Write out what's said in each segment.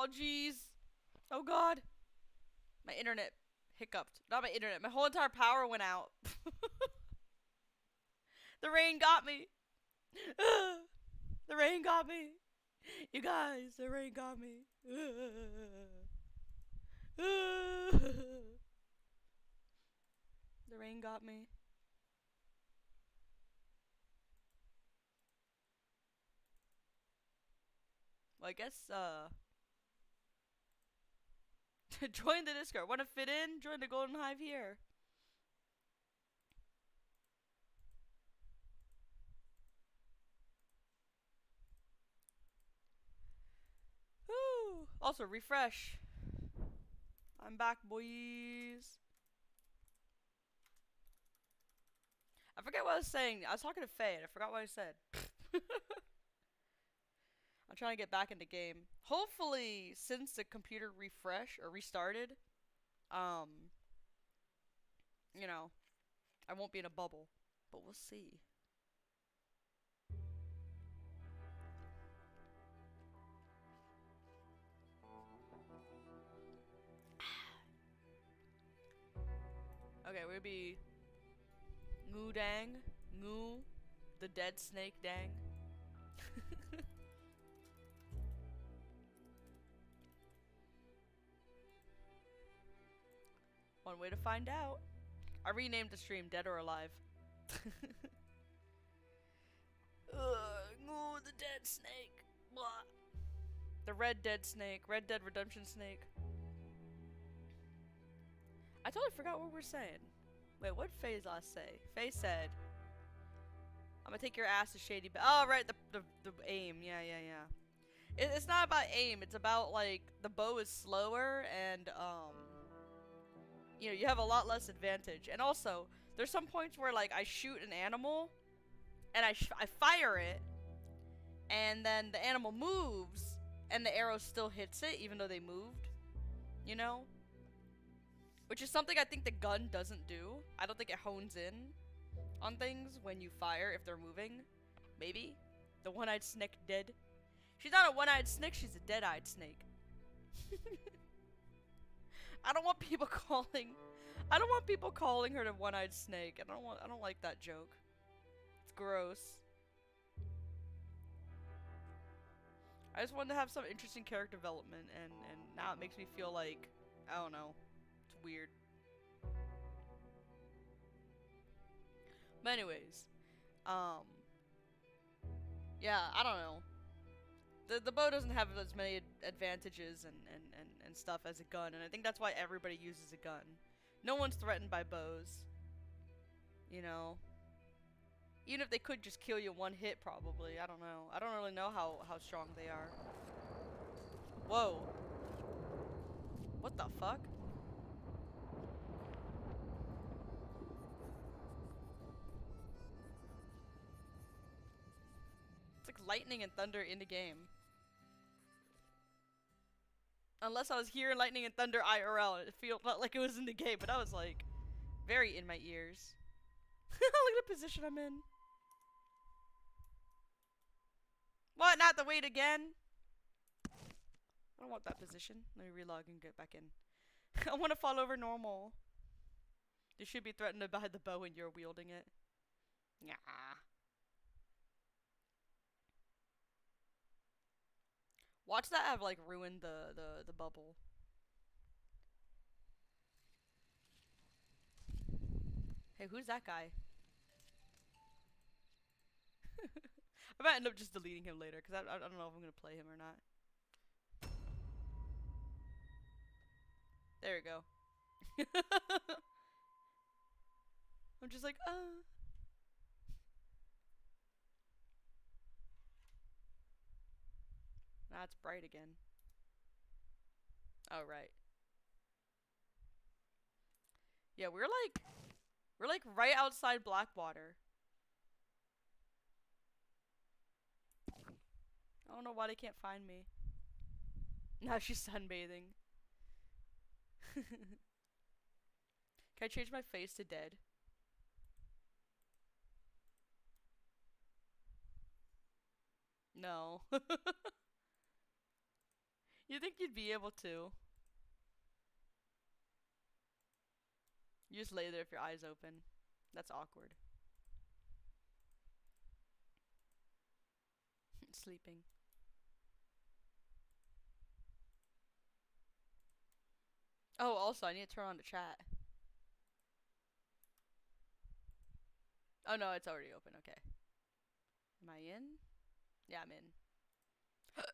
Oh, jeez. Oh, God. My internet hiccuped. Not my internet. My whole entire power went out. The rain got me. The rain got me. You guys, the rain got me. The rain got me. Well, I guess, join the Discord. Want to fit in? Join the Golden Hive here. Woo! Also, refresh. I'm back, boys. I forget what I was saying. I was talking to Faye and I forgot what I said. I'm trying to get back into game. Hopefully, since the computer refreshed or restarted, um, you know, I won't be in a bubble. But we'll see. Okay, we'll be Daeng, the dead snake Daeng. One way to find out. I renamed the stream Dead or Alive. The dead snake. Blah. The red dead snake. Red Dead Redemption snake. I totally forgot what we're saying. Wait, what Faye last say? Faye said, I'm gonna take your ass to Shady Oh, right, the aim. Yeah. It's not about aim. It's about, like, the bow is slower and, you know, you have a lot less advantage. And also, there's some points where, like, I shoot an animal and I fire it and then the animal moves and the arrow still hits it even though they moved. You know? Which is something I think the gun doesn't do. I don't think it hones in on things when you fire if they're moving. Maybe. The one-eyed snake dead. She's not a one-eyed snake, she's a dead-eyed snake. I don't want people calling her the one-eyed snake. I don't like that joke. It's gross. I just wanted to have some interesting character development and now it makes me feel like, I don't know. It's weird. But anyways, yeah, I don't know. The bow doesn't have as many advantages and stuff as a gun, and I think that's why everybody uses a gun. No one's threatened by bows. You know? Even if they could just kill you one hit, probably. I don't know. I don't really know how strong they are. Whoa. What the fuck? It's like lightning and thunder in the game. Unless I was hearing lightning and thunder IRL, it felt like it was in the game, but I was like, very in my ears. Look at the position I'm in. What? Not the wait again? I don't want that position. Let me relog and get back in. I want to fall over normal. You should be threatened by the bow when you're wielding it. Nah. Watch that have like ruined the bubble. Hey, who's that guy? I might end up just deleting him later because I don't know if I'm gonna play him or not. There we go. I'm just like, Nah, it's bright again. Oh, right. Yeah, we're like right outside Blackwater. I don't know why they can't find me. Now she's sunbathing. Can I change my face to dead? No. You think you'd be able to? You just lay there with your eyes open. That's awkward. Sleeping. Oh, also, I need to turn on the chat. Oh no, it's already open. Okay. Am I in? Yeah, I'm in.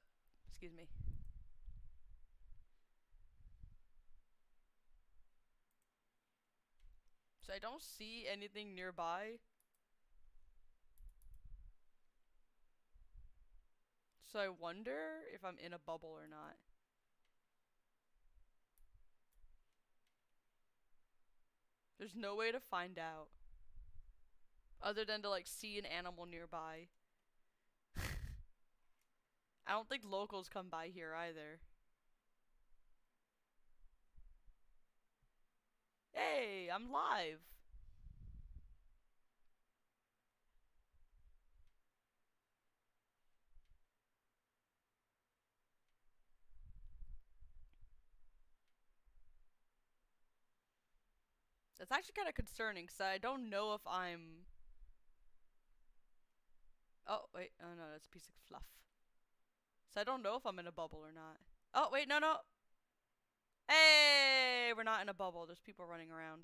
Excuse me. So I don't see anything nearby. So I wonder if I'm in a bubble or not. There's no way to find out. Other than to like see an animal nearby. I don't think locals come by here either. Hey, I'm live. That's actually kind of concerning because I don't know if I'm... Oh, wait. Oh, no, that's a piece of fluff. So I don't know if I'm in a bubble or not. Oh, wait, no, no. Hey, we're not in a bubble. There's people running around.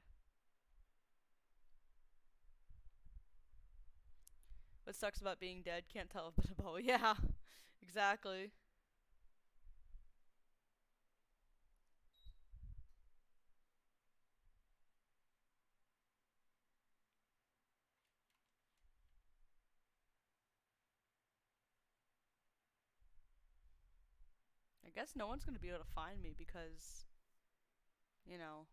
What sucks about being dead? Can't tell if it's a bubble. Yeah, exactly. I guess no one's gonna be able to find me because, you know.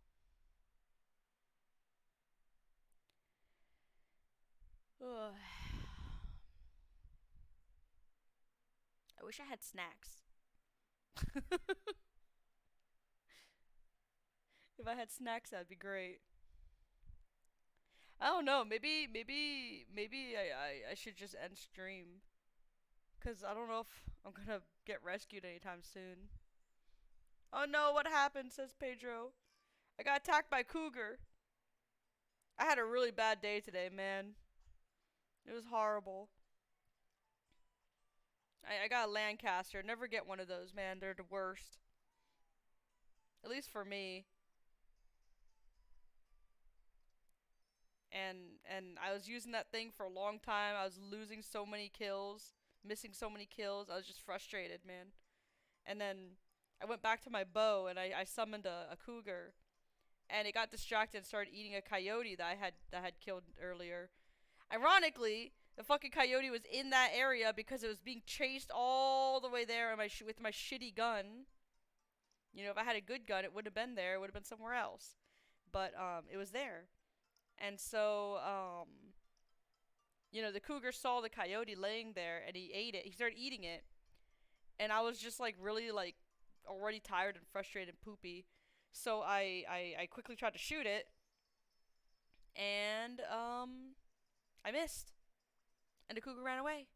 Ugh. I wish I had snacks. If I had snacks, that'd be great. I don't know. Maybe I should just end stream. Cause I don't know if I'm gonna get rescued anytime soon. Oh no, what happened? Says Pedro. I got attacked by cougar. I had a really bad day today, man. It was horrible. I got a Lancaster. Never get one of those, man. They're the worst. At least for me. And I was using that thing for a long time. I was losing so many kills, missing so many kills. I was just frustrated, man. And then I went back to my bow and I summoned a cougar, and it got distracted and started eating a coyote that I had killed earlier. Ironically, the fucking coyote was in that area because it was being chased all the way there with my shitty gun. You know, if I had a good gun, it wouldn't have been there. It would have been somewhere else. But it was there. And so you know, the cougar saw the coyote laying there and he ate it. He started eating it. And I was just like really like already tired and frustrated and poopy. So I quickly tried to shoot it, and I missed. And the cougar ran away.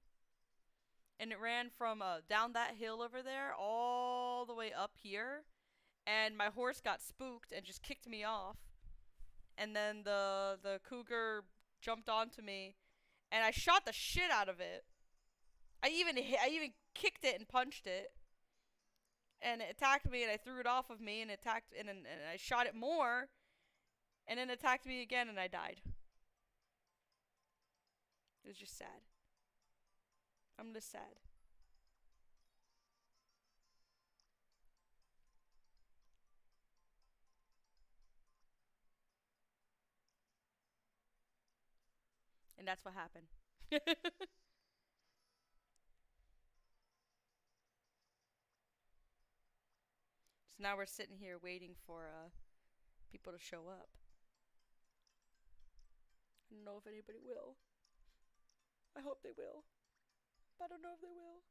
And it ran from down that hill over there all the way up here. And my horse got spooked and just kicked me off. And then the cougar jumped onto me, and I shot the shit out of it. I even kicked it and punched it, and it attacked me, and I threw it off of me, and it attacked, and I shot it more, and then it attacked me again, and I died. It was just sad. I'm just sad. And that's what happened. So now we're sitting here waiting for people to show up. I don't know if anybody will. I hope they will, but I don't know if they will.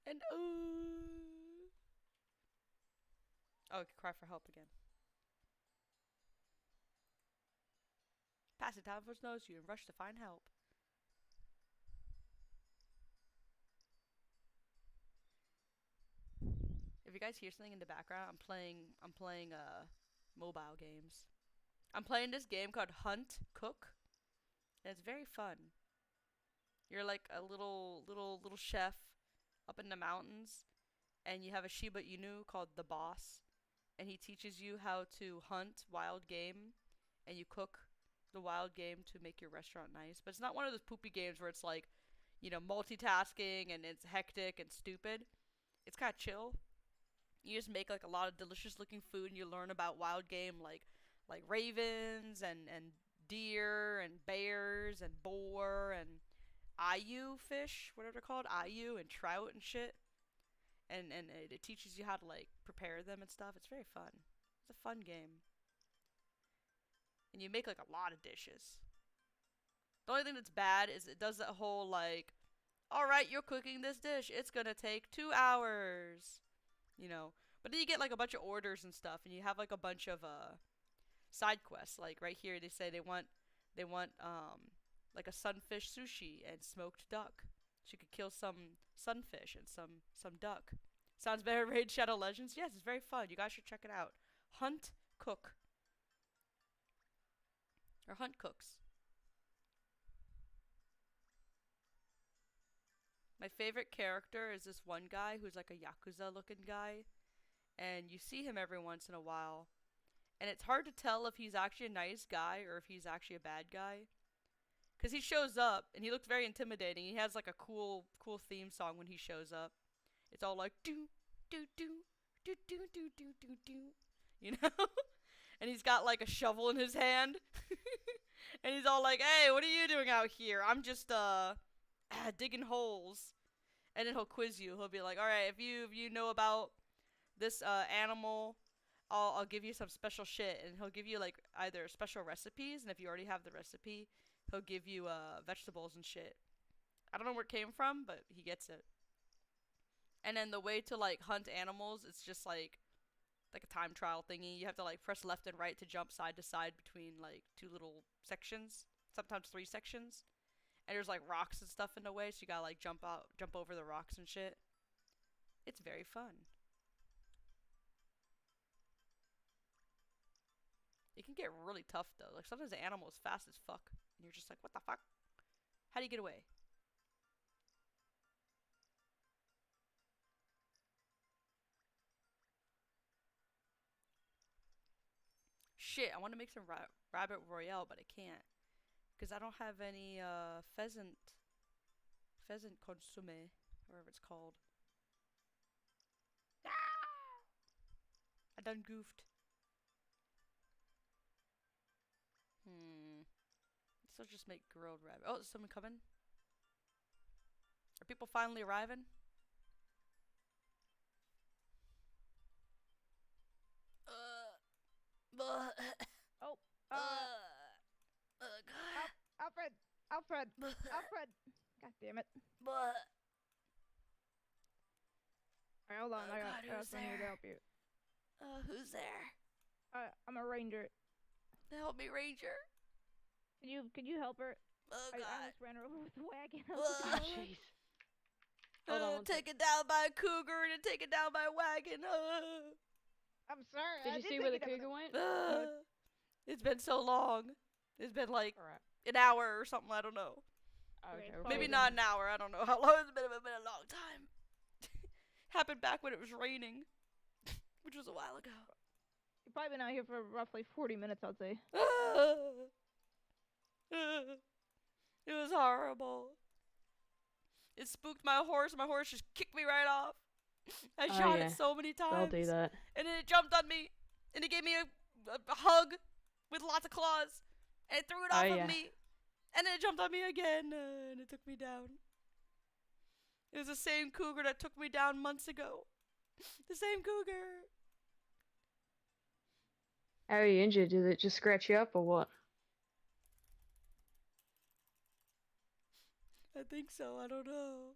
And oh, I could cry for help again. Pass the time for knows you and rush to find help. If you guys hear something in the background, I'm playing mobile games. I'm playing this game called Hunt Cook, and it's very fun. You're like a little chef up in the mountains, and you have a Shiba Inu called the Boss, and he teaches you how to hunt wild game, and you cook the wild game to make your restaurant nice. But it's not one of those poopy games where it's like, multitasking and it's hectic and stupid. It's kind of chill. You just make like a lot of delicious looking food, and you learn about wild game like ravens and deer and bears and boar and ayu fish, whatever they're called, ayu and trout and shit. And it teaches you how to like prepare them and stuff. It's very fun. It's a fun game. And you make like a lot of dishes. The only thing that's bad is it does that whole like, all right, you're cooking this dish. It's gonna take 2 hours. But then you get like a bunch of orders and stuff, and you have like a bunch of side quests. Like right here, they say they want like a sunfish sushi and smoked duck. So you could kill some sunfish and some duck. Sounds better than Raid Shadow Legends. Yes, it's very fun. You guys should check it out. Hunt Cook or Hunt Cooks. My favorite character is this one guy who's like a Yakuza looking guy, and you see him every once in a while, and it's hard to tell if he's actually a nice guy or if he's actually a bad guy. Cause he shows up and he looks very intimidating. He has like a cool theme song when he shows up. It's all like do do do do do do do do do, you know. And he's got like a shovel in his hand, and he's all like, "Hey, what are you doing out here? I'm just digging holes." And then he'll quiz you. He'll be like, "All right, if you know about this animal, I'll give you some special shit." And he'll give you like either special recipes, and if you already have the recipe, he'll give you vegetables and shit. I don't know where it came from, but he gets it. And then the way to like hunt animals, it's just like a time trial thingy. You have to like press left and right to jump side to side between like two little sections, sometimes 3 sections. And there's like rocks and stuff in the way, so you gotta like jump over the rocks and shit. It's very fun. It can get really tough though. Like sometimes the animal is fast as fuck, and you're just like, what the fuck? How do you get away? Shit, I want to make some rabbit royale, but I can't, because I don't have any pheasant consomme, whatever it's called. Ah! I done goofed. So just make grilled rabbit. Oh, is someone coming? Are people finally arriving? Oh, God. Alfred! Alfred! Alfred! God damn it. Alright, hold on. Oh, I God, got who's someone here to there? help you. Who's there? I'm a ranger. Help me, Ranger. Could you help her? Oh, I God. almost ran her over with a wagon. Ah, Jeez. Hold on one taken down by a cougar and taken down by a wagon. I'm sorry. Did you see where the cougar went? It's been so long. It's been like Alright. an hour or something. I don't know. Okay, we're Maybe probably not done. an hour. I don't know how long. It's been a long time. Happened back when it was raining, which was a while ago. You've probably been out here for roughly 40 minutes, I'd say. It was horrible. It spooked my horse. My horse just kicked me right off. I Oh, shot yeah. it so many times. I'll do that. And then it jumped on me. And it gave me a hug with lots of claws. And it threw it off yeah. of me. And then it jumped on me again. And it took me down. It was the same cougar that took me down months ago. The same cougar. How are you injured? Did it just scratch you up or what? I think so. I don't know.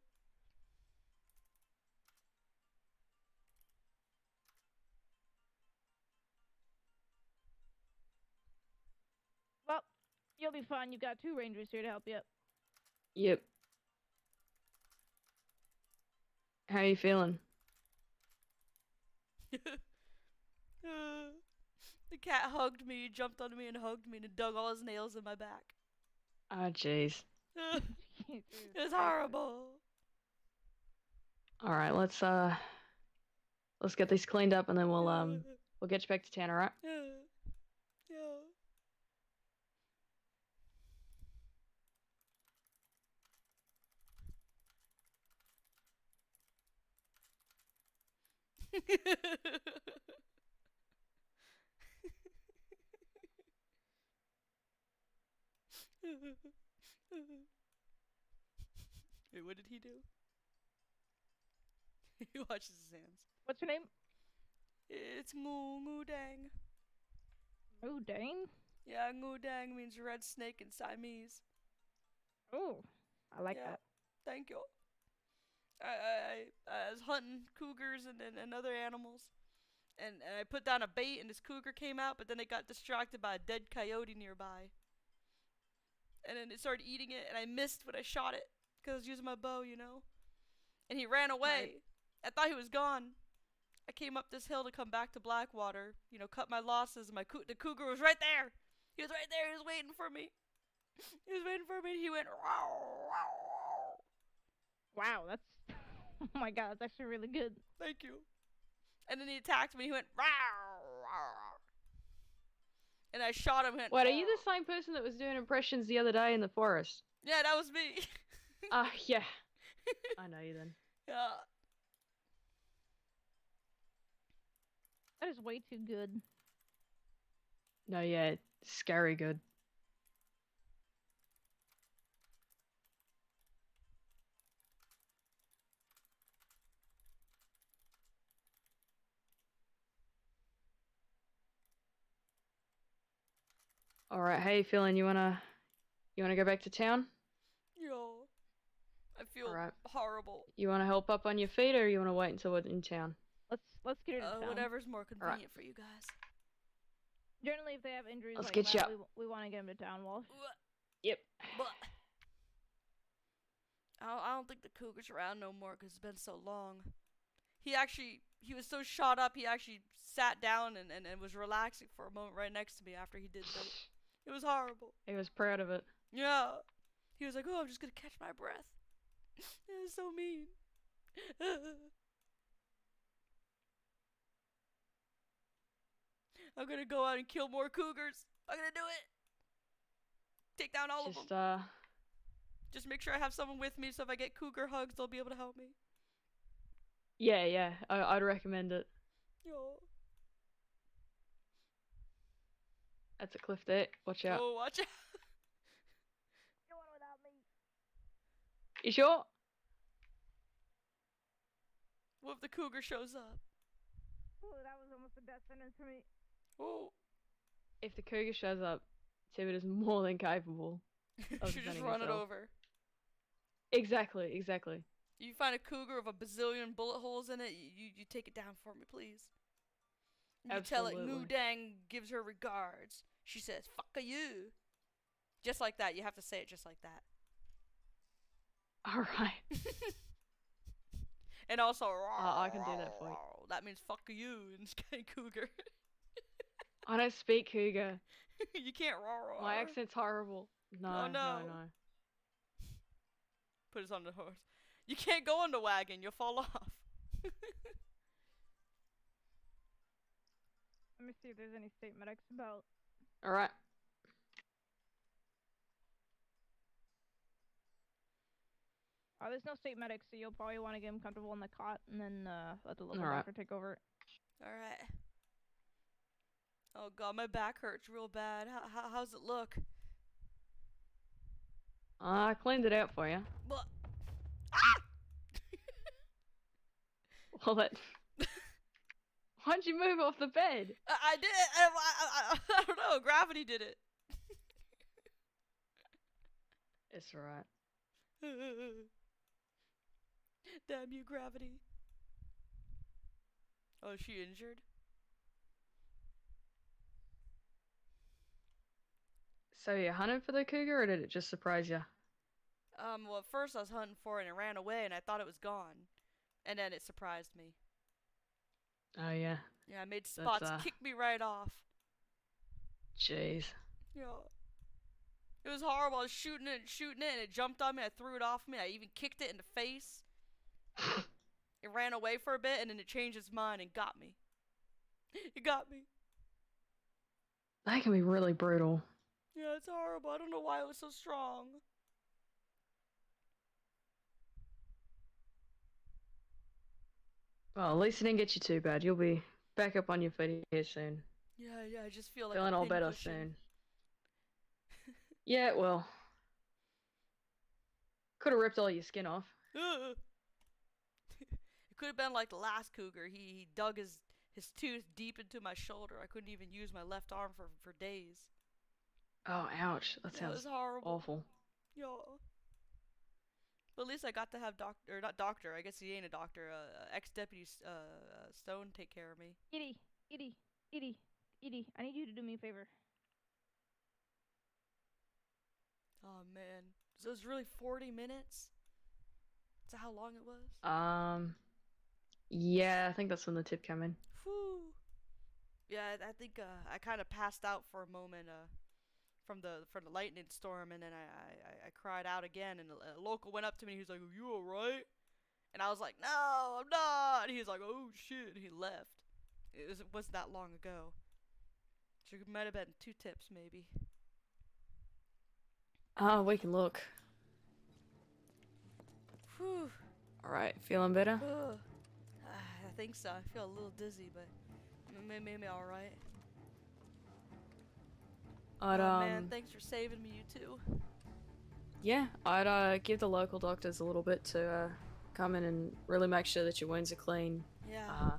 Well, you'll be fine. You've got 2 rangers here to help you. Yep. How are you feeling? The cat hugged me, jumped on me and hugged me and dug all his nails in my back. Oh, jeez. It was horrible. All right, let's get these cleaned up and then we'll get you back to town. All right. Wait, what did he do? He watches his hands. What's your name? It's Daeng. Oh, Daeng. Yeah, Daeng means red snake in Siamese. Oh, I like Yeah. that. Thank you. I was hunting cougars and other animals. And I put down a bait and this cougar came out, but then it got distracted by a dead coyote nearby. And then it started eating it, and I missed when I shot it because I was using my bow, you know. And he ran away. Right. I thought he was gone. I came up this hill to come back to Blackwater, you know, cut my losses. And the cougar was right there. He was right there. He was waiting for me. He was waiting for me. And he went. Wow, that's. Oh my god, that's actually really good. Thank you. And then he attacked me. He went. And I shot him. Wait, are you the same person that was doing impressions the other day in the forest? Yeah, that was me. Yeah. I know you then. Yeah. That is way too good. No, yeah, it's scary good. All right, how you feeling? You wanna go back to town? Yo. I feel Alright. horrible. You wanna help up on your feet, or you wanna wait until we're in town? Let's get her to town. Whatever's more convenient for you guys. Generally, if they have injuries Let's like get that, you we want to get them to town, Walsh. Yep. But I don't think the cougar's around no more because it's been so long. He was so shot up, he actually sat down and was relaxing for a moment right next to me after he did that. It was horrible. He was proud of it. Yeah. He was like, oh, I'm just going to catch my breath. It was so mean. I'm going to go out and kill more cougars. I'm going to do it. Take down all of them. Just make sure I have someone with me so if I get cougar hugs, they'll be able to help me. Yeah, I'd recommend it. Yo. That's a cliff there. Watch out. Oh, watch out. No one without me. You sure? What if the cougar shows up? Oh, that was almost a death sentence for me. Oh. If the cougar shows up, Tibbet is more than capable You of should just defending run it himself. over. Exactly. You find a cougar with a bazillion bullet holes in it, you take it down for me, please. You tell it, Absolutely. Daeng gives her regards. She says, fuck you. Just like that. You have to say it just like that. Alright. And also, I can do that for you. that means fuck you in cougar. I don't speak cougar. You can't My accent's horrible. No. Put us on the horse. You can't go on the wagon. You'll fall off. Let me see if there's any state medics about. Alright. There's no state medics, so you'll probably want to get him comfortable in the cot and then let the local Alright. doctor take over. Alright. Oh god, my back hurts real bad. How's it look? I cleaned it out for you. But ah! Well, why'd you move off the bed? I did. I don't know. Gravity did it. It's alright. Damn you, gravity. Oh, is she injured? So you hunted for the cougar, or did it just surprise you? Well, at first I was hunting for it and it ran away and I thought it was gone. And then it surprised me. Oh yeah, Yeah, I made spots kick me right off. Jeez. Yeah. It was horrible. I was shooting it, and it jumped on me. I threw it off me. I even kicked it in the face. It ran away for a bit, and then it changed its mind and got me. It got me. That can be really brutal. Yeah, it's horrible. I don't know why it was so strong. Well, at least it didn't get you too bad. You'll be back up on your feet here soon. Yeah, I just feel like Feeling a all better pincushion. soon. Yeah, well. Could have ripped all your skin off. It could have been like the last cougar. He dug his tooth deep into my shoulder. I couldn't even use my left arm for days. Oh, ouch. That It sounds was horrible. awful. Yeah. But at least I got to have not doctor. I guess he ain't a doctor. Ex-deputy Stone take care of me. Edie. I need you to do me a favor. Oh man, so it was really 40 minutes. Is that how long it was? Yeah, I think that's when the tip came in. Whew. Yeah, I think I kind of passed out for a moment from the lightning storm, and then I cried out again, and a local went up to me. He was like, "Are you alright?" And I was like, "No, I'm not." And he was like, "Oh shit," and he left. It wasn't that long ago. So it might have been 2 tips, maybe. We can look. Whew. Alright, feeling better? I think so. I feel a little dizzy, but maybe alright. I'd, Oh man, thanks for saving me, you two. Yeah, I'd give the local doctors a little bit to come in and really make sure that your wounds are clean. Yeah.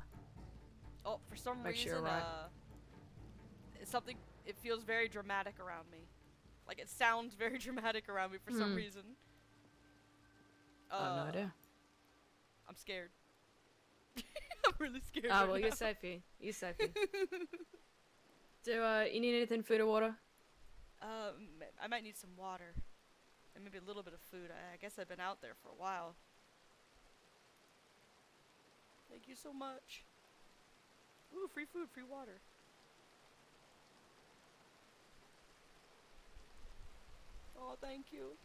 Oh, for some make sure reason, you're right. it feels very dramatic around me. Like, it sounds very dramatic around me for some reason. I have no idea. I'm scared. I'm really scared. Ah, right well, now. you're safe here. You're safe here. Do you need anything, food or water? I might need some water. And maybe a little bit of food. I guess I've been out there for a while. Thank you so much. Ooh, free food, free water. Oh, thank you.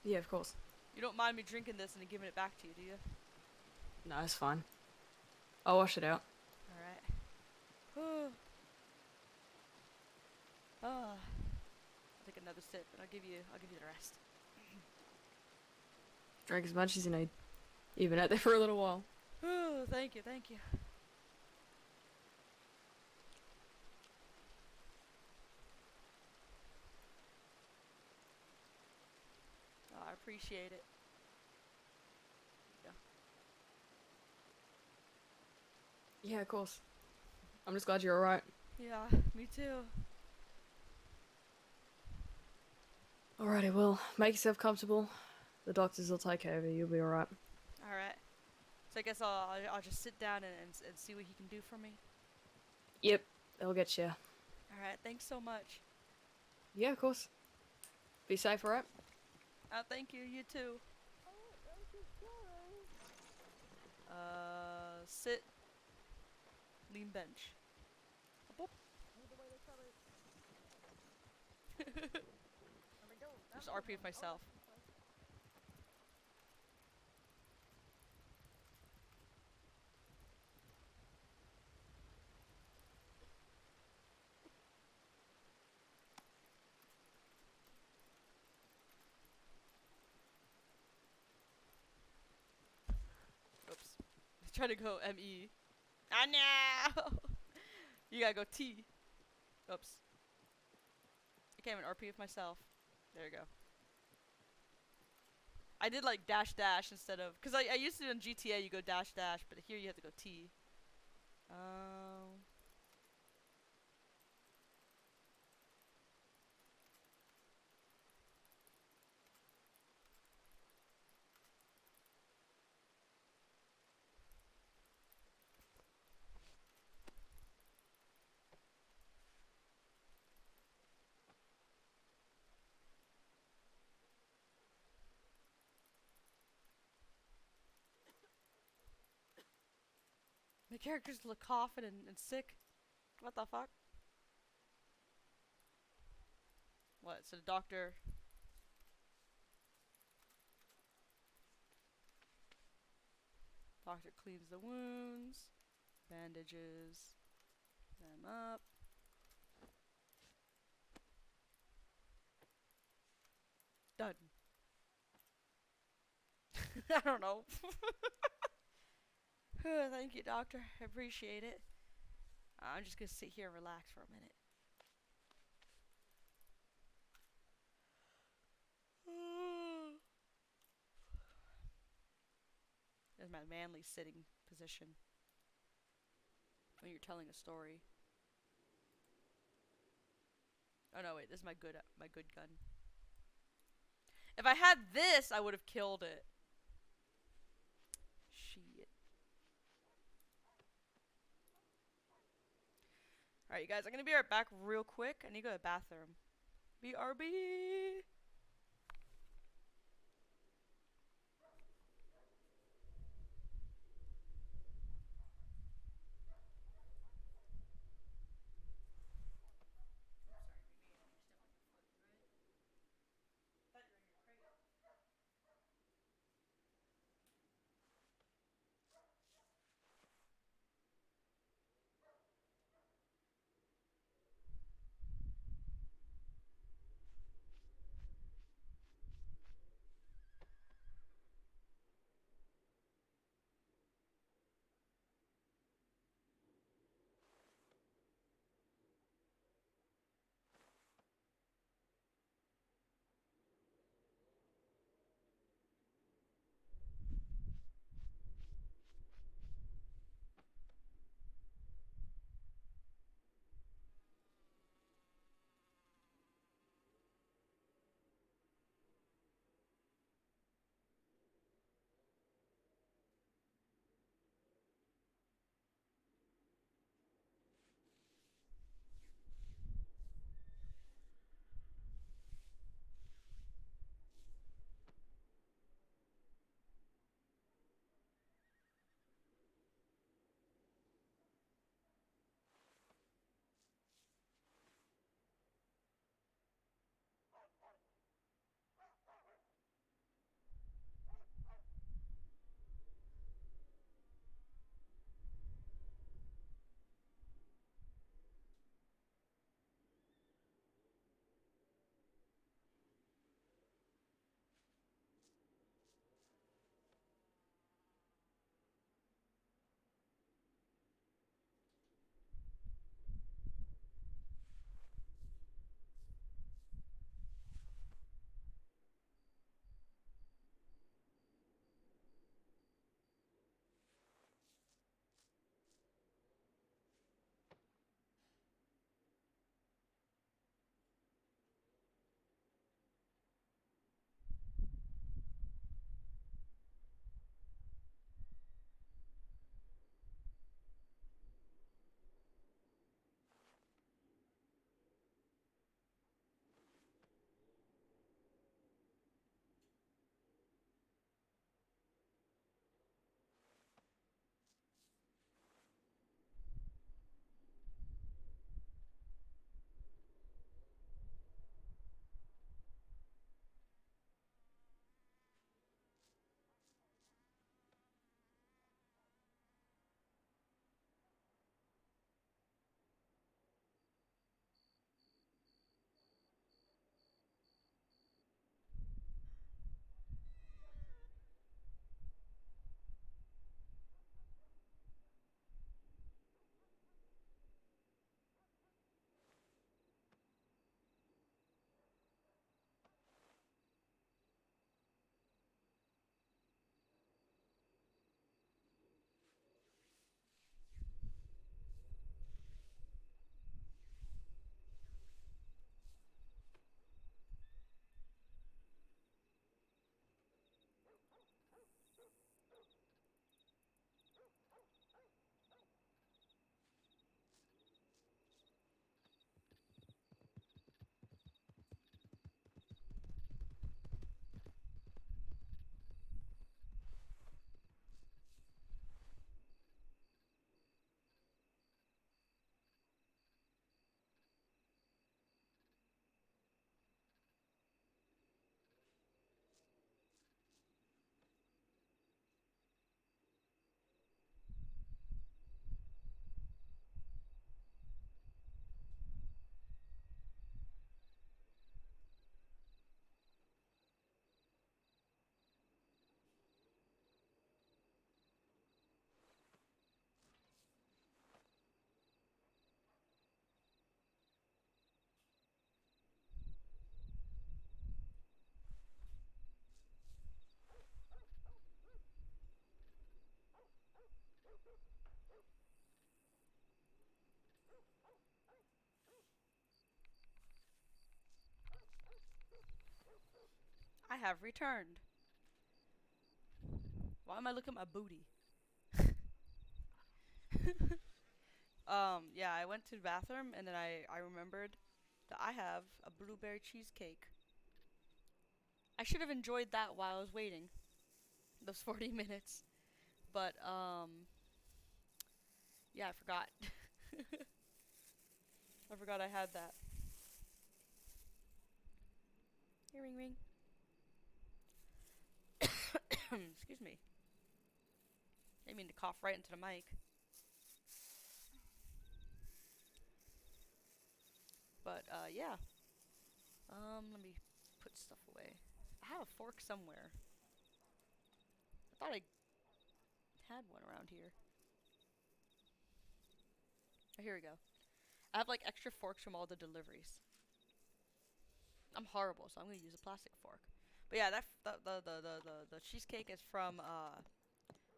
Yeah, of course. You don't mind me drinking this and then giving it back to you, do you? No, it's fine. I'll wash it out. Alright. I'll take another sip and I'll give you the rest. Drink as much as you need. You've been out there for a little while. Oh, thank you. Oh, I appreciate it. Yeah, of course. I'm just glad you're alright. Yeah, me too. Alrighty, well, make yourself comfortable. The doctors will take care of you. You'll be alright. Alright. So I guess I'll just sit down and see what he can do for me. Yep, they'll get you. Alright, thanks so much. Yeah, of course. Be safe, alright? Thank you. You too. Sit. Lean bench. Boop. Just RP with myself. Oops. Try to go ME. Ah, no! You gotta go T. Oops. I can't even RP with myself. There you go. I did like dash dash instead of, cause I used to in GTA you go dash dash, but here you have to go T. My characters look coughing and sick. What the fuck? What? So the doctor. Doctor cleans the wounds, bandages them up. Done. I don't know. Thank you, doctor. I appreciate it. I'm just gonna sit here and relax for a minute. This is my manly sitting position when you're telling a story. Oh no, wait, this is my good gun. If I had this, I would have killed it. Shit. Alright, you guys, I'm gonna be right back real quick. I need to go to the bathroom. BRB! I have returned. Why am I looking at my booty? Yeah, I went to the bathroom and then I remembered that I have a blueberry cheesecake. I should have enjoyed that while I was waiting. Those 40 minutes. But, yeah, I forgot. I forgot I had that. Hey, ring ring. Excuse me. I didn't mean to cough right into the mic. But, yeah. Let me put stuff away. I have a fork somewhere. I thought I had one around here. Oh, here we go. I have like extra forks from all the deliveries. I'm horrible, so I'm gonna use a plastic fork. But yeah, the cheesecake is from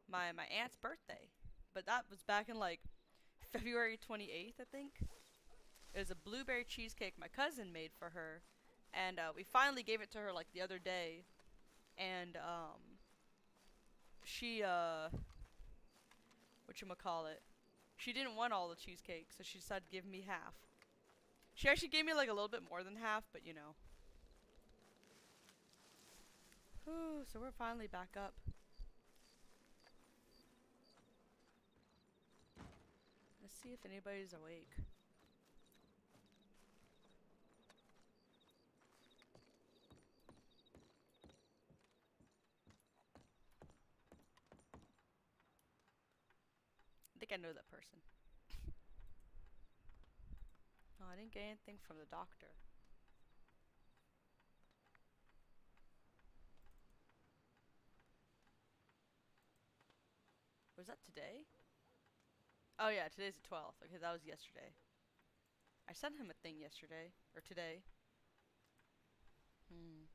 my aunt's birthday. But that was back in like February 28th, I think. It was a blueberry cheesecake my cousin made for her, and we finally gave it to her like the other day, and she whatchamacallit, she didn't want all the cheesecake, so she decided to give me half. She actually gave me like a little bit more than half, but you know. Whew, so we're finally back up. Let's see if anybody's awake. I think I know that person. Oh, I didn't get anything from the doctor. Was that today? Oh yeah, today's the 12th. Okay, that was yesterday. I sent him a thing yesterday. Or today. Hmm.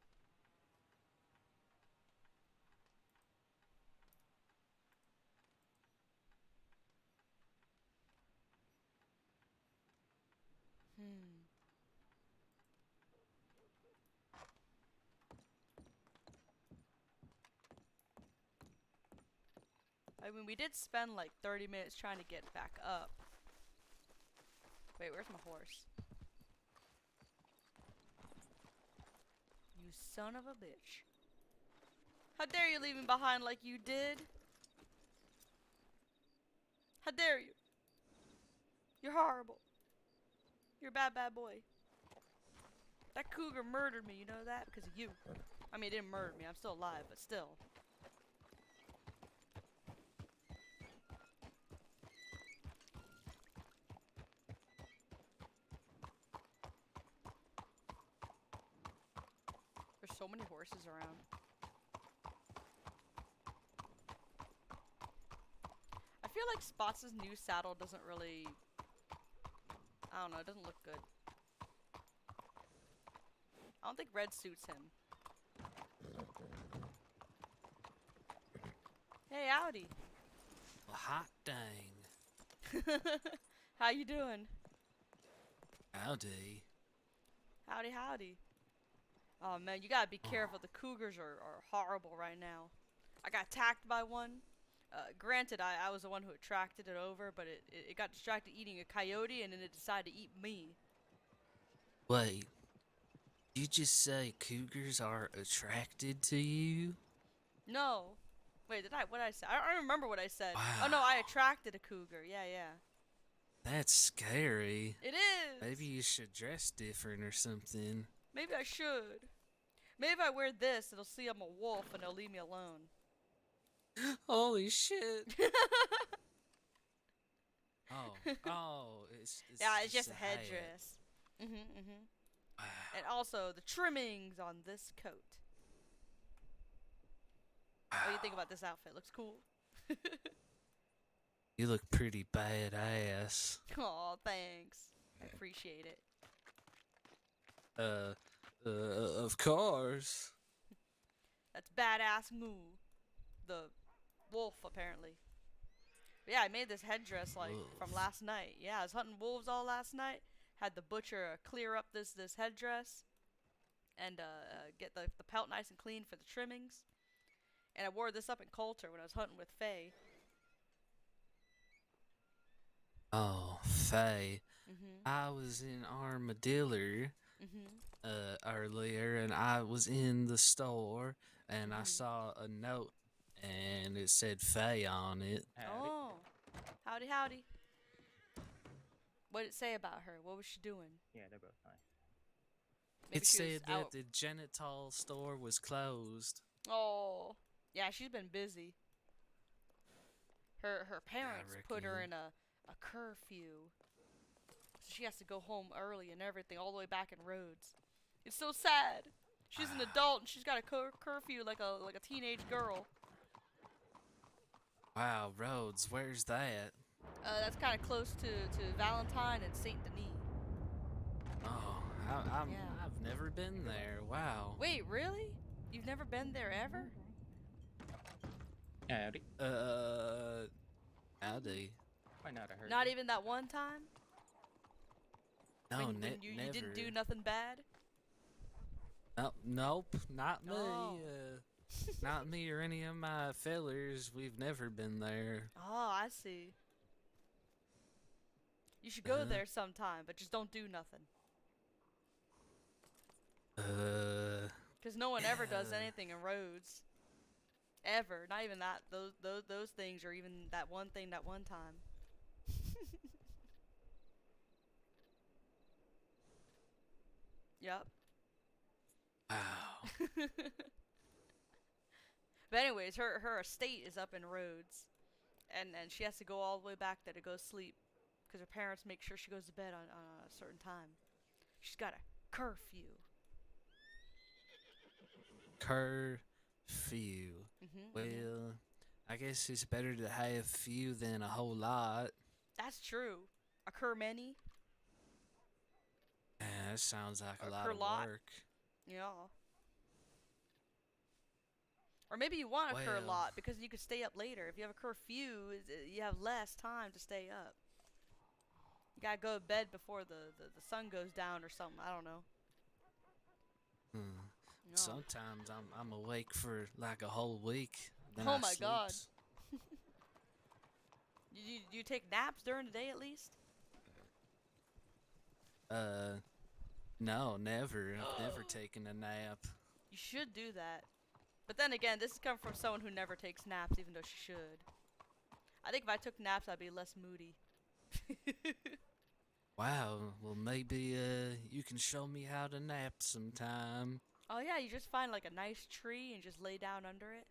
Hmm. I mean, we did spend like 30 minutes trying to get back up. Wait, where's my horse? You son of a bitch. How dare you leave me behind like you did? How dare you? You're horrible. You're a bad, bad boy. That cougar murdered me, you know that? Because of you. I mean, it didn't murder me. I'm still alive, but still. There's so many horses around. I feel like Spots' new saddle doesn't really... I don't know, it doesn't look good. I don't think red suits him. Hey, howdy. Well, hot dang. How you doing? Howdy. Howdy, howdy. Oh man, you gotta be careful. The cougars are horrible right now. I got attacked by one. Granted, I was the one who attracted it over, but it got distracted eating a coyote and then it decided to eat me. Wait, you just say cougars are attracted to you? No. Wait, what did I say? I don't remember what I said. Wow. Oh no, I attracted a cougar. Yeah, yeah. That's scary. It is. Maybe you should dress different or something. Maybe I should. Maybe if I wear this, it'll see I'm a wolf and it'll leave me alone. Holy shit. It's Yeah, it's just a hat. headdress. Wow. And also the trimmings on this coat. What do you think about this outfit? Looks cool. You look pretty badass. Aw, thanks. I appreciate it. Of course. That's badass move. The wolf, apparently. But yeah, I made this headdress like from Wolf. last night. Yeah, I was hunting wolves all last night. Had the butcher clear up this headdress. and get the pelt nice and clean for the trimmings. And I wore this up in Coulter when I was hunting with Faye. Oh, Faye. Mhm. I was in Armadillo Mhm. earlier, and I was in the store, and I Mhm. saw a note, and it said Faye on it. Howdy. Oh, howdy, howdy. What did it say about her? What was she doing? Yeah, they're both nice. Maybe It she was said that out. the genital store was closed. Oh, yeah, she's been busy. Her parents put her reckon. in a curfew, so she has to go home early and everything, all the way back in Rhodes. It's so sad. She's an adult and she's got a curfew like a teenage girl. Wow, Rhodes, where's that? That's kind of close to Valentine and Saint Denis. Oh, Yeah. I've never been there. Wow. Wait, really? You've never been there ever? Howdy. Howdy. Might not have heard Not you. even that one time? No, when you never. didn't do nothing bad? No, nope, not me. Oh. Not me or any of my fellers. We've never been there. Oh, I see. You should go Uh-huh. there sometime, but just don't do nothing. Because no one ever does Yeah. anything in Rhodes. Ever. Not even that. Those things, or even that one thing that one time. Yep. Wow. But anyways, her estate is up in Rhodes, and she has to go all the way back there to go sleep, because her parents make sure she goes to bed on a certain time. She's got a curfew. Curfew. Well, I guess it's better to have few than a whole lot. That's true. A cur many. Yeah, that sounds like a A lot of curlot. work. Yeah. Or maybe you want a cur Well. lot because you could stay up later. If you have a curfew, you have less time to stay up. You gotta go to bed before the sun goes down or something. I don't know. Hmm. No. Sometimes I'm awake for like a whole week. Then Oh I my God. sleeps. Do you take naps during the day at least? No, never. I've never taken a nap. You should do that. But then again, this is coming from someone who never takes naps, even though she should. I think if I took naps, I'd be less moody. Wow. Well, maybe you can show me how to nap sometime. Oh yeah, you just find like a nice tree and just lay down under it.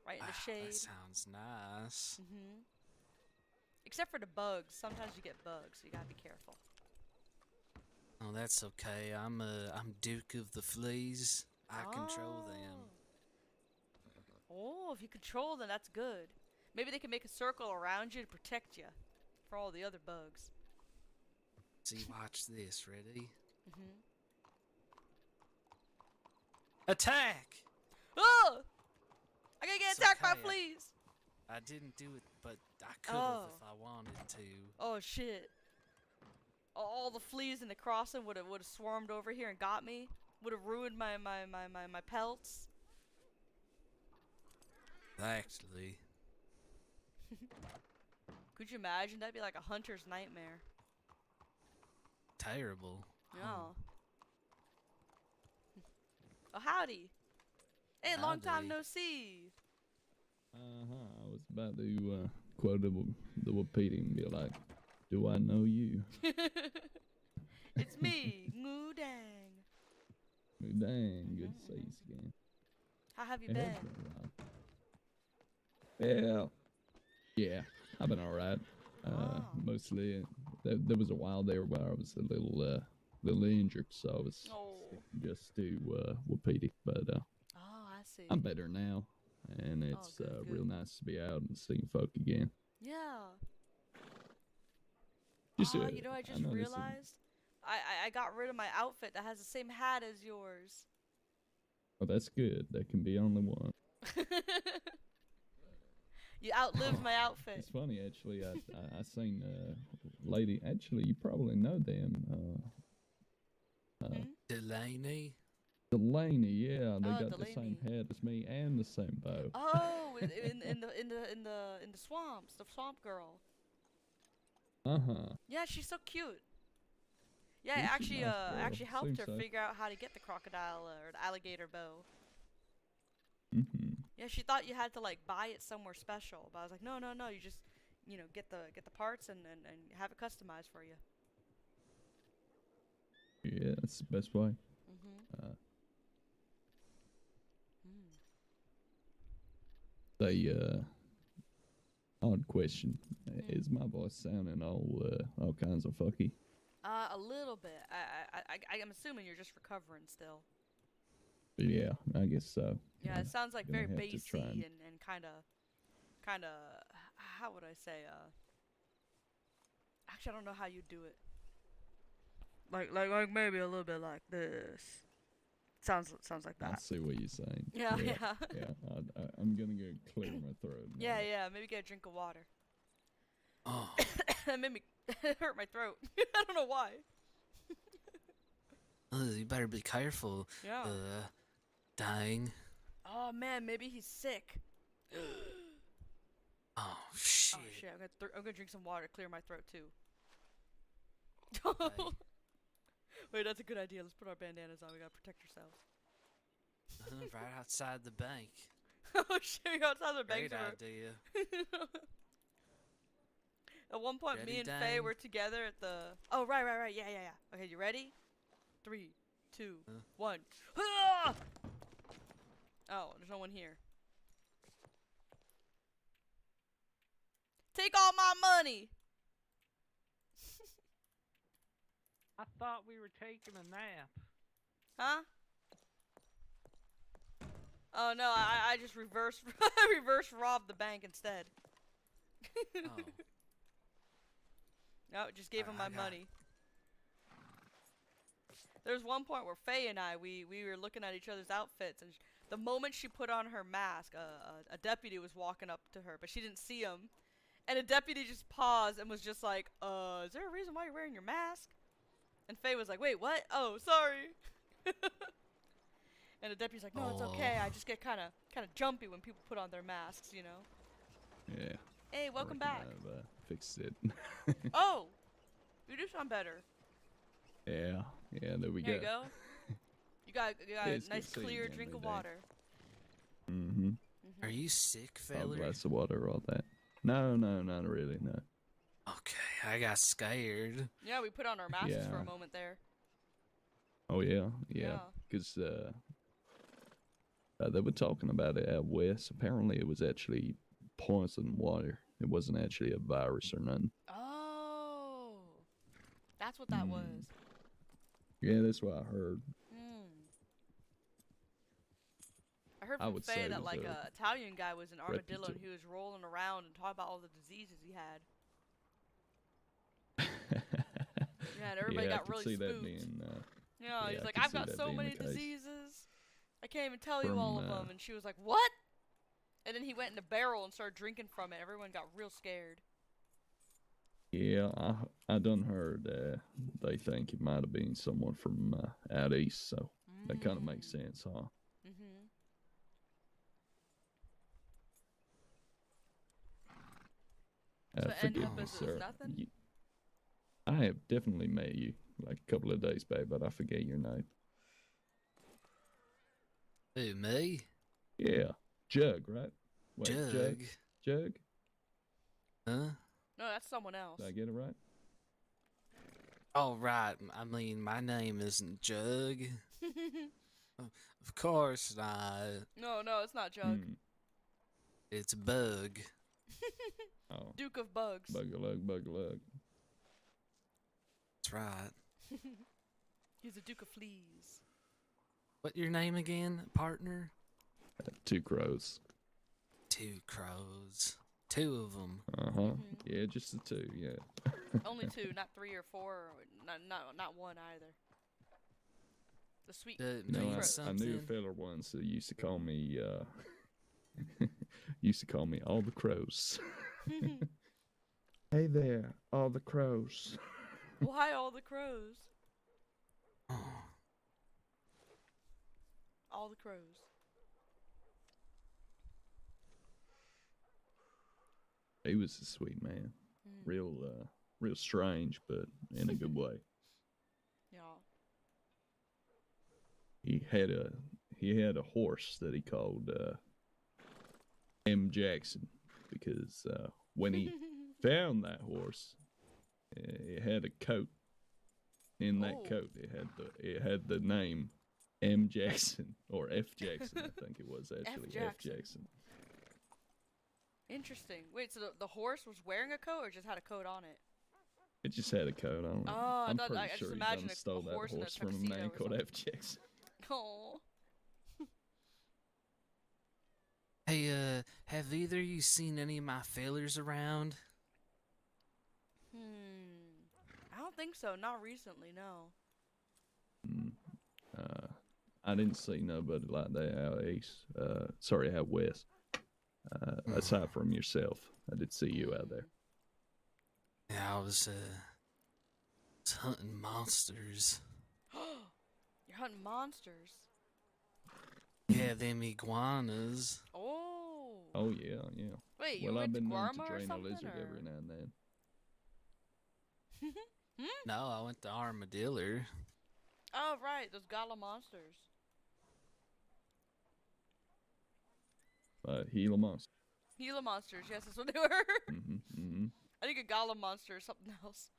Right in the Wow, shade. that sounds nice. Except for the bugs. Sometimes you get bugs, so you gotta be careful. Oh, that's okay. I'm Duke of the Fleas. I control them. Oh, if you control them, that's good. Maybe they can make a circle around you to protect you from all the other bugs. See, watch this. Ready? Mhm. Attack! Oh! I gotta get It's attacked by okay. fleas! I didn't do it, but I could have Oh. if I wanted to. Oh shit. All the fleas in the crossing would have swarmed over here and got me. Would have ruined my pelts. Actually, Could you imagine? That'd be like a hunter's nightmare. terrible. Yeah. Oh, howdy. Hey, long time Howdy. no see. I was about to quote the Wapiti and be like, "Do I know you?" It's me, Ngoo Daeng. Dang, good to see you again. How have you It has been? been a while. Well, yeah, I've been alright. Oh. Mostly, there was a while there where I was a little injured, so I was Oh. just to Wapiti. But Oh, I see. I'm better now, and it's good, real good. nice to be out and seeing folk again. Yeah. Just, Oh, you know, I just noticed it- realized I got rid of my outfit that has the same hat as yours. Oh, that's good. There can be only one. You outlived my outfit. It's funny, actually. I seen lady. Actually, you probably know them. Delaney. Delaney, yeah, they Oh, got the same Delaney. head as me and the same bow. Oh, in the swamps, the swamp girl. Uh-huh. Yeah, she's so cute. Yeah, Yeah, I she's a actually nice I girl. actually helped Seems her so. figure out how to get the crocodile or the alligator bow. Mm-hmm. Yeah, she thought you had to like buy it somewhere special, but I was like, no, no, no, you just, get the parts and have it customized for you. Yeah, that's the best way. Mhm. Uh, Mm. odd question. Mm. Is my voice sounding all kinds of fucky? A little bit. I'm assuming you're just recovering still. But yeah, I guess so. Yeah, it sounds like gonna very have to bassy try and- and kind of, how would I say, actually I don't know how you do it. Like maybe a little bit like this. Sounds like I that. see what you're saying. Yeah, yeah. Yeah, I'm gonna go clear my throat. Yeah, yeah, maybe get a drink of water. Oh, That made me hurt my throat. I don't know why. you better be careful. Yeah. Daeng. Oh man, maybe he's sick. Oh shit. Oh shit, I'm gonna drink some water, clear my throat too. Okay. Wait, that's a good idea. Let's put our bandanas on. We gotta protect ourselves. Right outside the bank. Oh shit, we got outside the bank. Great idea. At one point, Ready, me and Faye Daeng? were together at the. Oh right. Yeah. Okay, you ready? 3, 2, Huh? 1. Ah! Oh, there's no one here. Take all my money. I thought we were taking a nap. Huh? Oh no, I just reverse robbed the bank instead. Oh. No, just gave him my I got- money. There's one point where Faye and I, we were looking at each other's outfits, and the moment she put on her mask, a deputy was walking up to her, but she didn't see him. And a deputy just paused and was just like, is there a reason why you're wearing your mask? And Faye was like, wait, what? Oh, sorry. And the deputy's like, no, it's okay. I just get kind of jumpy when people put on their masks, you know? Yeah. Hey, welcome back. I've fixed it. Oh, you do sound better. Yeah, there we Here you go. go. You got It's a good nice seeing clear you, drink of Daeng. water. Mm-hmm. Are you sick, A feller? glass of water, all that. No, not really, no. Okay, I got scared. Yeah, we put on our masks for a Yeah. moment there. Oh yeah, Yeah. because they were talking about it out west. Apparently, it was actually poison water. It wasn't actually a virus or nothing. Oh, that's what that was. Yeah, that's what I heard. I heard I from would Faye say that it like was a Italian guy was an armadillo and reputable. he was rolling around and talking about all the diseases he had. Yeah, and everybody yeah, I got could really see spooked. that being. Yeah, yeah, he's I like, could I've see got that so being the many case. diseases. I can't even tell you all of From, them. And she was like, what? And then he went in the barrel and started drinking from it. Everyone got real scared. Yeah, I done heard they think it might have been someone from out east, so that kind of makes sense, huh? Mm-hmm. So it ended Forgive up me, as sir. nothing? I have definitely met you like a couple of days back, but I forget your name. Who, me? Yeah, Jug, right? Wait, Jug? Jug? Huh? No, that's someone else. Did I get it right? Oh, right. I mean, my name isn't Jug. Of course not. No, it's not Jug. Hmm. It's Bug. Oh, Duke of Bugs. Bug-a-lug. That's right. He's a Duke of Fleas. What your name again, partner? 2 crows. 2 crows. 2 of them. Uh-huh. Yeah, just the 2, yeah. Only 2, not 3 or 4, or not 1 either. The sweet. That No, means I knew a something. feller once that used to call me, all the crows. Hey there, all the crows. Why all the crows? Oh, all the crows. He was a sweet man. Mm. Real strange, but in a good way. Yeah. He had a horse that he called M. Jackson because when he found that horse, it had a coat. In that Oh. coat, it had the name M. Jackson or F. Jackson. I think it was actually F. Jackson. Jackson. Interesting. Wait, so the horse was wearing a coat or just had a coat on it? It just had a coat on it. Oh, I'm I pretty just sure he imagined done a stole that horse in a horse from a tuxedo man or called something. F. Jackson. Oh. Hey, have either of you seen any of my fellers around? I don't think so. Not recently, no. I didn't see nobody like that out east. Sorry, out west. Aside from yourself, I did see you out there. Yeah, I was hunting monsters. You're hunting monsters. Yeah, them iguanas. Oh. Oh yeah, yeah. Wait, you Well, went I've been to known Guarma to or drain a something? lizard or? every now and then. No, I went to Armadillo. Oh, right. Those gala monsters. Gila monster. Gila monsters. Yes, that's what they were. Mm-hmm. I think a gala monster is something else.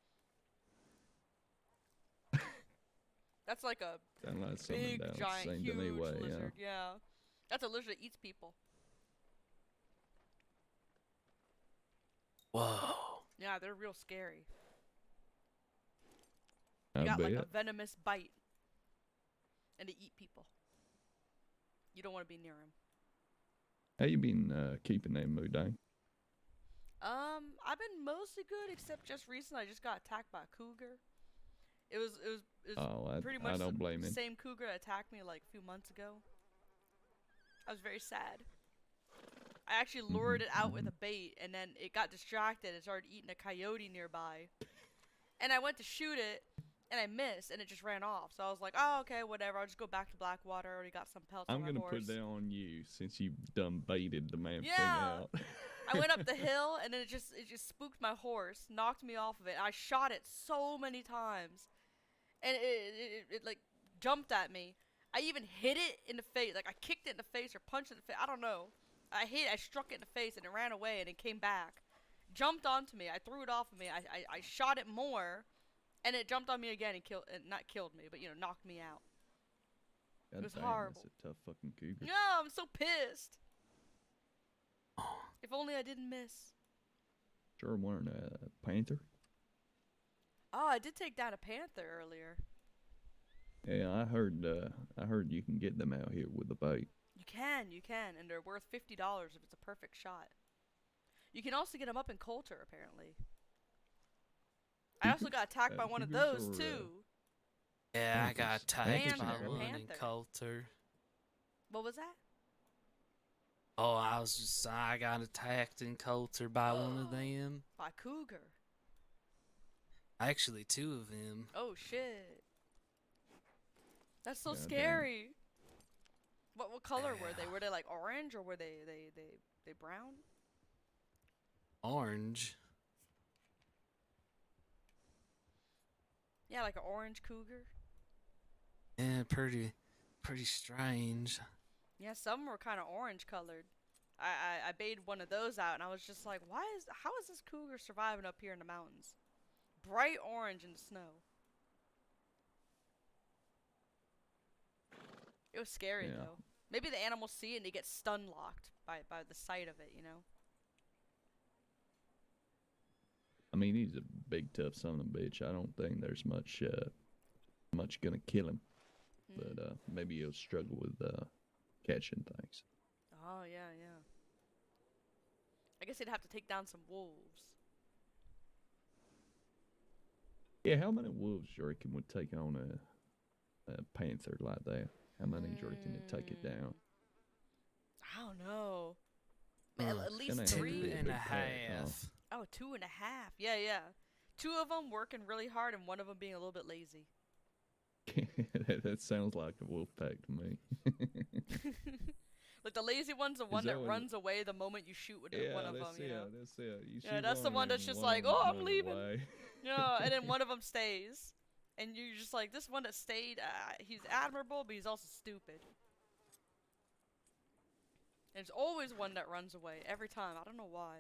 That's like a Sound like something big, down giant, Saint huge Denis way, lizard. Yeah. That's a lizard that eats people. Whoa. Yeah, they're real scary. I They got like a bet. venomous bite. And they eat people. You don't want to be near them. How you been keeping that mood down? I've been mostly good, except just recently I just got attacked by a cougar. It was Oh, pretty I much don't the blame him. same cougar that attacked me like a few months ago. I was very sad. I actually lured it out with a bait, and then it got distracted and started eating a coyote nearby. And I went to shoot it, and I missed, and it just ran off. So I was like, oh, okay, whatever. I'll just go back to Blackwater. I already got some pelts on I'm my gonna horse. put that on you since you done baited the man thing Yeah. out. I went up the hill, and then it just spooked my horse, knocked me off of it. I shot it so many times, and it like jumped at me. I even hit it in the face, like I kicked it in the face or punched it in the face. I don't know. I struck it in the face, and it ran away, and it came back, jumped onto me. I threw it off of me. I shot it more, and it jumped on me again and not killed me, but knocked me out. God was damn, horrible. That's a tough fucking cougar. No, I'm so pissed. If only I didn't miss. Sure weren't a panther. Oh, I did take down a panther earlier. Yeah, I heard you can get them out here with a bait. You can, and they're worth $50 if it's a perfect shot. You can also get them up in Coulter, apparently. I also got attacked by one of cougars those, or, too. Yeah, I got Panthers. attacked by Panther, one in panther. Coulter. What was that? Oh, I got attacked in Coulter by one of them. By cougar. Actually, two of them. Oh, shit. That's so God damn. scary. What color were they? Were they like orange, or were they brown? Orange. Yeah, like an orange cougar. Yeah, pretty strange. Yeah, some were kind of orange colored. I baited one of those out, and I was just like, how is this cougar surviving up here in the mountains? Bright orange in the snow. It was scary Yeah. though. Maybe the animals see it and they get stun locked by the sight of it. I mean, he's a big tough son of a bitch. I don't think there's much gonna kill him, but maybe he'll struggle with catching things. Oh yeah. I guess he'd have to take down some wolves. Yeah, how many wolves do you reckon would take on a panther like that? How many do you reckon would take it down? I don't know. Man, at least Gonna have to three. be a Two and a big pack, huh? half. Oh, 2.5. Yeah. Two of them working really hard and one of them being a little bit lazy. That sounds like a wolf pack to me. Like the lazy one's the one that that what- runs away the moment you shoot with one of them, that's you know? That's it. You Yeah, shoot that's the one and that's just one like, of 'em "Oh, I'm runs leaving." away. Yeah, and then one of them stays. And you're just like, this one that stayed, he's admirable, but he's also stupid. There's always one that runs away, every time. I don't know why.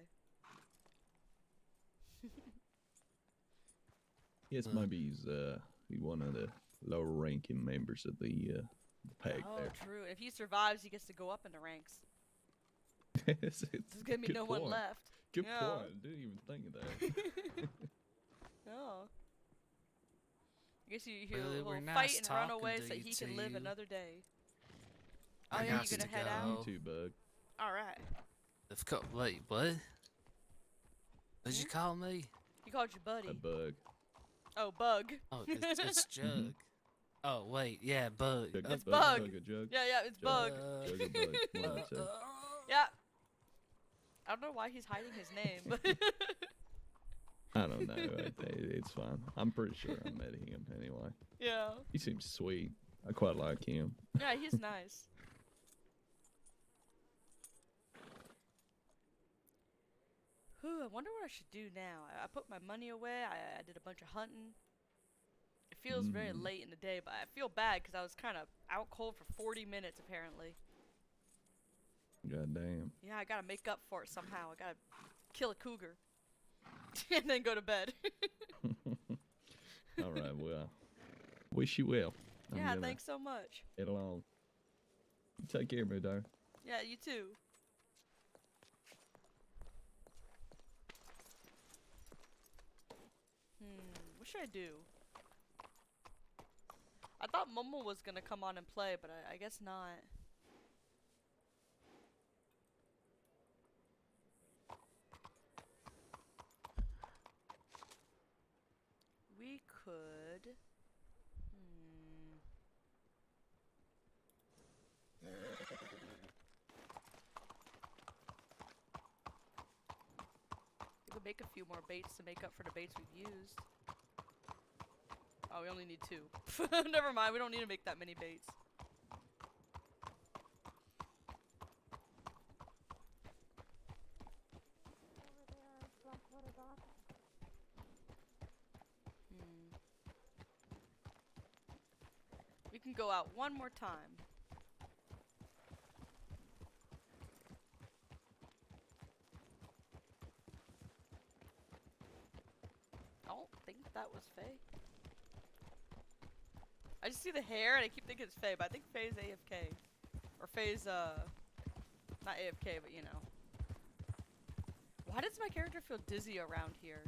Yes, maybe he's one of the lower ranking members of the pack Oh, there. true. If he survives, he gets to go up in the ranks. It's There's gonna be good no one point. left. Good Yeah. point. I didn't even think of that. No. I guess he'll Really, we're fight nice and run talking away to so you he can live two. another day. Oh, I yeah, got you gonna to head go. out? You too, Bug. Alright. Of course. Wait, what? What'd you call me? He called you buddy. A bug. Oh, Bug. Oh, it's Jug. Oh, wait, yeah, Bug. Jug, It's bug, Bug. Jug, a jug. Yeah, it's Jug. Bug. Jug, a bug. One of the two. Yeah. I don't know why he's hiding his name, but I don't know. It's fine. I'm pretty sure I met him anyway. yeah. He seems sweet. I quite like him. Yeah, he's nice. Whew, I wonder what I should do now. I put my money away. I did a bunch of hunting. It feels very late in the day, but I feel bad because I was kind of out cold for 40 minutes apparently. God damn. Yeah, I gotta make up for it somehow. I gotta kill a cougar and then go to bed. All right. Well, wish you well. I'm Yeah, gonna thanks so much. Get along. Take care, my dog. Yeah, you too. What should I do? I thought Momo was gonna come on and play, but I guess not. We could. We could make a few more baits to make up for the baits we've used. Oh, we only need 2. Never mind, we don't need to make that many baits. We can go out one more time. I don't think that was Faye. I just see the hair and I keep thinking it's Faye, but I think Faye's AFK. Or Faye's, not AFK, but you know. Why does my character feel dizzy around here?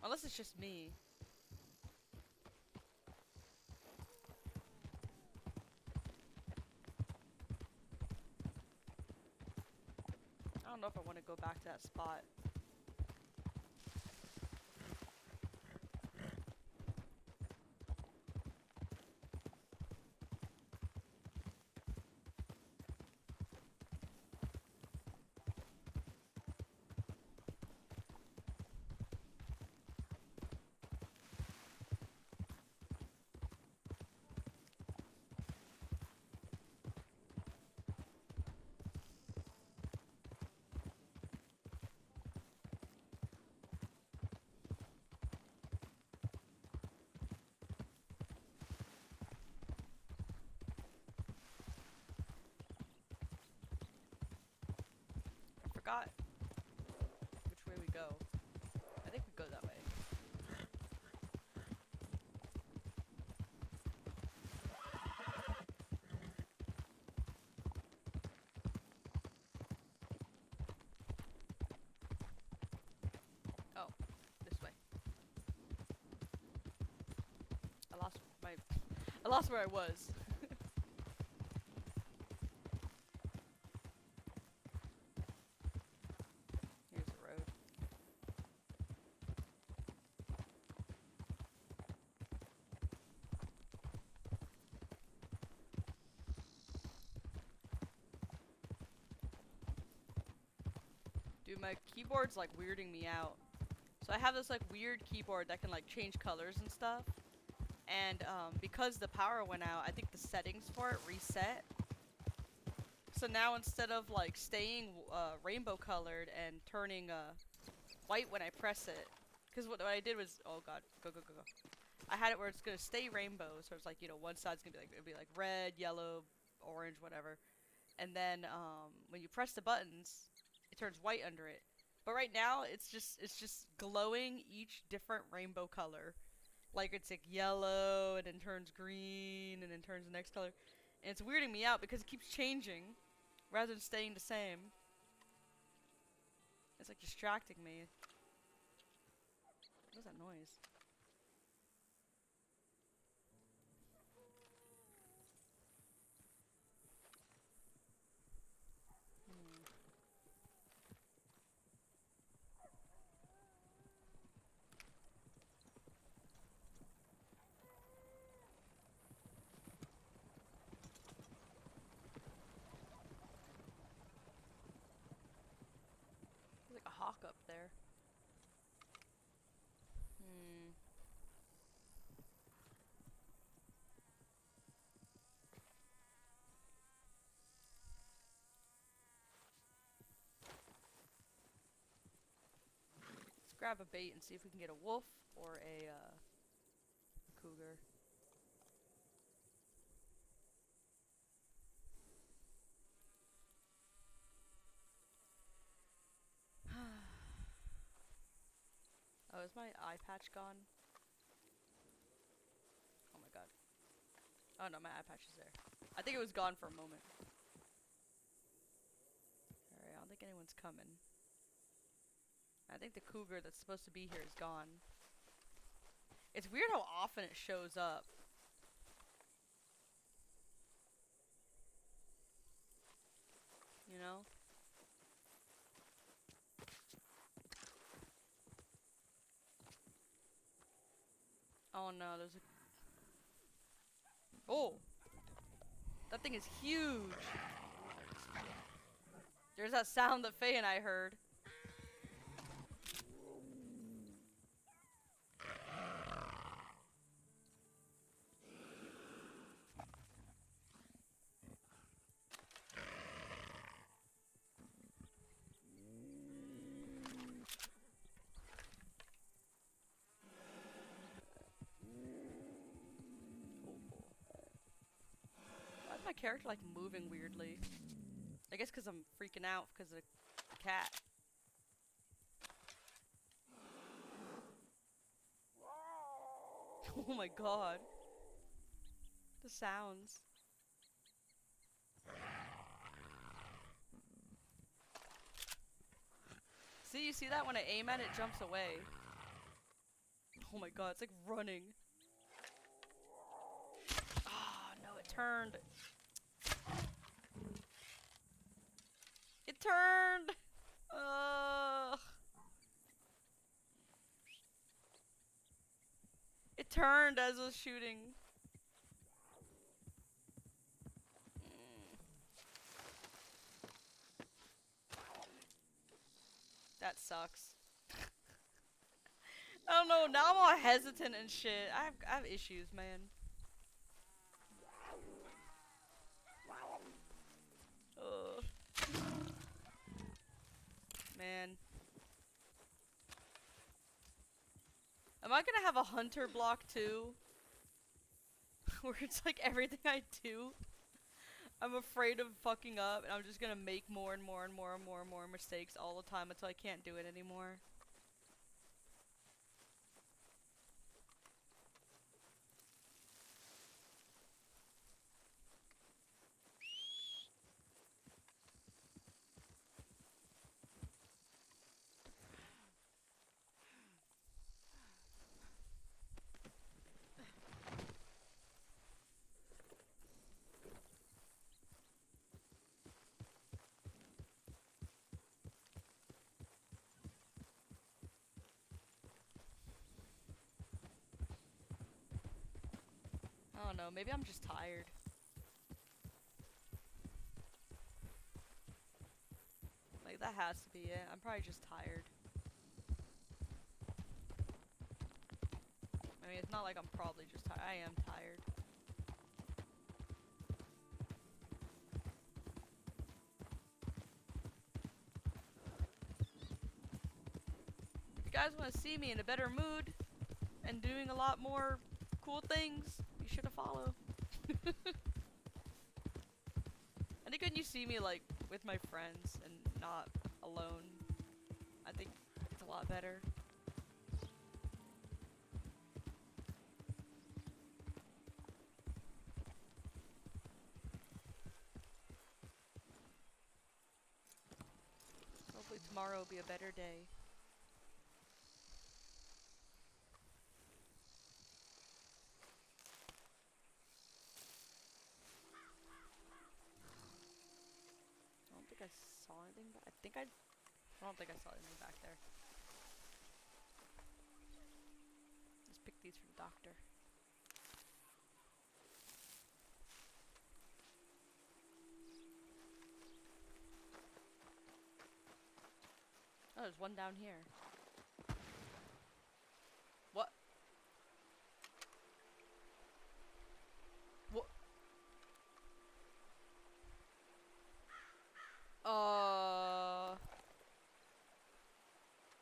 Unless it's just me. I don't know if I want to go back to that spot. Forgot which way we go. I think we go that way. Oh, this way. I lost where I was. Here's the road. Dude, my keyboard's like weirding me out. So So I have this like weird keyboard that can like change colors and stuff. And because the power went out, I think the settings for it reset. So now instead of like staying rainbow colored and turning white when I press it, because what I did was, oh god, go. I had it where it's gonna stay rainbow, so it's like, you know, one side's gonna be like, it'll be like red, yellow, orange, whatever. And then when you press the buttons, it turns white under it. But right now, it's just glowing each different rainbow color. Like it's like yellow, and then turns green, and then turns the next color. And it's weirding me out because it keeps changing rather than staying the same. It's like distracting me. What is that noise? There's like a hawk up there. Let's grab a bait and see if we can get a wolf or a cougar. Oh, is my eye patch gone? Oh my god. Oh no, my eye patch is there. I think it was gone for a moment. Alright, I don't think anyone's coming. I think the cougar that's supposed to be here is gone. It's weird how often it shows up. You know? Oh no, there's a... Oh! That thing is huge! There's that sound that Faye and I heard. Why is my character like moving weirdly? I guess because I'm freaking out because of the cat. Oh my god. The sounds. See, you see that? When I aim at it, it jumps away. Oh my god, it's like running. Ah, no, it turned. It turned! Ugh. It turned as I was shooting. That sucks. I don't know, now I'm all hesitant and shit. I have issues, man. Ugh. Man. Am I gonna have a hunter block too? Where it's like everything I do, I'm afraid of fucking up, and I'm just gonna make more and more and more and more and more mistakes all the time until I can't do it anymore. I don't know, maybe I'm just tired. Like, that has to be it. I'm probably just tired. mean, it's not like I'm probably just tired. I am tired. If you guys want to see me in a better mood and doing a lot more cool things, you should have followed. I think when you see me like with my friends and not alone, I think it's a lot better. Hopefully tomorrow will be a better day. I don't think I saw anything. I don't think I saw anything back there. Just pick these for the doctor. Oh, there's one down here. What? What?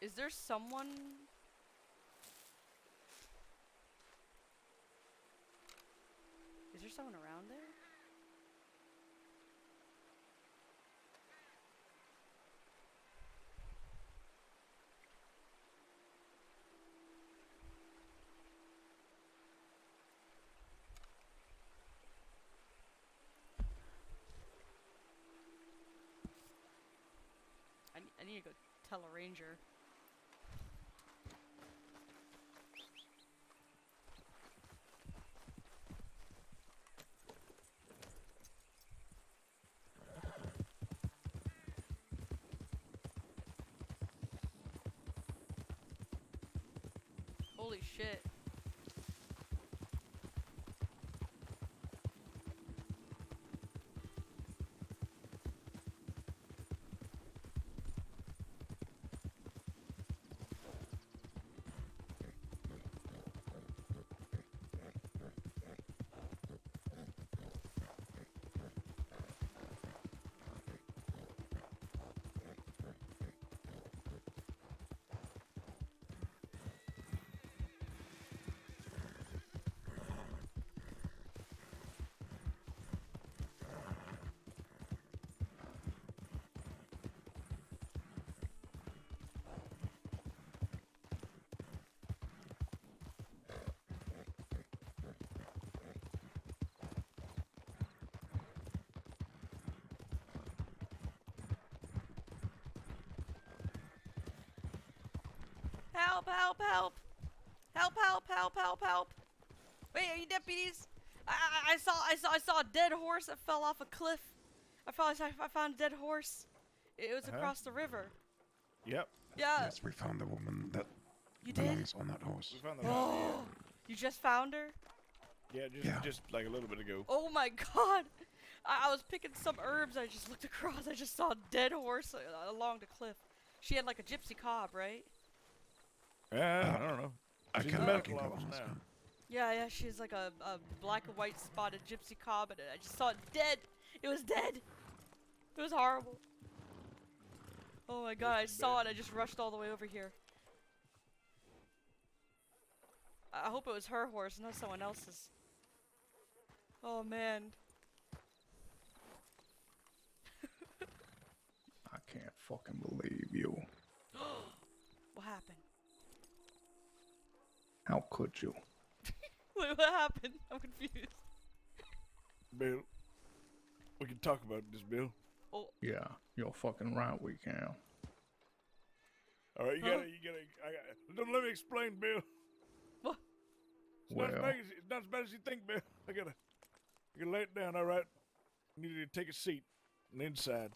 Is there someone? Is there someone around there? I need to go tell a ranger. Holy shit. Help, help, help! Help, help, help, help, help! Wait, are you deputies? I saw a dead horse that fell off a cliff. I found a dead horse. It was across the river. Yep. Yeah. Yes, we found the woman that You did? belongs on that horse. We found the body, Oh, you just found her? yeah. Just like a little bit ago. Oh my god! I was picking some herbs. I just looked across. I just saw a dead horse along the cliff. She had like a gypsy cob, right? I don't know. I She's can a I medical can go officer ask now. her. Yeah, she's like a black and white spotted gypsy cob, and I just saw it dead. It was dead. It was horrible. Oh my god, I saw it. I just rushed all the way over here. I hope it was her horse, not someone else's. Oh man. I can't fucking believe you. What happened? How could you? Wait, what happened? I'm confused. Bill, we can talk about this, Bill. Oh, Yeah, you're fucking right, we can. All right, you Huh? gotta. Don't let me explain, Bill. What? It's not, Well, it's not as bad as you think, Bill. I gotta lay it down. All right. You need to take a seat and inside,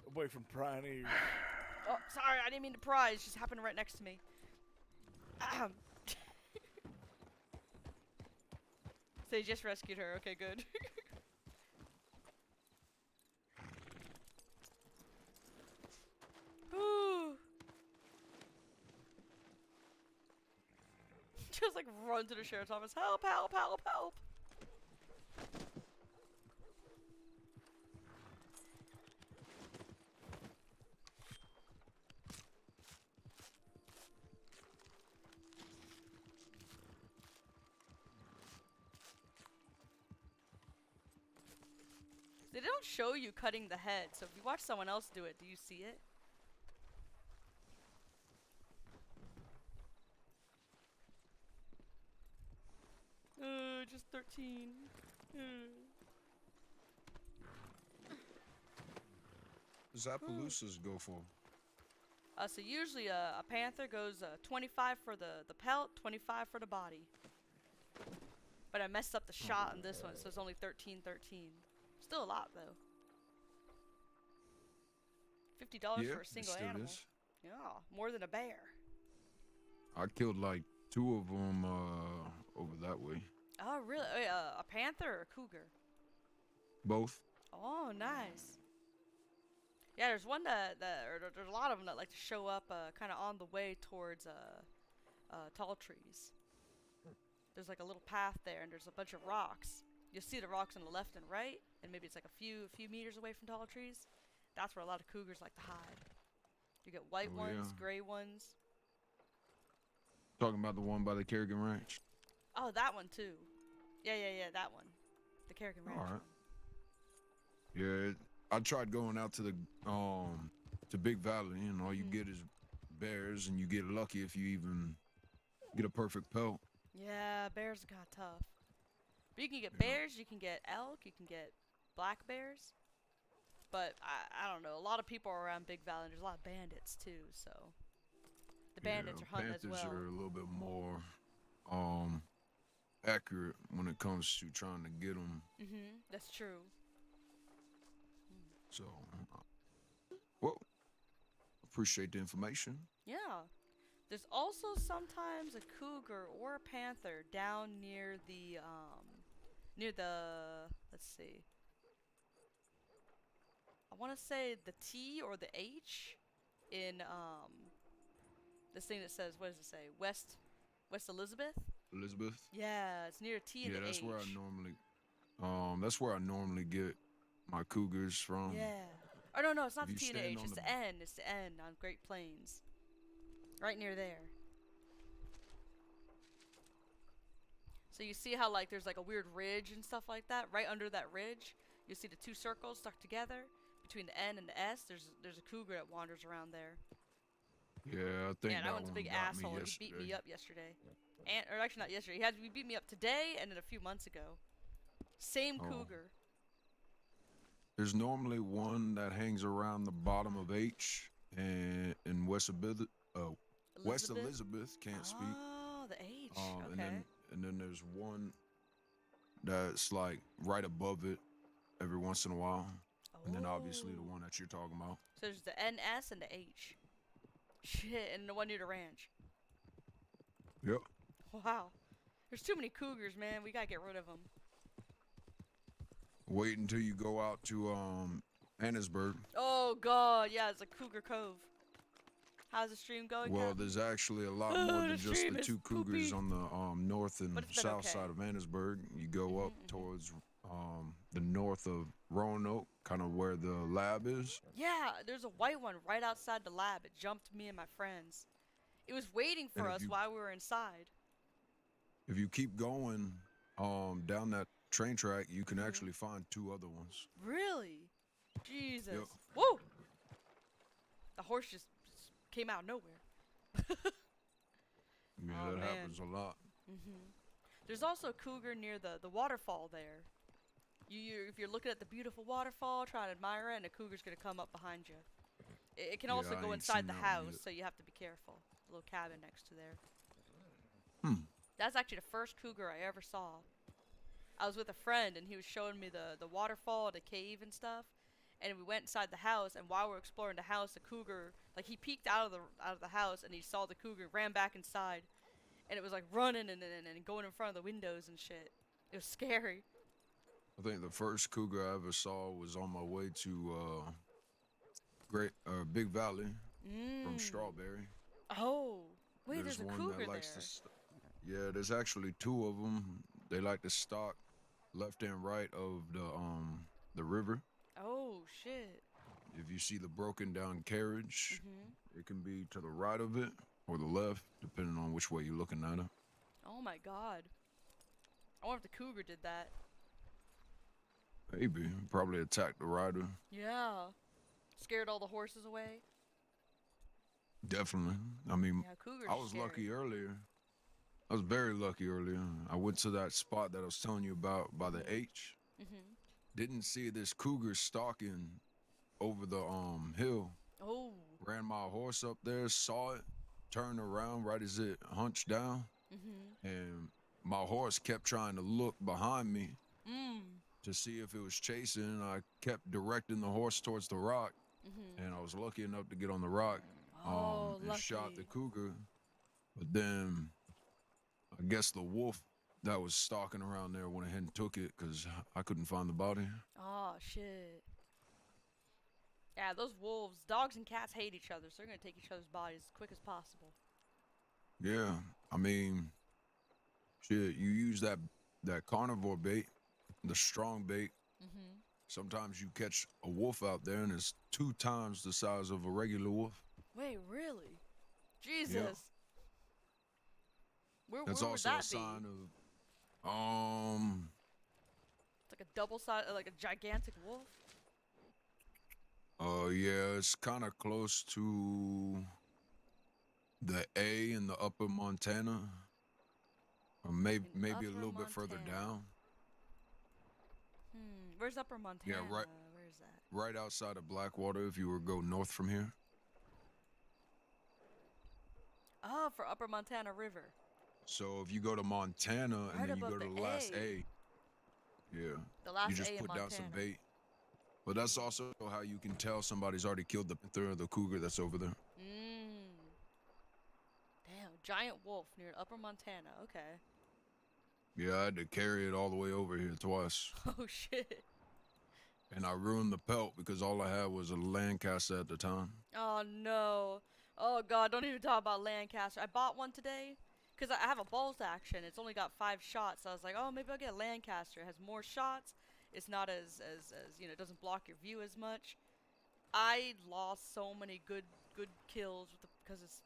away from prying ears. oh, sorry, I didn't mean to pry. It just happened right next to me. Ahem. So you just rescued her. Okay, good. Whew. Just like run to the sheriff's office. Help! Help! Help! Help! They don't show you cutting the head, so if you watch someone else do it, do you see it? Just 13. Does Appaloosas go for? So usually a panther goes 25 for the pelt, 25 for the body. But I messed up the shot on this one, so it's only 13. Still a lot though. $50 Yeah, for a it single still animal. is. Yeah, more than a bear. I killed like 2 of them over that way. Oh really? A panther or a cougar? Both. Oh, nice. Yeah, there's one that there's a lot of them that like to show up kind of on the way towards tall trees. There's like a little path there, and there's a bunch of rocks. You'll see the rocks on the left and right, and maybe it's like a few meters away from tall trees. That's where a lot of cougars like to hide. You get white Oh, ones, yeah. gray ones. Talking about the one by the Kerrigan Ranch. Oh, that one too. Yeah, that one. The Kerrigan Ranch Alright. one. Yeah, I tried going out to the to Big Valley, and all you get is bears, and you get lucky if you even get a perfect pelt. Yeah, bears got tough. But you can get Yeah. bears, you can get elk, you can get black bears. But I don't know, a lot of people are around Big Valley, and there's a lot of bandits too, so the bandits are hunting Panthers as well. are a little bit more accurate when it comes to trying to get them. That's true. So, well, appreciate the information. Yeah. There's also sometimes a cougar or a panther down near the let's see. I want to say the T or the H in this thing that says, what does it say? West Elizabeth? Elizabeth. Yeah, it's near a T and Yeah, the that's H. where I normally get my cougars from. Yeah. Oh no, it's not the If T you and the H, stand it's on the the- N. It's the N on Great Plains. Right near there. So you see how like there's like a weird ridge and stuff like that? Right under that ridge, you see the two circles stuck together. Between the N and the S, there's a cougar that wanders around there. Yeah, I think Yeah, that one's a one big got me asshole. He beat me yesterday. up yesterday. Or actually not yesterday. He beat me up today and then a few months ago. Same Oh. cougar. There's normally one that hangs around the bottom of H and in West Elizabeth, can't speak. Oh, the H. And then there's one that's like right above it every once in a while. And then obviously the Oh. one that you're talking about. So there's the NS and the H. Shit, and the one near the ranch. Yep. Wow. There's too many cougars, man. We gotta get rid of them. Wait until you go out to Annisburg. Oh god, yeah, it's a Cougar Cove. How's the stream going? Well, Cap? there's actually a lot more The than just stream the is 2 cougars poopy. on the north and But it's been south okay. side of Annisburg. You go up towards the north of Roanoke, kind of where the lab is. Yeah, there's a white one right outside the lab. It jumped me and my friends. It was waiting for And if us you- while we were inside. If you keep going down that train track, you can actually find 2 other ones. Really? Jesus. Yep. Whoa! The horse just came out of nowhere. Yeah, Oh, that man. happens a lot. There's also a cougar near the waterfall there. If you're looking at the beautiful waterfall, trying to admire it, and a cougar's gonna come up behind you. It can Yeah, also I go ain't inside seen the that one house, yet. so you have to be careful. The little cabin next to there. Hmm. That's actually the first cougar I ever saw. I was with a friend, and he was showing me the waterfall, the cave, and stuff. And we went inside the house, and while we were exploring the house, the cougar, like, he peeked out of the house, and he saw the cougar, ran back inside, and it was like running and going in front of the windows and shit. It was scary. I think the first cougar I ever saw was on my way to Big Valley from Strawberry. Oh, wait, there's a one cougar that likes there. to Yeah, there's actually two of them. They like to stalk left and right of the river. Oh shit. If you see the broken down carriage, Mhm. it can be to the right of it or the left, depending on which way you're looking at it. Oh my god. I wonder if the cougar did that. Maybe. Probably attacked the rider. Yeah. Scared all the horses away. Definitely. I mean, Yeah, cougars. I are was scary. lucky earlier. I was very lucky earlier. I went to that spot that I was telling you about by the H. Mhm. Didn't see this cougar stalking over the hill. Oh. Ran my horse up there, saw it, turned around right as it hunched down, Mhm. and my horse kept trying to look behind me Mm. to see if it was chasing. And I kept directing the horse towards the rock, Mhm. and I was lucky enough to get on the rock Oh, and shot the lucky. cougar. But then I guess the wolf that was stalking around there went ahead and took it because I couldn't find the body. Oh shit. Yeah, those wolves, dogs and cats hate each other, so they're gonna take each other's bodies as quick as possible. Yeah, I mean, shit, you use that carnivore bait, the strong bait. Mhm. Sometimes you catch a wolf out there and it's 2 times the size of a regular wolf. Wait, really? Jesus. That's Where would also a that be? sign of It's like a double size, like a gigantic wolf. yeah, it's kind of close to the A in the upper Montana, or maybe In maybe a Upper little bit further Montana. down. Where's Upper Montana? Yeah, right. Where is that? Right outside of Blackwater if you were to go north from here. Oh, for Upper Montana River. So if you go to Montana Right and then you above go to the the last A. A, yeah, The last you just A in put down some Montana. bait. But that's also how you can tell somebody's already killed the panther or the cougar that's over there. Damn, giant wolf near Upper Montana. Okay. Yeah, I had to carry it all the way over here twice. Oh shit. And I ruined the pelt because all I had was a Lancaster at the time. Oh no. Oh god, don't even talk about Lancaster. I bought one today because I have a bolt action. It's only got 5 shots. So I was like, oh, maybe I'll get a Lancaster. It has more shots. It's not as you know, it doesn't block your view as much. I lost so many good kills with because this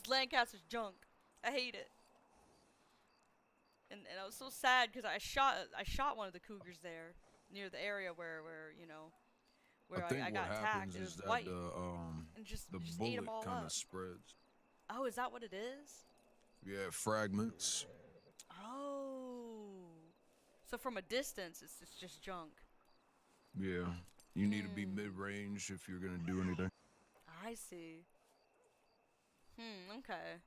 Lancaster's junk. I hate it. And I was so sad because I shot one of the cougars there near the area where you know where I think I what got attacked. happens It is was that white the and just ate bullet them all kind up. of spreads. Oh, is that what it is? Yeah, fragments. Oh, so from a distance, it's just junk. Yeah, you need to be mid-range if you're gonna do anything. I see. Okay.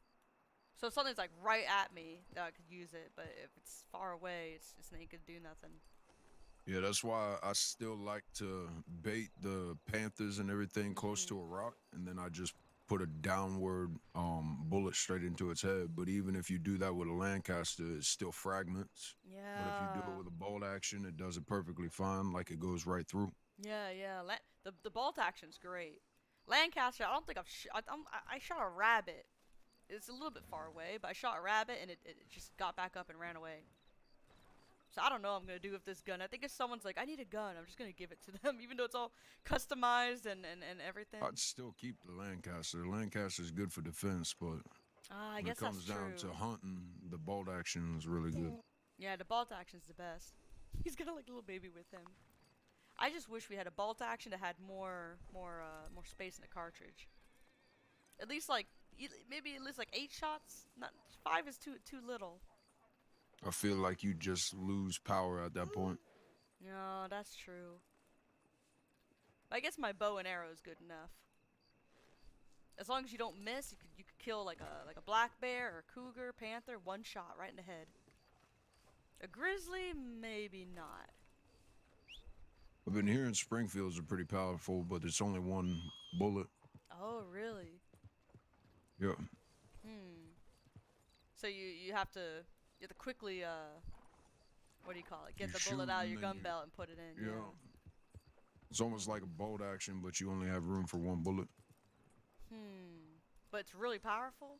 So if something's like right at me, that I could use it, but if it's far away, it's ain't gonna do nothing. Yeah, that's why I still like to bait the panthers and everything close to a rock, and then I just put a downward bullet straight into its head. But even if you do that with a Lancaster, it's still fragments. Yeah. But if you do it with a bolt action, it does it perfectly fine, like it goes right through. Yeah, yeah. The bolt action's great. Lancaster, I don't think I shot a rabbit. It's a little bit far away, but I shot a rabbit and it just got back up and ran away. So I don't know what I'm gonna do with this gun. I think if someone's like, I need a gun, I'm just gonna give it to them, even though it's all customized and everything. I'd still keep the Lancaster. The Lancaster's good for defense, but I when guess it comes that's down true. to hunting, the bolt action is really good. Yeah, the bolt action's the best. He's got like a little baby with him. I just wish we had a bolt action that had more space in the cartridge. At least like maybe at least like 8 shots. Not 5 is too little. I feel like you just lose power at that point. No, that's true. But I guess my bow and arrow is good enough. As long as you don't miss, you could kill like a black bear or a cougar, panther, 1 shot right in the head. A grizzly, maybe not. I've been hearing Springfields are pretty powerful, but it's only 1 bullet. Oh, really? Yeah. So you have to quickly what do you call it? Get You the bullet shoot out of your and then gun belt and put it in. Yeah. It's almost like a bolt action, but you only have room for 1 bullet. But it's really powerful.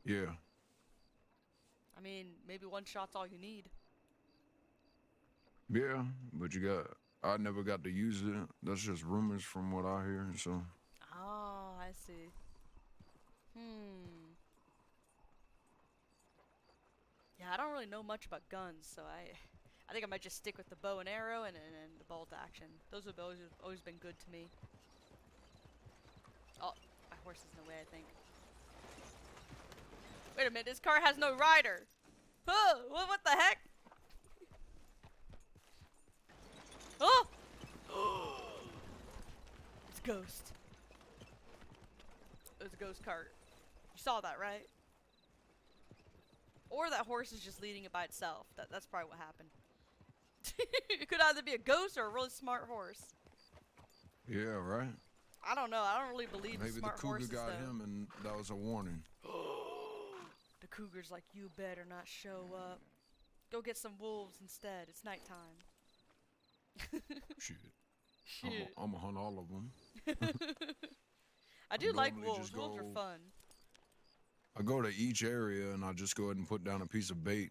Yeah. I mean, maybe one shot's all you need. Yeah, but I never got to use it. That's just rumors from what I hear. So Oh, I see. Yeah, I don't really know much about guns, so I think I might just stick with the bow and arrow and the bolt action. Those have always been good to me. Oh, my horse is in the way, I think. Wait a minute, this car has no rider. Oh, what the heck? Oh! It's Ghost. It was a ghost cart. You saw that, right? Or that horse is just leading it by itself. That's probably what happened. It could either be a ghost or a really smart horse. yeah, right. I don't know. I don't really believe in Maybe the smart cougar horses, got though. him, and that was a warning. The cougar's like, you better not show up. Go get some wolves instead. It's nighttime. Shit. Shit. I'm gonna hunt all of them. I do like normally wolves. just Wolves are go- fun. I go to each area and I just go ahead and put down a piece of bait,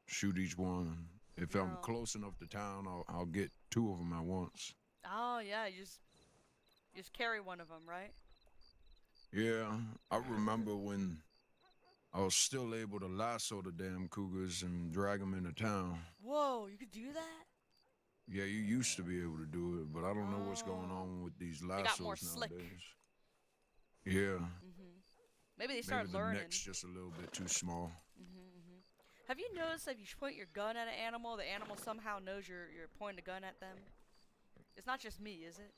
shoot each one. If I'm No. close enough to town, I'll get 2 of them at once. Oh, yeah. You just carry one of them, right? Yeah, I remember when I was still able to lasso the damn cougars and drag them into town. Whoa, you could do that? Yeah, you used to be able to do it, but I don't know what's going Oh. on with these got lassos more slick. nowadays. Yeah, Maybe they maybe start the learning. neck's just a little bit too small. Have you noticed that if you point your gun at an animal, the animal somehow knows you're pointing a gun at them? It's not just me, is it?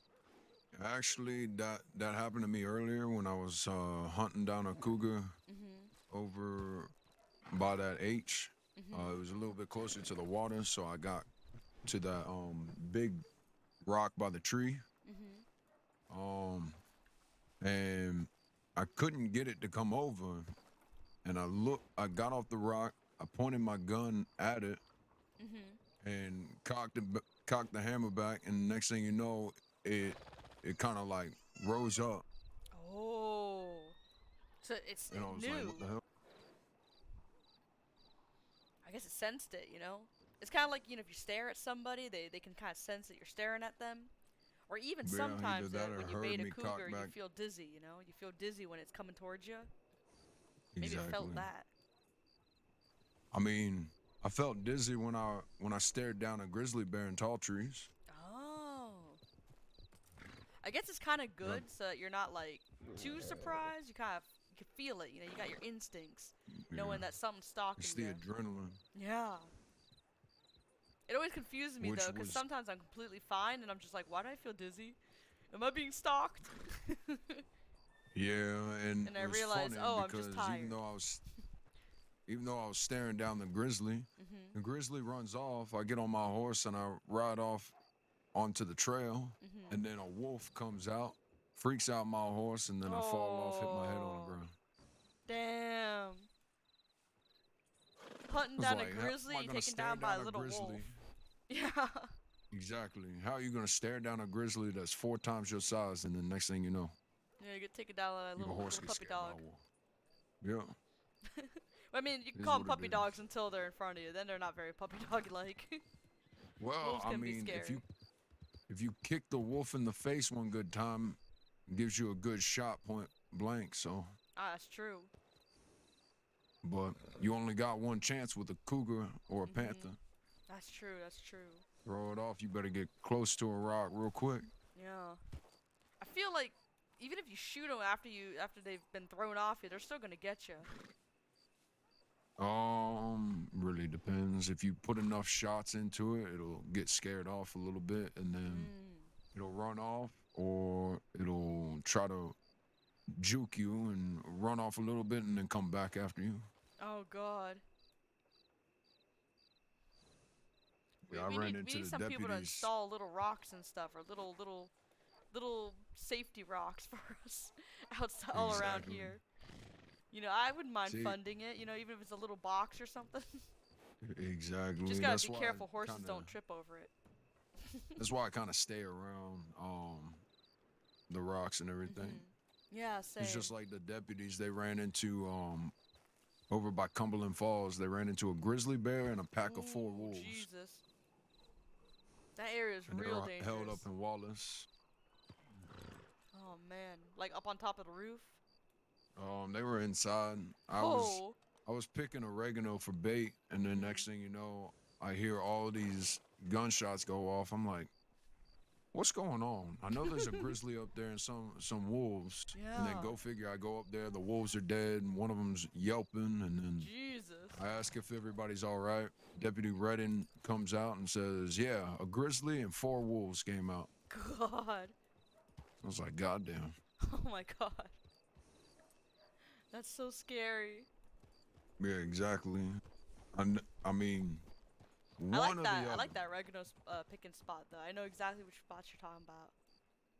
Actually, that happened to me earlier when I was hunting down a cougar over by that H. It was a little bit closer to the water, so I got to that big rock by the tree. And I couldn't get it to come over. And I got off the rock, I pointed my gun at it, and cocked the hammer back, and next thing you know, it kind of like rose up. Oh. So it's And I was new. like, what the hell? I guess it sensed it, you know? It's kind of like, you know, if you stare at somebody, they can kind of sense that you're staring at them. Or even Yeah, sometimes either that or when you heard bait a me cock cougar, you back. feel dizzy, you know? You feel dizzy when it's coming towards you. Maybe Exactly. it felt that. I mean, I felt dizzy when I stared down a grizzly bear in tall trees. Oh. I guess it's kind of good so that you're not, like, too surprised. You kind of you can feel it, you know? You got your instincts, knowing Yeah. that something's stalking It's the you. adrenaline. Yeah. It always confuses me, Which though, because was- sometimes I'm completely fine, and I'm just like, why do I feel dizzy? Am I being stalked? Yeah, and And I it was realized, funny oh, I'm because just tired. even though I was staring down the grizzly runs off. I get on my horse and I ride off onto the trail, and then a wolf comes out, freaks out my horse, and then I fall off, hit my head on the Oh. ground. Damn. Hunting I was down like, a how am grizzly, I and gonna taken stare down by a down little wolf. grizzly? Yeah. Exactly. How are you gonna stare down a grizzly that's 4 times your size, and then next thing you know, Yeah, you get taken down by a your little horse puppy gets scared dog. by a wolf. Yeah. I mean, you can Is call them what it puppy is. dogs until they're in front of you. Then they're not very puppy dog-like. Well, Wolves I can be mean, scary. if you kick the wolf in the face one good time, it gives you a good shot point blank. So, Ah, that's true. but you only got one chance with a cougar or a panther. That's true. That's true. Throw it off. You better get close to a rock real quick. Yeah. I feel like even if you shoot them after they've been thrown off you, they're still gonna get you. Really depends. If you put enough shots into it, it'll get scared off a little bit, and then it'll run off, or it'll try to juke you and run off a little bit, and then come back after you. Oh God. Yeah, I we ran need into the some people to deputies. install little rocks and stuff, or little safety rocks for us outside all around Exactly. here. You know, I wouldn't mind See- funding it. You know, even if it's a little box or something. Exactly. Just gotta That's be why careful I horses kinda- don't trip over it. That's why I kind of stay around the rocks and everything. Yeah, same. It's just like the deputies. They ran into over by Cumberland Falls. They ran into a grizzly bear and a pack of 4 Ooh, wolves. Jesus. That area is And they real were dangerous. held up in Wallace. Oh man, like up on top of the roof. They were inside. I was picking oregano for bait, and then next thing you know, I hear all these gunshots go off. I'm like, what's going on? I know there's a grizzly up there and some wolves. And then Yeah. go figure, I go up there, the wolves are dead, and one of them's yelping, and then Jesus. I ask if everybody's all right. Deputy Redding comes out and says, yeah, a grizzly and 4 wolves came out. God. I was like, goddamn. Oh my God. That's so scary. Yeah, exactly. I mean, I one like or that. the I other. like that oregano picking spot though. I know exactly which spots you're talking about.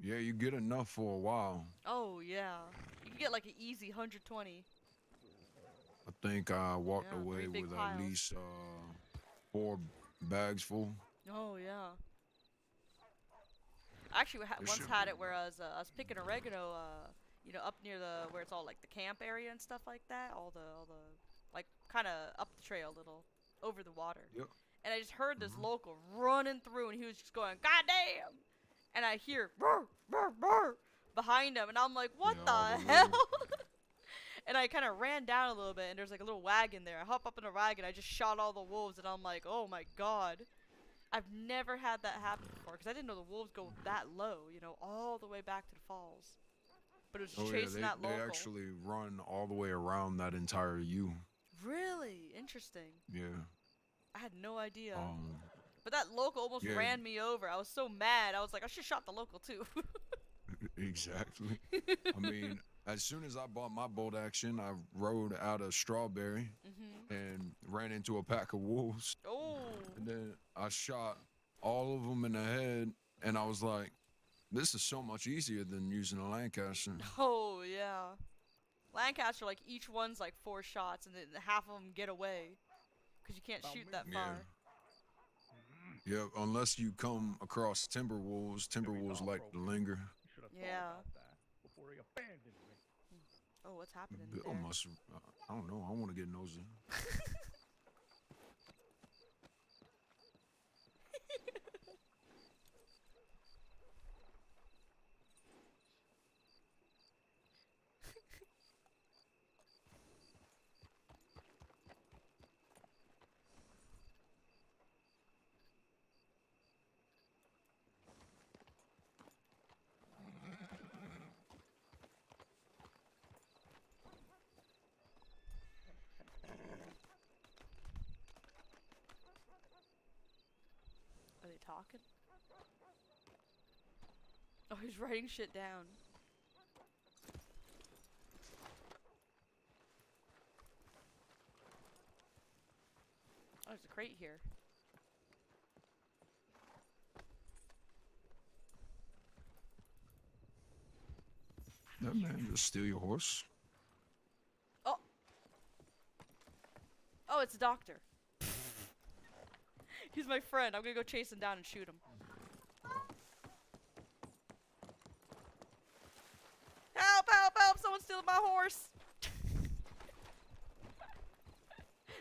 Yeah, you get enough for a while. Oh yeah. You can get like an easy 120. I think I walked Yeah, 3 away big with piles. at least 4 bags full. Oh yeah. I actually It once should had be it where I was picking oregano, you know, up near the where it's all like the camp area and stuff like that. All the like kind of up the trail a little, over the water. Yep. And I just heard this local running through, and he was just going, "God damn!" And I hear "Brr, brr, brr," behind him, and I'm like, "What Yeah, the all the hell?" And I kind of ran down a little bit, and there's like a little wagon there. I hop up in the wagon, I just shot all the wolves, and I'm like, "Oh my God." I've never had that happen before, because I didn't know the wolves go that low, you know, all the way back to the falls. But it was Oh chasing yeah, that they local. actually run all the way around that entire U. Really? Interesting. Yeah. I had no idea. Um. But that local almost yeah. ran me over. I was so mad. I was like, I should shot the local too. Exactly. I mean, as soon as I bought my bolt action, I rode out of Strawberry and ran into a pack of wolves. Oh. And then I shot all of them in the head, and I was like, this is so much easier than using a Lancaster. Oh, yeah. Lancaster, like, each one's like 4 shots, and then half of them get away. Because you can't shoot that far. Yeah, unless you come across Timberwolves. Timberwolves like to linger. Yeah. Before he abandoned me. Oh, what's happening Bill there? must. I don't know. I want to get nosy. Are they talking? Oh, he's writing shit down. Oh, there's a crate here. That man just steal your horse. Oh! Oh, it's a doctor. He's my friend. I'm gonna go chase him down and shoot him. Help, help, help! Someone's stealing my horse!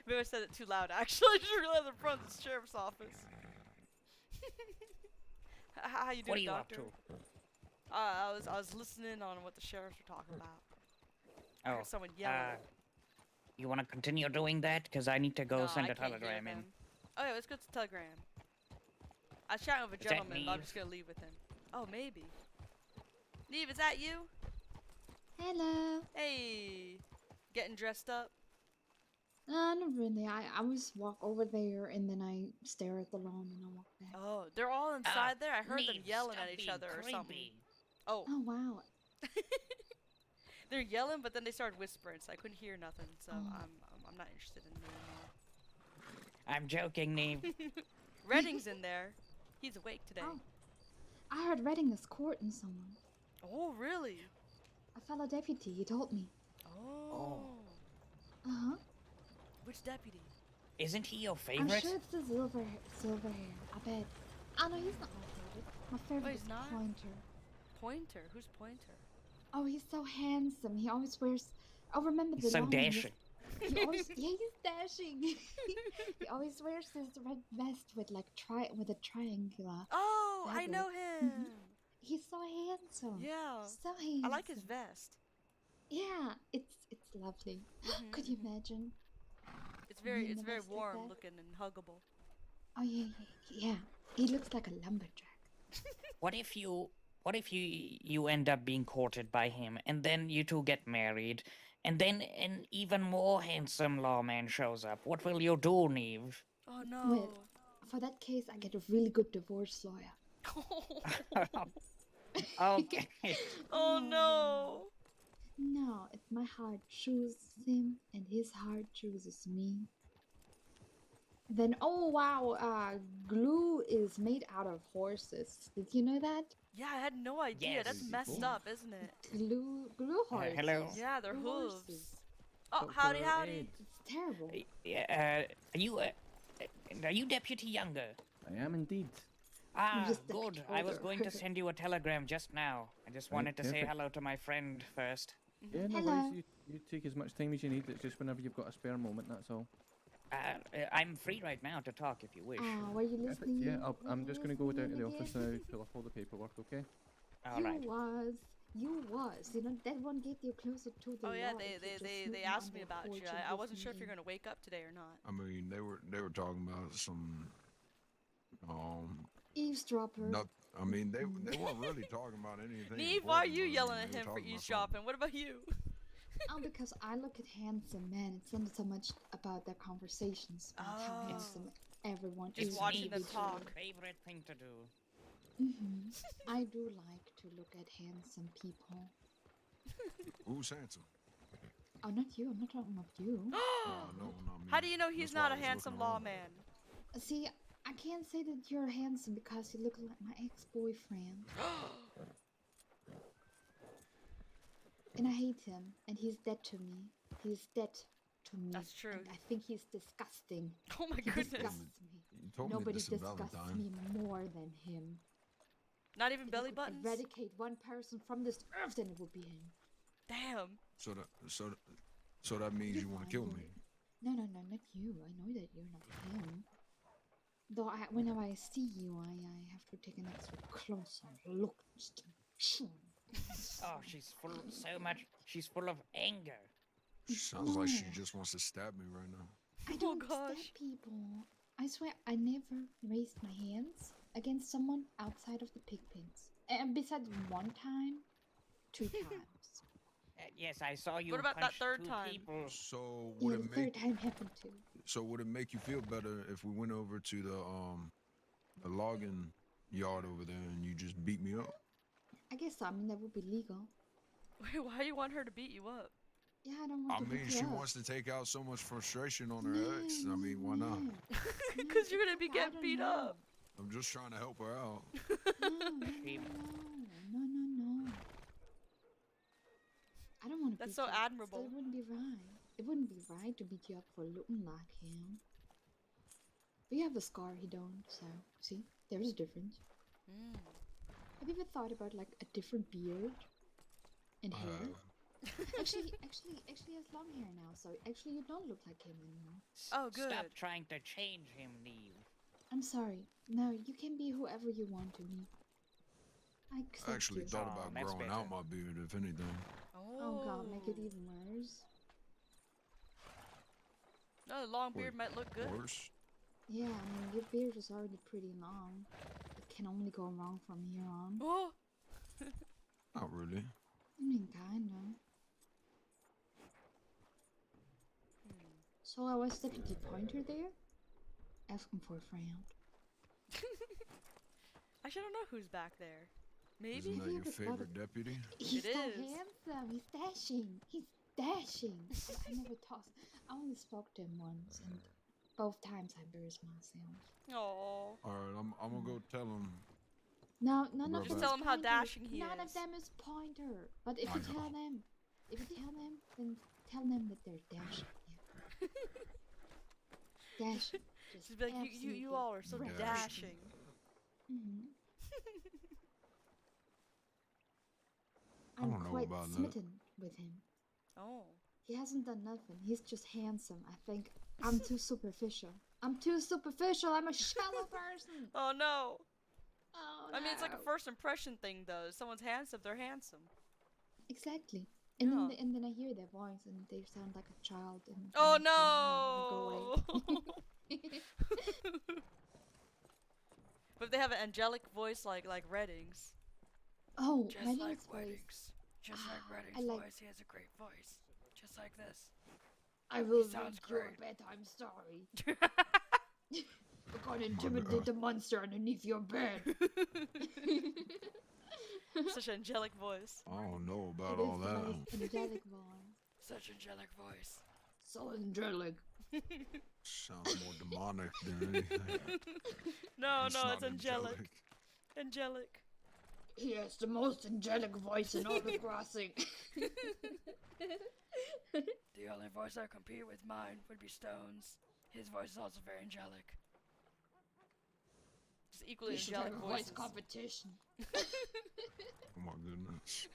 Maybe I said it too loud, actually. I just realized I'm from the sheriff's office. How you doing, What are you doctor? up to? I was listening on what the sheriffs were talking about. I Oh, heard someone yelling. you want to continue doing that? Because I need to go No, send I a can't hear telegram in. them. Oh yeah, let's go to Telegram. I was chatting with a Is that gentleman, but I'm Neve? just gonna leave with him. Oh, maybe. Neve, is that you? Hello. Hey, getting dressed up? Not really. I always walk over there and then I stare at the lawn and I walk back. Oh, they're all inside there. I heard them Neve, yelling stop at each being other or something. creepy. Oh, Oh wow. they're yelling, but then they started whispering, so I couldn't hear nothing. So Oh. I'm not interested in them I'm joking, Neve. anymore. Redding's in there. He's awake today. Oh. I heard Redding is courting someone. Oh, really? A fellow deputy, he told me. Oh. Uh-huh. Which deputy? Isn't he your I'm favorite? sure it's the silver hair. I bet. Oh no, he's not my favorite. My favorite he's is not? Pointer. Pointer? Who's Pointer? Oh, he's so handsome. He always wears. Oh, remember the He's so lawn? dashing. Yeah, he's dashing. He always wears this red vest with like a triangular. Oh, I feather. know him. He's so handsome. Yeah. So handsome. I like his vest. Yeah, it's lovely. Could you imagine? It's Me very in the very vest like warm that? looking and huggable. Oh yeah. He looks like a lumberjack. What if you end up being courted by him, and then you two get married, and then an even more handsome lawman shows up? What will you do, Neve? Oh no. Well, for that case, I get a really good divorce lawyer. Okay. Oh no. No, if my heart chooses him and his heart chooses me, then oh wow, glue is made out of horses. Did you know that? Yeah, I had no idea. Yes. That's messed up, isn't it? Glue horses. hello? Yeah, they're Glue hooves. horses. Oh, howdy, howdy. It's terrible. Are you Deputy Younger? I am indeed. Ah, just a good. bit I was older. going to send you a telegram just now. I just Right, wanted to say perfect. hello to my friend first. Yeah, no Hello. worries. You take as much time as you need. It's just whenever you've got a spare moment, that's all. I'm free right now to talk if you wish. Were you Perfect. listening? Yeah, Were I'm you just going to go down to the listening office again? now, pull up all the paperwork, okay? All You right. was. You know, that won't get you closer to the Oh yeah, law if you're just they snooping asked on me their about you. porch and I wasn't sure if you're listening gonna wake up today or not. I mean, they were talking about some in. Eavesdropper. not. I mean, they weren't really talking about anything. Neve, why are important, you but, I yelling mean, at they were him for talking about eavesdropping? What about you? Oh, because I look at handsome men. It's not so much about their conversations, about how Oh. handsome everyone Just is. watching them Neve's talk. favorite thing to do. I do like to look at handsome people. something. Who's handsome? Oh, not you. I'm not talking about you. Oh, no, not me. How do you know he's That's why not I a was handsome looking around. lawman? See, I can't say that you're handsome because you look like my ex-boyfriend. And I hate him, and he's dead to me. He's dead to me. That's true. And I think he's disgusting. Oh my He goodness. disgusts me. You told me Nobody this in disgusts Valentine. me more than him. Not even If belly I could buttons? eradicate one person from this earth, then it would be him. Damn. So that means you want to kill me. No, not you. I know that you're not him. Though whenever I see you, I have to take an extra closer look. Just to Oh, she's full of anger. Sounds like she No. just wants to stab me right now. I don't stab people. I swear, I never raised my hands against someone outside of the pig pens. And besides one time, 2 times. Yes, I saw you. What about that punch third two time? People. So Yeah, would the it third make time happened too. so would it make you feel better if we went over to the logging yard over there and you just beat me up? I guess so. I mean, that would be legal. Wait, why do you want her to beat you up? Yeah, I don't I want to mean, beat she you up. wants to take out so much frustration on her ex. I mean, why not? Because you're gonna be I getting don't beat know. up. I'm just trying to help her out. No. I don't want to. That's so admirable. It wouldn't be right. It wouldn't be right to beat you up for looking like him. But you have a scar, he don't. So see, there's a difference. Mm. Have you ever thought about like a different beard and hair? Actually, he has long hair now. So actually, you don't look like him anymore. Oh, good. Stop trying to change him, Neve. I'm sorry. No, you can be whoever you want to be. I I accept actually you. thought Oh, about that's growing better. out my beard, if anything. Oh god, make it even worse. No, the long beard Wait, might look good. Worse? Yeah, I mean, your beard is already pretty long. It can only go wrong from here on. Oh, Not really. I mean, kinda. So I was Deputy Pointer there? Asking for a friend. actually, I don't know who's back there. Maybe? Isn't that Maybe your I could bother- favorite deputy? He's It so is. handsome. He's dashing. He's dashing. I never tossed. I only spoke to him once, and both times I embarrassed myself. Oh. Alright, I'm gonna go tell him. No, none Bro, of Just them tell is him how Pointer. dashing he None is. of them is Pointer. But if I you know. tell them, then tell them that they're dashing. Yeah. Dashing. Just She's like, you all are so Dashing. dashing. Mm-hmm. I don't I'm know quite about that. smitten with him. Oh. He hasn't done nothing. He's just handsome. I think I'm too superficial. I'm too superficial. I'm a shallow person. Oh no. Oh, I mean, it's like a no. first impression thing, though. If someone's handsome, they're handsome. Exactly. And Yeah. then I hear their voice and they sound like a child. And Oh and I wanna go no! away. But if they have an angelic voice like Redding's. Oh, Just Redding's like voice. Redding's. Just like I Redding's like- voice. He has a great voice. Just like this. I will sounds read your great. bedtime story. We're gonna intimidate the monster underneath your bed. Such an angelic voice. I don't know It about is all the that. most angelic voice. Such angelic voice. So angelic. Sounds more demonic than anything. No, It's no, not it's angelic. Angelic. He has the most angelic voice in all the crossing. The only voice I compete with mine would be Stone's. His voice is also very angelic. Just equally We should have angelic a voice voices. competition. Oh my goodness.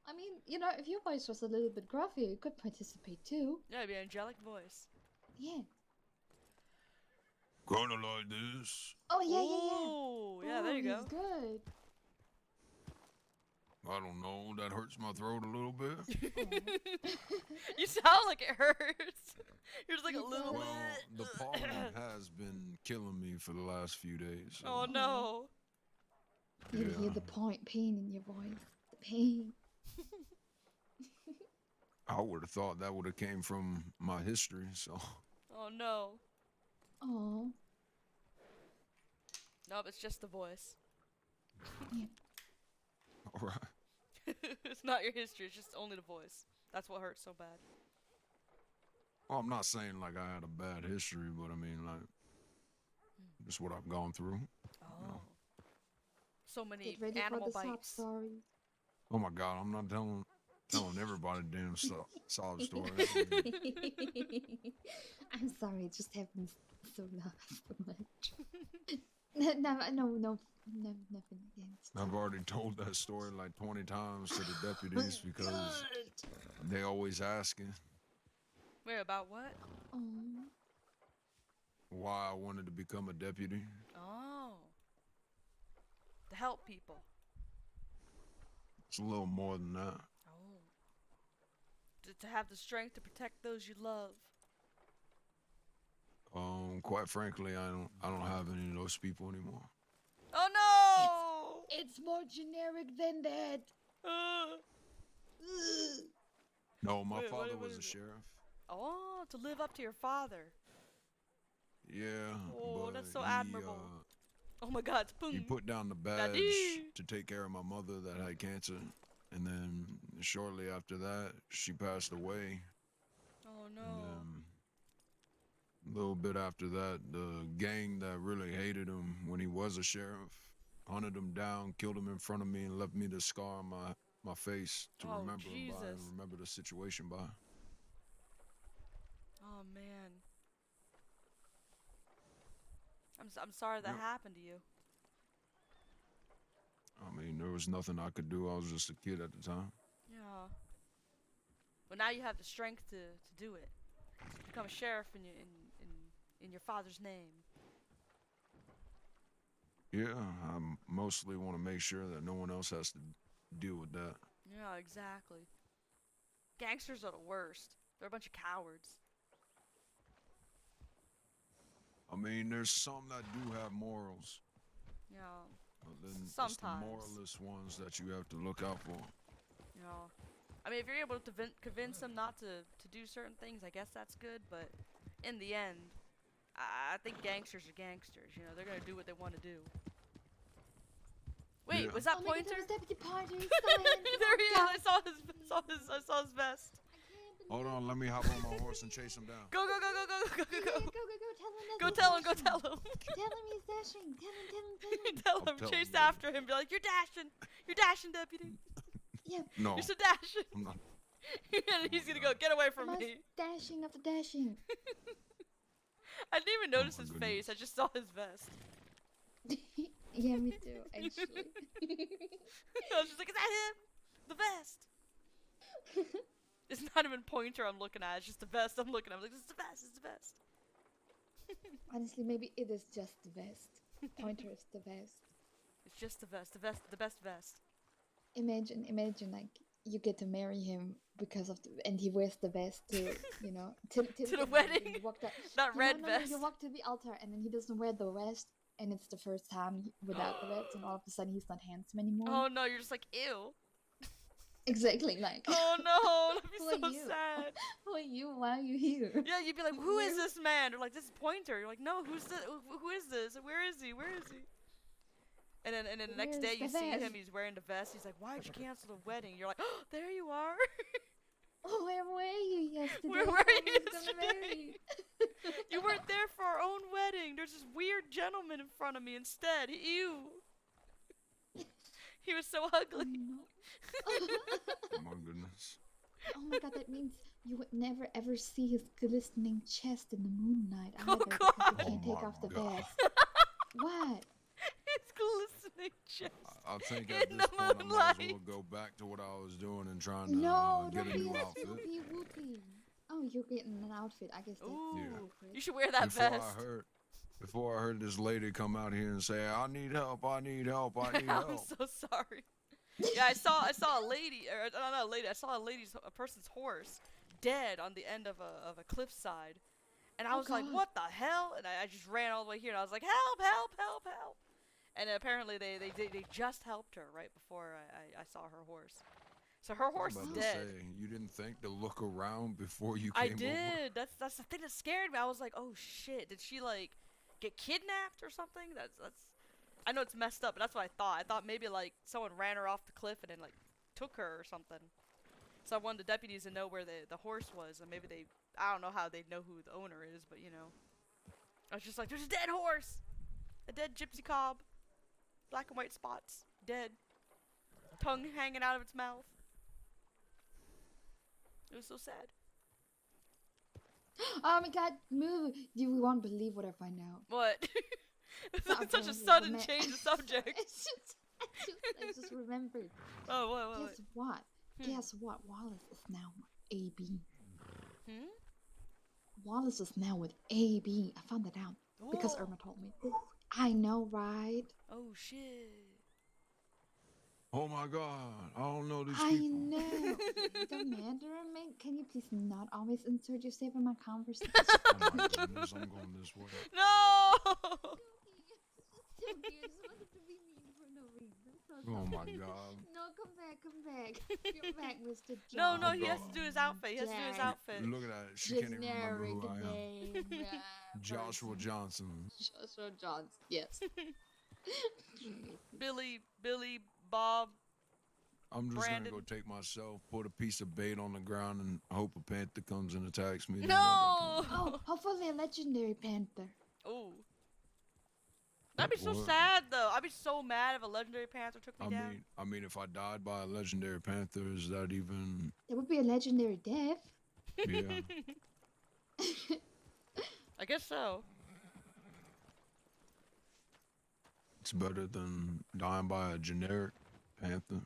I mean, you know, if your voice was a little bit gruffy, you could participate too. Yeah, it'd be an angelic voice. Yeah. Kinda like this. Oh yeah, Ooh, yeah, there you Ooh, go. he's good. I don't know. That hurts my throat a little bit. You sound like it hurts. You're just like a You little Well, bit. the pollen has been killing me for the last few days. So. Oh no. You can hear the pain in your voice. The pain. I would have thought that would have came from my history. So. Oh no. Oh. Nope, it's just the voice. All right. It's not your history, it's just only the voice. That's what hurts so bad. Well, I'm not saying like I had a bad history, but I mean like just what I've gone through. Oh. So many Get ready animal for the sob bites. stories. Oh my God, I'm not telling everybody damn sob story. I'm sorry, it just happens so much. No, nothing against. I've already told that story like 20 times to the deputies because they always asking Wait, about what? Oh. why I wanted to become a deputy. Oh. To help people. It's a little more than that. Oh. To have the strength to protect those you love. Quite frankly, I don't have any of those people anymore. Oh no! It's more generic than that. No, my Wait, what- father what was a is it? sheriff. Oh, to live up to your father. Yeah. Oh, but that's so he, admirable. Oh my God, it's boom. He put down the badge Daddy. to take care of my mother that had cancer, and then shortly after that, she passed away. Oh no. And then a little bit after that, the gang that really hated him when he was a sheriff hunted him down, killed him in front of me, and left me the scar on my face to Oh, remember him by and Jesus. remember the situation by. Oh man. I'm sorry that Yeah. happened to you. I mean, there was nothing I could do. I was just a kid at the time. Yeah. But now you have the strength to do it. Become a sheriff in your father's name. Yeah, I mostly want to make sure that no one else has to deal with that. Yeah, exactly. Gangsters are the worst. They're a bunch of cowards. I mean, there's some that do have morals. Yeah. But then it's Sometimes. the moralist ones that you have to look out for. Yeah. I mean, if you're able to convince them not to do certain things, I guess that's good. But in the end, I think gangsters are gangsters. You know, they're gonna do what they want to do. Wait, Yeah. was that Oh my God, Pointer? there was deputy party. There he is. I saw his vest. Hold on, let me hop on my horse and chase him down. Go. Go. Tell him that Go he's tell him. dashing. Tell him. Tell him he's dashing. Tell him. Tell I'll him. tell Chase him later. after him. Be like, you're dashing. You're dashing, deputy. Yeah. No, You're so dashing. I'm not. And he's gonna go, get away from Must me. dashing after dashing. I didn't even notice my his goodness. face. I just saw his vest. Yeah, me too, actually. I was just like, is that him? The vest. not even Pointer I'm looking at. It's just the vest I'm looking at. I'm like, this is the best. It's the best. Honestly, maybe it is just the vest. Pointer is the vest. It's just the vest. The best vest. Imagine, like you get to marry him because of and he wears the vest to, you know, to the wedding. You walk to, Not red no, vest. you walk to the altar and then he doesn't wear the vest, and it's the first time without the vest, and all of a sudden he's not handsome anymore. Oh no, you're just like, ew. Exactly, like. Oh no, that'd be Who are so you? sad. Who are you? Why are you here? Yeah, you'd be like, who is this man? They're like, this is Pointer. You're like, no, who's this? Who is this? Where is he? Where is he? And then the next day you see him, he's wearing the vest. He's like, why'd you cancel the wedding? You're like, oh, there you are. Oh, where were you yesterday? Where were you yesterday? yesterday? You weren't there for our own wedding. There's this weird gentleman in front of me instead. Ew. He was so ugly. Oh my goodness. Oh my god, that means you would never ever see his glistening chest in the moonlight either, Oh, because God. he can't Oh take my off the God. vest. What? His glistening chest. I think In at this the point I might as moonlight. well go back to what I was doing and trying to No, get don't a be new a outfit. swoopy whoopy. Oh, you're getting an outfit. I guess that's Ooh. cool, Chris. You should wear that vest. Before I heard this lady come out here and say, I need help, I need help, I need I'm help. so sorry. Yeah, I saw a lady, or not a lady. I saw a person's horse dead on the end of a cliffside, and I Oh, was like, God. what the hell? And I just ran all the way here, and I was like, help, help, help, help. And apparently they just helped her right before I saw her horse. So her horse is About to dead. say, you didn't think to look around before you I came did. That's the thing that scared me. I was like, oh shit, did she like get kidnapped or something? That's. I know it's messed up, but that's what I thought. I thought maybe like someone ran her off the cliff and then like took her or something. So I wanted the deputies to know where the horse was, and maybe I don't know how they'd know who the owner is, but you know. I was just like, there's a dead horse! A dead gypsy cob. Black and white spots. Dead. Tongue hanging out of its mouth. It was so sad. Oh my god, move! You won't believe what I find out. What? It's Not such a apparently sudden the man- change of subject. I just remembered. Oh, what? Guess what? Guess what? Wallace is now with AB. Hmm? Wallace is now with AB. I found that out because Whoa. Irma told me. I know, right? Oh shit. Oh my God, I don't know these I people. know. Commander, man, can you please not always insert yourself in my conversation? Oh my goodness, I'm going this way. No! Oh my God. No, come back. Come back, Mr. No, John. he has to do his outfit. He has to do his outfit. Look at that, she can't even remember who I am. Name. Joshua Johnson. Joshua Johnson, yes. Billy, Bob. I'm just Brandon. gonna go take myself, put a piece of bait on the ground, and hope a panther comes and attacks me. No! Oh, hopefully a legendary panther. Oh. That'd be so What? sad, though. I'd be so mad if a legendary panther took me down. I mean, if I died by a legendary panther, is that even? That would be a legendary death. Yeah. I guess so. It's better than dying by a generic panther.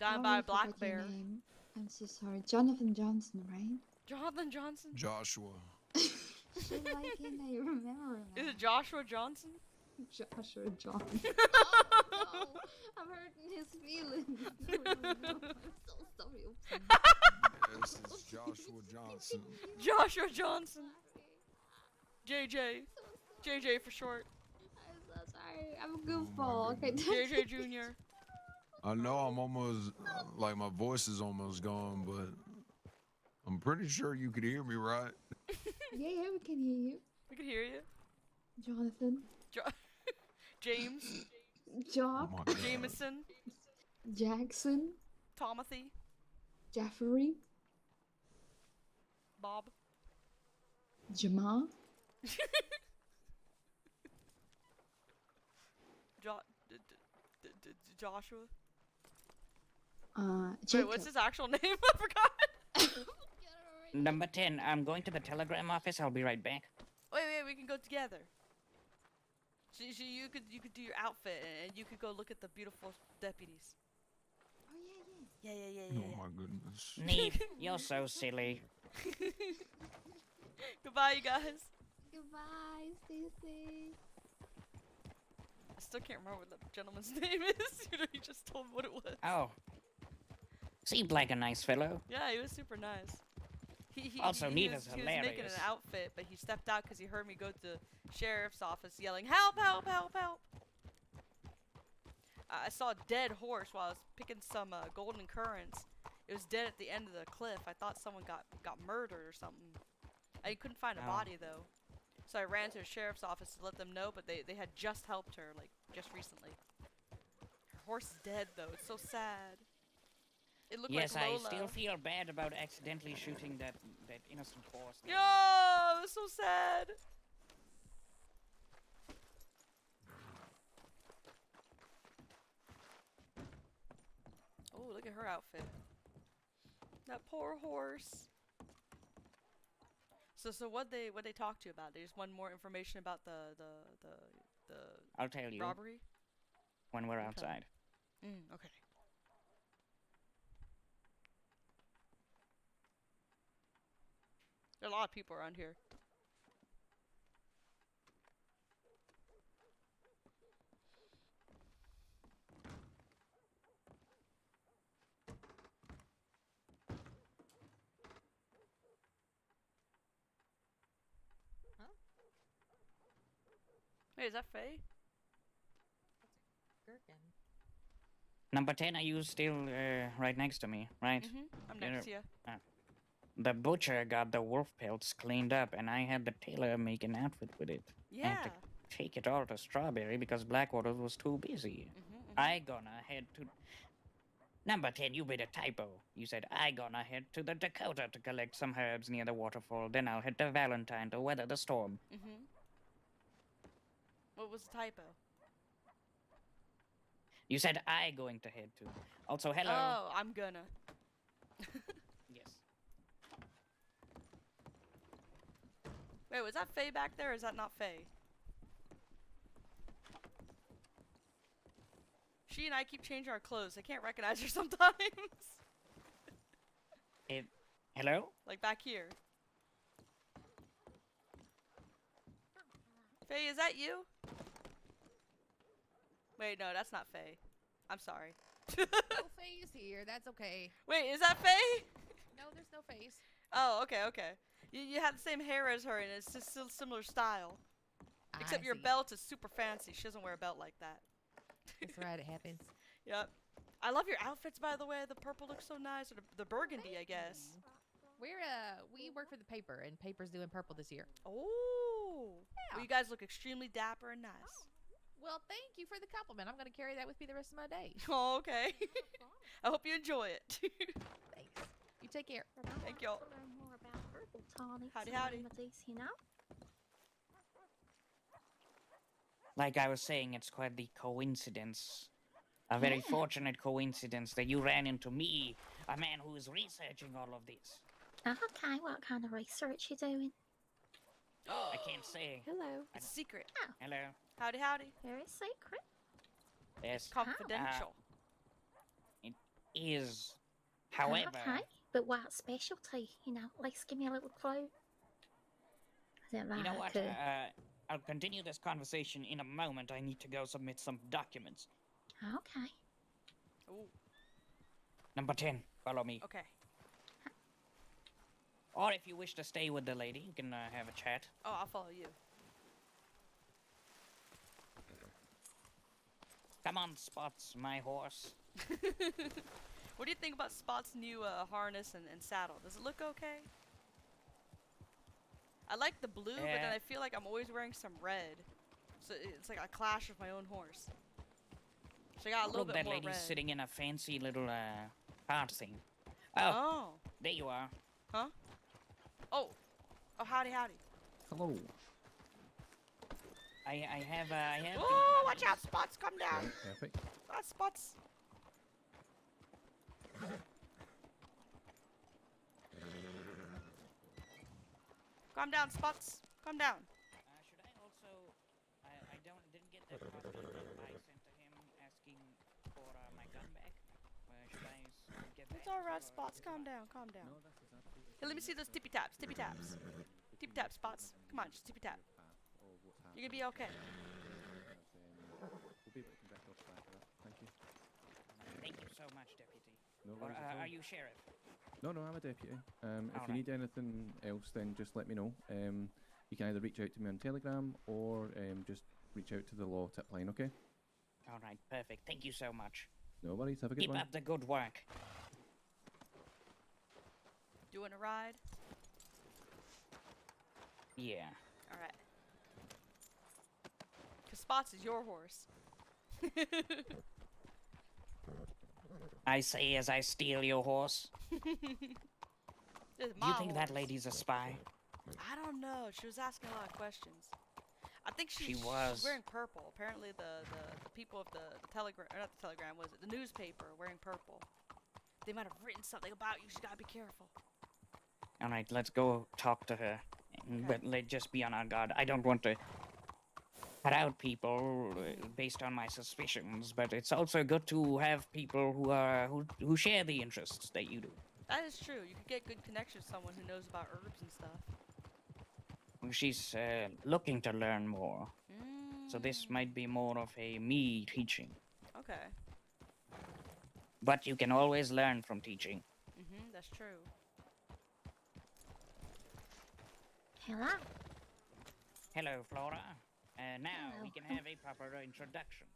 Dying Oh, by I a black forgot your bear. name. I'm so sorry. Jonathan Johnson, right? Jonathan Johnson? Joshua. So why can't I remember Is that? it Joshua Johnson? Joshua Johnson. Oh, no. I'm hurting his feelings. No. I'm so sorry. Oops. This is Joshua Johnson. Joshua Johnson. JJ. JJ for short. I'm so sorry. I'm a goofball. Okay. JJ Jr. I know I'm almost, like my voice is almost gone, but I'm pretty sure you could hear me, right? Yeah, we can hear you. We can hear you. Jonathan. James. Jock. Oh my God. Jameson. Jackson. Tomothy. Jeffrey. Bob. Jamal. Joshua. Wait, Jacob. what's his actual name? I forgot. Number 10, I'm going to the telegram office. I'll be right back. Wait, we can go together. So you could do your outfit and you could go look at the beautiful deputies. Oh yeah. Yeah. Oh my goodness. Neve, you're so silly. Goodbye, you guys. Goodbye, stay safe. I still can't remember what the gentleman's name is. You just told me what it was. Oh. Seemed like a nice fellow. Yeah, he was super nice. Also, Neve is he was making hilarious. an outfit, but he stepped out because he heard me go to the sheriff's office yelling, "Help! Help! Help! Help!" I saw a dead horse while I was picking some golden currants. It was dead at the end of the cliff. I thought someone got murdered or something. I couldn't find a Oh. body though. So I ran to the sheriff's office to let them know, but they had just helped her, like, just recently. Her horse is dead though. It's so sad. It looked Yes, like I Lola. still feel bad about accidentally shooting that innocent horse. Yo, it was so sad. Oh, look at her outfit. That poor horse. So what they talk to you about? They just want more information about the I'll tell you robbery. when we're Okay. outside. Okay. There are a lot of people around here. Hey, is that Faye? Number 10, are you still right next to me, right? I'm You're- next to you. The butcher got the wolf pelts cleaned up, and I had the tailor make an outfit with it. I Yeah. had to take it all to Strawberry because Blackwater was too busy. I gonna head to... Number 10, you made a typo. You said, I gonna head to the Dakota to collect some herbs near the waterfall. Then I'll head to Valentine to weather the storm. What was the typo? You said, I going to head to. Also, hello. Oh, I'm gonna. Yes. Wait, was that Faye back there or is that not Faye? She and I keep changing our clothes. I can't recognize her sometimes. Hello? Like back here. Faye, is that you? Wait, no, that's not Faye. I'm sorry. No face here. That's okay. Wait, is that Faye? No, there's no face. Oh, okay. You have the same hair as her and it's just still similar style. Except your belt is super fancy. She doesn't wear a belt like that. That's right, it happens. Yep. I love your outfits, by the way. The purple looks so nice. Or the burgundy, I guess. We work for the paper, and paper's doing purple this year. Oh. Yeah. Well, you guys look extremely dapper and nice. Well, thank you for the compliment. I'm going to carry that with me the rest of my day. Oh, okay. I hope you enjoy it. Thanks. You take care. Thank y'all. More about herbal tonics Howdy, and howdy. remedies, you know? Like I was saying, it's quite the coincidence. A very fortunate coincidence that you ran into me, a man who is researching all of this. Okay, what kind of research you doing? I can't say. Hello. It's secret. Hello. Howdy. Very secret. Yes. Confidential. It is. However, Okay, but what specialty? You know, at least give me a little clue. Is it like you know what? a- I'll continue this conversation in a moment. I need to go submit some documents. Okay. Ooh. Number 10, follow me. Okay. Or if you wish to stay with the lady, you can have a chat. Oh, I'll follow you. Come on, Spots, my horse. What do you think about Spot's new harness and saddle? Does it look okay? I like the blue, but then I feel like I'm always wearing some red. So it's like a clash with my own horse. So I got a little Look, bit that more lady's red. sitting in a fancy little cart thing. Oh, there you are. Huh? Oh, howdy. Hello. I have. Oh, watch out, Spots, come down. Perfect. Spots. Calm down, Spots. Calm down. Should I also? I didn't get that copy that I sent to him asking for my gun back. Should I get alright, Spots. Calm down, calm down. Hey, let me see those tippy taps, tippy taps. Tippy tap, Spots. Come on, just tippy tap. You're gonna be okay. We'll be able to conduct off the back of that. Thank you. Thank you so much, Deputy. No Or, worries at all. are you Sheriff? No, I'm a deputy. If you Alright. need anything else, then just let me know. You can either reach out to me on Telegram or just reach out to the law tip line, okay? Alright, perfect. Thank you so much. No worries, have a good Keep one. up the good work. Doing a ride? Yeah. Alright. Cause Spots is your horse. I say as I steal your horse. This is Do you my think that horse. lady's a spy? I don't know. She was asking a lot of questions. I think She she's was. wearing purple. Apparently the people of the telegram, or not the telegram, was it? The newspaper are wearing purple. They might have written something about you. So you gotta be careful. Alright, let's go talk to her. But let's just be on our guard. I don't want to cut out people based on my suspicions, but it's also good to have people who share the interests that you do. That is true. You could get good connection with someone who knows about herbs and stuff. She's looking to learn more. So this might be more of a me teaching. Okay. But you can always learn from teaching. That's true. Hello. Hello, Flora. Now Hello. we can have a proper introduction.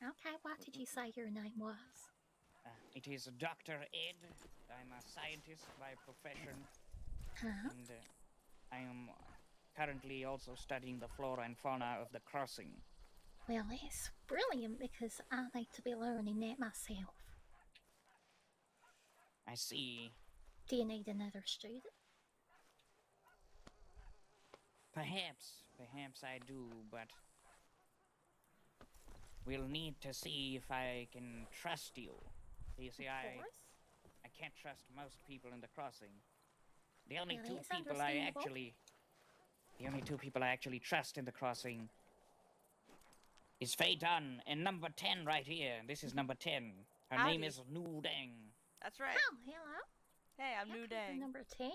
Okay, what did you say your name was? It is Dr. Ed. I'm a scientist by profession. Huh? And I am currently also studying the flora and fauna of the crossing. Well, it's brilliant because I need to be learning that myself. I see. Do you need another student? Perhaps I do, but we'll need to see if I can trust you. You see, I can't trust most people in the crossing. The only Well, two that's people I understandable. actually trust in the crossing is Faye Dunn and number 10 right here. This is number 10. Her name Howdy. is Daeng. That's right. Oh, hello. Hey, I'm New Daeng. Number 10.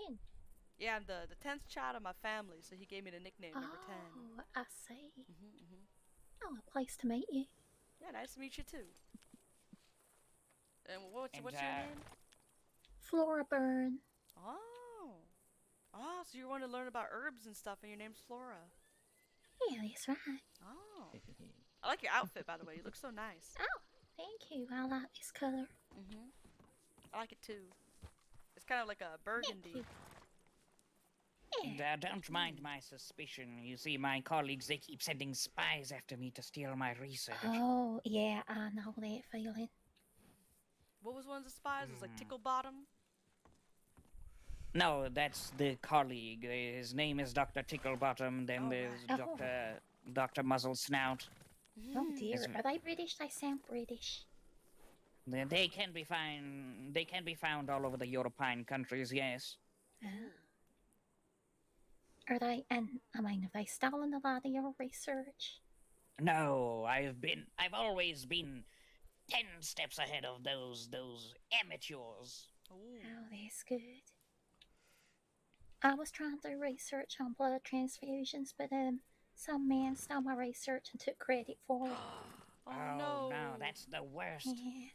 Yeah, I'm the 10th child of my family, so he gave me the nickname number 10. Oh, I see. Oh, a place to meet you. Yeah, nice to meet you too. And what's your And, name? Flora Burn. Oh. Oh, so you want to learn about herbs and stuff, and your name's Flora. Yeah, that's right. Oh. I like your outfit, by the way. You look so nice. Oh, thank you. I like this color. I like it too. It's kind of like a burgundy. And don't mind my suspicion. You see, my colleagues, they keep sending spies after me to steal my research. Oh, yeah, I know that feeling. What was one of the spies? It was like Tickle Bottom. No, that's the colleague. His name is Dr. Ticklebottom. Then there's Oh. Dr. Muzzle Snout. Oh dear, are they British? They sound British. They can be found. They can be found all over the European countries. Yes. Are they? And I mean, have they stolen a lot of your research? No, I've always been 10 steps ahead of those amateurs. Oh, that's good. I was trying to do research on blood transfusions, but some man stole my research and took credit for it. Oh no, that's the worst. Yeah.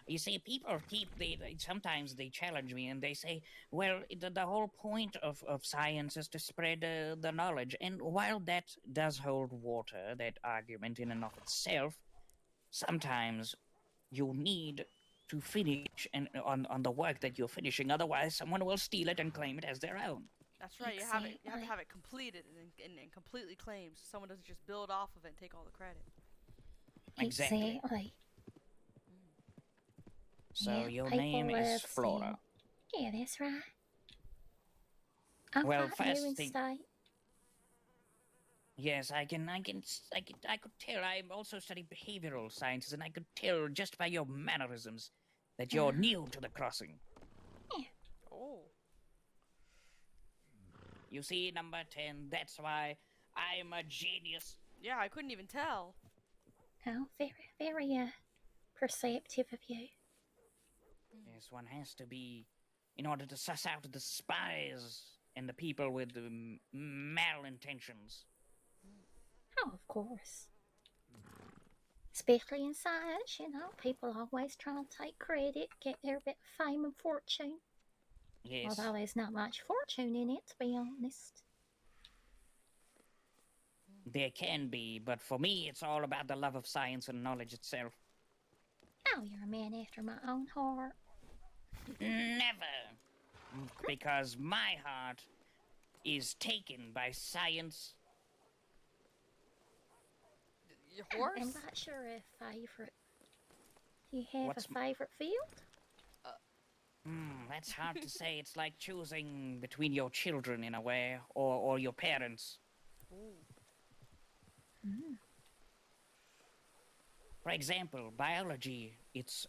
You see, people sometimes they challenge me and they say, well, the whole point of science is to spread the knowledge. And while that does hold water, that argument in and of itself, sometimes you need to finish on the work that you're finishing. Otherwise, someone will steal it and claim it as their own. That's right. You have to have it completed and completely claimed, so someone doesn't just build off of it and take all the credit. Exactly. So Yeah, your people name is love Flora. stealing. Yeah, that's right. I Well, thought you first and thing- State. Yes, I could tell. I also study behavioral sciences, and I could tell just by your mannerisms that you're new to the crossing. Yeah. Oh. You see, number 10, that's why I'm a genius. Yeah, I couldn't even tell. Oh, very, very perceptive of you. scientist, one has to be, in order to suss out the spies and the people with malintentions. Oh, of course. Especially in science, you know, people always try to take credit, get their bit of fame and fortune. Yes. Although there's not much fortune in it, to be honest. There can be, but for me, it's all about the love of science and knowledge itself. Oh, you're a man after my own heart. Never! Because my heart is taken by science. Your horse? I'm not sure a favorite. Do you have What's a favorite field? That's hard to say. It's like choosing between your children in a way, or your parents. Mm. For example, biology, it's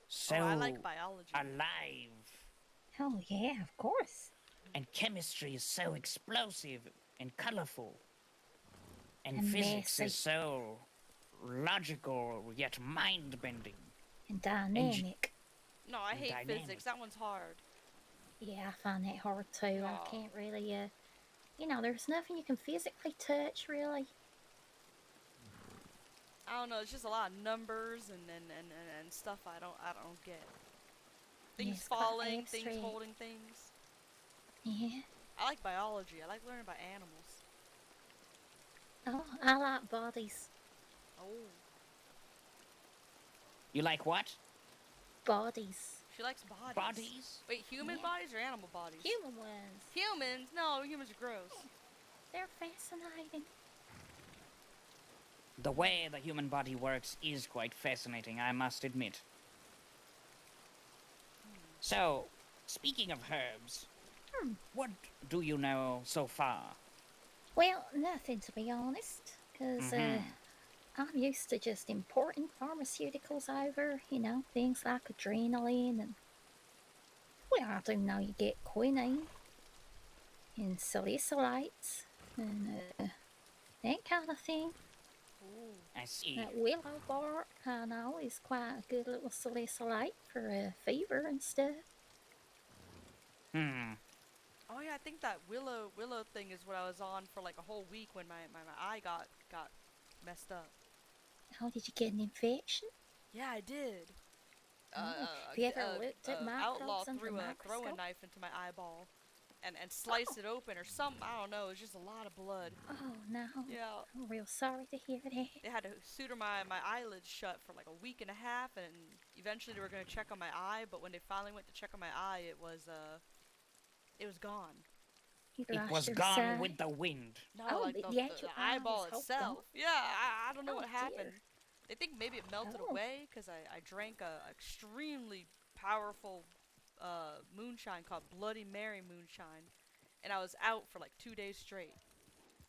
so I like biology. alive. Oh, yeah, of course. And chemistry is so explosive and colorful. And And physics messy. is so logical yet mind-bending. And dynamic. No, I hate Dynamic. physics. That one's hard. Yeah, I find that hard too. I can't really, you know, there's nothing you can physically touch, really. I don't know. It's just a lot of numbers and stuff I don't get. Things It's quite falling, things abstract. holding things. Yeah. I like biology. I like learning about animals. Oh, I like bodies. Oh. You like what? Bodies. She likes bodies. Bodies? Wait, human Yeah. bodies or animal bodies? Human ones. Humans? No, humans are gross. They're fascinating. The way the human body works is quite fascinating, I must admit. So, speaking of herbs, what do you know so far? Well, nothing to be honest, because I'm used to just importing pharmaceuticals over, you know, things like adrenaline and, well, I do know you get quinine and salicylates and that kind of thing. I see. That willow bark, I know, is quite a good little salicylate for fever and stuff. Oh yeah, I think that willow thing is what I was on for like a whole week when my eye got messed up. Oh, did you get an infection? Yeah, I did. Have you ever looked at outlaw microbes under threw a throwing microscope? knife into my eyeball and sliced it open or something. I don't know. It was just a lot of blood. Oh, no. Yeah. I'm real sorry to hear that. They had to suture my eyelids shut for like a week and a half, and eventually they were gonna check on my eye. But when they finally went to check on my eye, it was gone. You It lost was your gone sight. with the wind. No, Oh, like the the actual eye eyeball was whole itself. gone? Yeah, I don't know Oh, what happened. dear. They think maybe it melted Oh. away because I drank a extremely powerful moonshine called Bloody Mary moonshine, and I was out for like 2 days straight,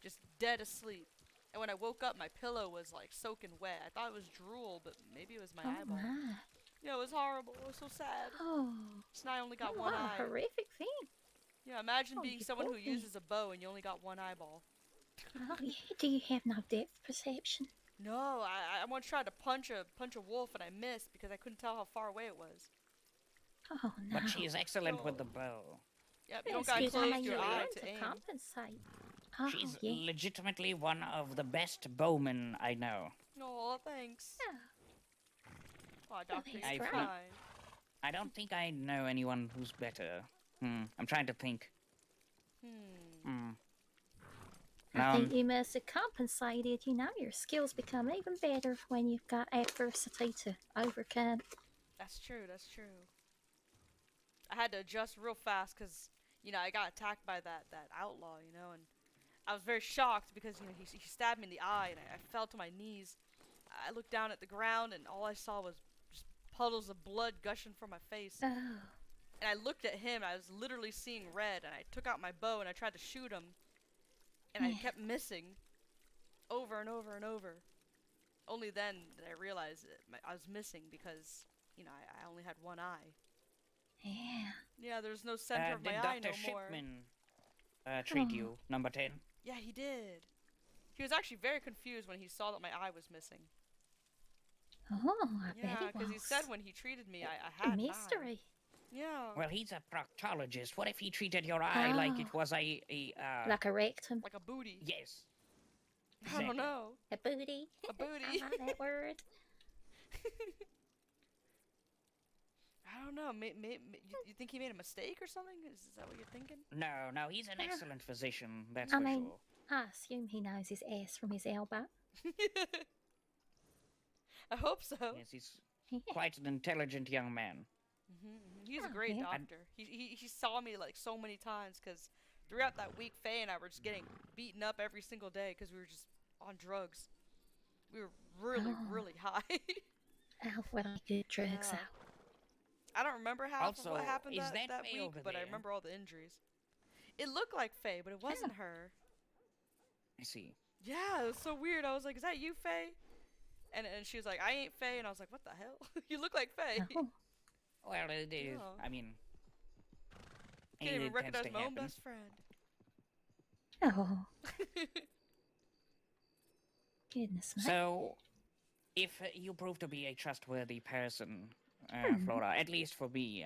just dead asleep. And when I woke up, my pillow was like soaking wet. I thought it was drool, but maybe it was my Oh, eyeball. my. Yeah, it was horrible. It was so sad. Oh. So now I only got Oh, one what eye. a horrific thing. Yeah, imagine Oh, being you someone poor who thing. uses a bow and you only got one eyeball. Oh, yeah. Do you have no depth perception? No, I once tried to punch a wolf and I missed because I couldn't tell how far away it was. Oh, no. But she is excellent with the bow. Yeah, you don't That's gotta good. I close mean, your you eye learn to to aim. compensate. Oh, She's yeah. legitimately one of the best bowmen I know. Oh, thanks. Oh, Oh, Doctor, that's you're great. kind. I don't think I know anyone who's better. I'm trying to think. I think you must have compensated. You know, your skills become even better when you've got adversity to overcome. That's true, that's true. I had to adjust real fast because, you know, I got attacked by that outlaw, you know, and I was very shocked because, you know, he stabbed me in the eye and I fell to my knees. I looked down at the ground and all I saw was just puddles of blood gushing from my face. Oh. And I looked at him, I was literally seeing red, and I took out my bow and I tried to shoot him. And I kept missing over and over and over. Only then did I realize that I was missing because, you know, I only had one eye. Yeah. Yeah, there's no center of did my eye Dr. no more. Shipman treat Oh. you, number 10? Yeah, he did. He was actually very confused when he saw that my eye was missing. Oh, I bet Yeah, it because he said was. when he treated me, I A had 9. mystery. Yeah. Well, he's a proctologist. What if he treated your eye like it Oh. was Like a rectum. Like a booty. Yes. I don't know. A booty. A booty. I like that word. I don't know. You think he made a mistake or something? Is that what you're thinking? No, he's an excellent physician, that's I for mean, sure. I assume he knows his ass from his elbow. I hope so. Yes, he's quite an intelligent young man. He's a Oh, great yeah. doctor. He saw me like so many times because throughout that week, Faye and I were just getting beaten up every single day because we were just on drugs. We were really, Oh. really high. Oh, what a good drugs Yeah. out. I don't remember half of Also, what happened is that, that Faye week, over but I there? remember all the injuries. It looked like Faye, but it wasn't her. I see. Yeah, it was so weird. I was like, "Is that you, Faye?" And she was like, "I ain't Faye," and I was like, "What the hell? You look like Faye." Oh. Well, it is. Yeah. I mean, Can't even it tends recognize to my own happen. best friend. Oh, goodness me. So, if you prove to be a trustworthy person, Flora, at least for me,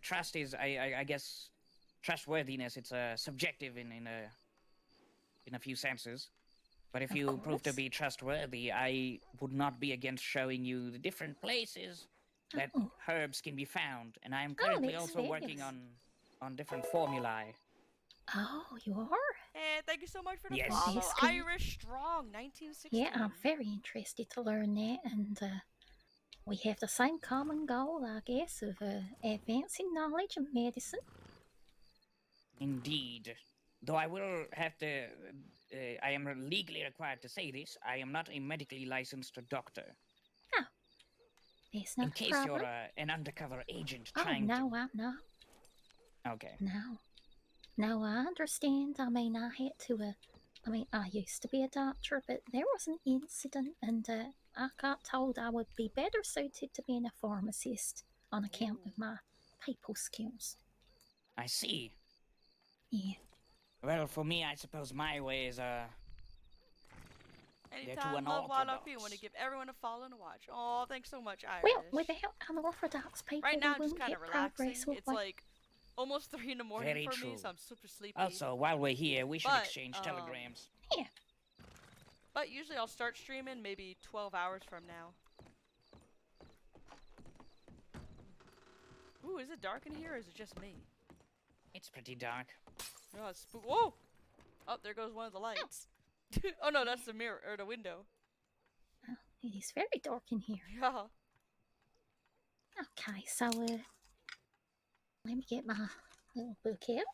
trust is, I guess, trustworthiness. It's subjective in a few senses. But if Of you prove to course. be trustworthy, I would not be against showing you the different places that Oh. herbs can be found. And I'm Oh, currently that's also working fabulous. on different formulae. Oh, you are? Hey, thank you so much for the Yes. follow. That's good. Irish Strong, 1916. Yeah, I'm very interested to learn that, and we have the same common goal, I guess, of advancing knowledge of medicine. Indeed. Though I will have to, I am legally required to say this, I am not a medically licensed doctor. That's not In a case problem. you're an undercover agent Oh, trying no, I'm not. to... Okay. No. No, I understand. I mean, I had to, I used to be a doctor, but there was an incident, and I got told I would be better suited to being a pharmacist on account of my people skills. I see. Yeah. Well, for me, I suppose my way is, they're too Anytime, love unorthodox. WildRP. Want to give everyone a follow and a watch. Oh, thanks so much, Irish. Well, without unorthodox people, Right now, we I'm just wouldn't kind get of relaxing. progress, would It's we? like almost 3 in the morning Very for true. me, so I'm super sleepy. Also, while we're here, we should But, exchange telegrams. Yeah. But usually I'll start streaming maybe 12 hours from now. Ooh, is it dark in here or is it just me? It's pretty dark. Oh, it's whoa! Oh, there goes one of the lights. Oh no, that's the mirror, or the window. Oh, it is very dark in here. Yeah. Okay, so, let me get my little book out.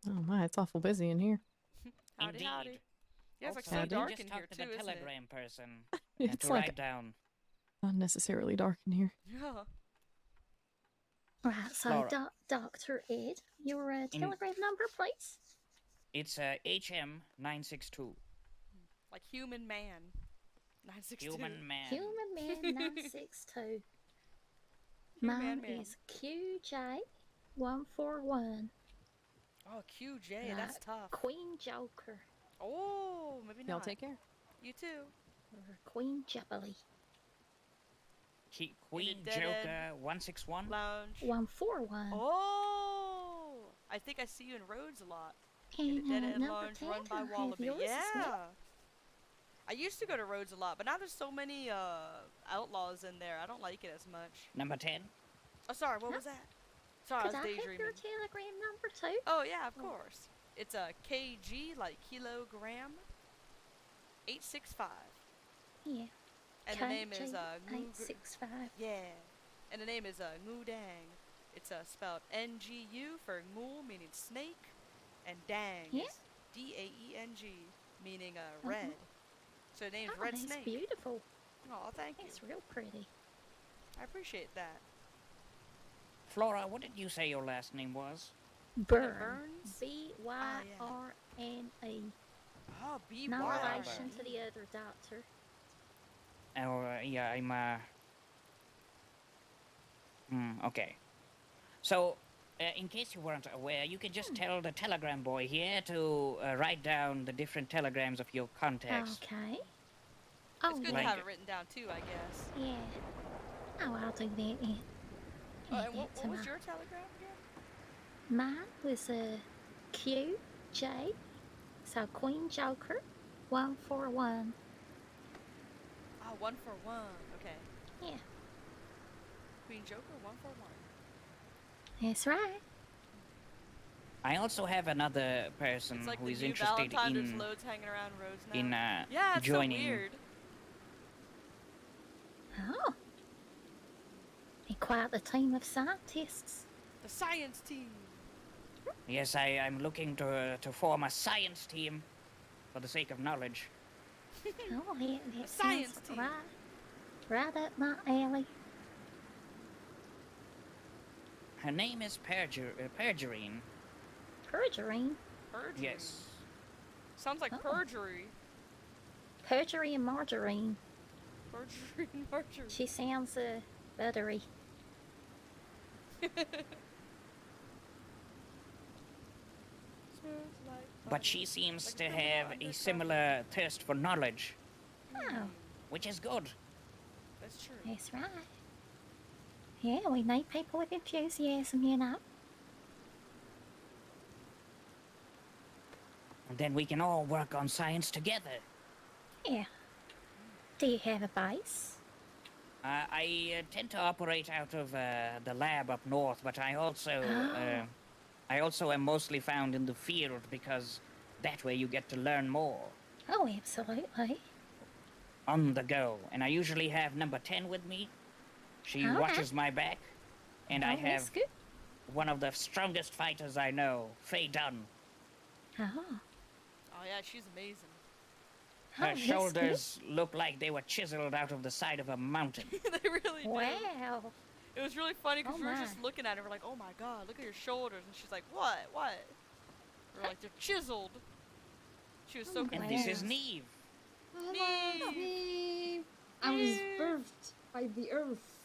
Oh my, it's awful busy in here. Howdy, Indeed. howdy. Yeah, it's like Also, so Howdy. dark just in talk here to too, the isn't it? telegram person It's to like write down. unnecessarily dark in here. Yeah. Right, so Laura. Dr. Ed, your telegram number, please? It's HM962. Like human man. 962. Human man. Human Man 962. Human Mine man. is QJ141. Oh, QJ, that's tough. Queen Joker. Oh, maybe not. Y'all take care. You too. Or Queen Jubilee. Queen dead Joker 161. Lounge. 141. Oh, I think I see you in Rhodes a lot. In And the Dead End number Lounge 10, run by I have Wallaby. yours as Yeah. well. I used to go to Rhodes a lot, but now there's so many outlaws in there. I don't like it as much. Number 10. Oh, sorry, what was that? Sorry, Could I I was have daydreaming. your telegram number too? Oh, yeah, of course. It's a KG, like kilogram, 865. Yeah. And the name is KG865. Yeah. And the name is Daeng. It's spelled NGU for Ngul, meaning snake, and Daeng Yeah. is DAENG, meaning red. So the name's Oh, Red that's Snake. beautiful. Oh, thank you. That's real pretty. I appreciate that. Flora, what did you say your last name was? Burn. Burns? B-Y-R-N-E. Oh, B No Wow. relation to the other doctor. Okay. So, In case you weren't aware, you can just tell the telegram boy here to write down the different telegrams of your contacts. Okay. It's Oh, good like- to have it written down too, I guess. yeah. Oh, I'll do that then. Oh, Add and what that to was my- your telegram again? Mine was QJ. So Queen Joker, 141. Oh, 141. Okay. Yeah, Queen Joker, 141. that's right. I also have another person It's like who the is new interested Valentine. There's in loads hanging around roads now. yeah, it's joining. so weird. Oh. And quite the team of scientists. The science team. Yes, I'm looking to form a science team for the sake of knowledge. Oh, that science sounds team. right up my alley. Her name is Pergerine. Perjury. Perjury. Yes. Sounds like Oh. perjury. Perjury and margarine. Perjury and margarine. She sounds buttery. But she seems Like to criminal have a undercover. similar thirst for knowledge, Oh, which is good. That's true. that's right. Yeah, we need people with enthusiasm, you know. And then we can all work on science together. Yeah. Do you have a base? I tend to operate out of the lab up north, but I also am mostly found in the field because that way you get to learn more Oh, absolutely. on the go. And I usually have number 10 with me. She All watches my back, and I Oh, that's have good. one of the strongest fighters I know, Faye Dunn. Oh. Oh yeah, she's amazing. Her Oh, that's shoulders look like they were chiseled out of the side of a mountain. They really do. Wow. It was really funny because Oh, we were just my. looking at her. We're like, oh my god, look at your shoulders. And she's like, what? What? We're like, they're chiseled. She was so Oh, And confused. this is Neve. Hello, Steve. I was birthed by the earth.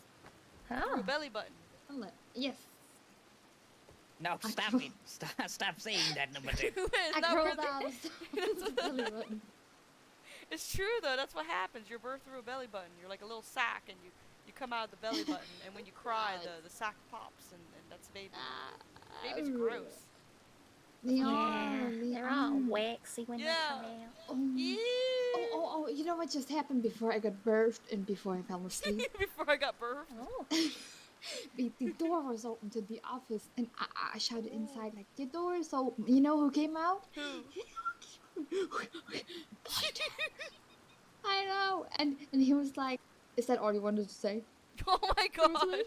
Through Oh. a belly button. Hello. Yes. No, I stop crawl- it. Stop saying that, number 10. It's I not crawled really- out of the belly button. It's true though. That's what happens. You're birthed through a belly button. You're like a little sack, and you come out of the belly button. And when you cry, the sack pops, and that's baby. Baby's gross. They Yeah, are. They they're all are. waxy when they come out. Oh, you know what just happened before I got birthed and before I fell asleep? Before I got birthed. Oh. The door was open to the office, and I shouted inside, like, the door is open. You know who came out? Who? I know. And he was like, is that all you wanted to say? Oh my god.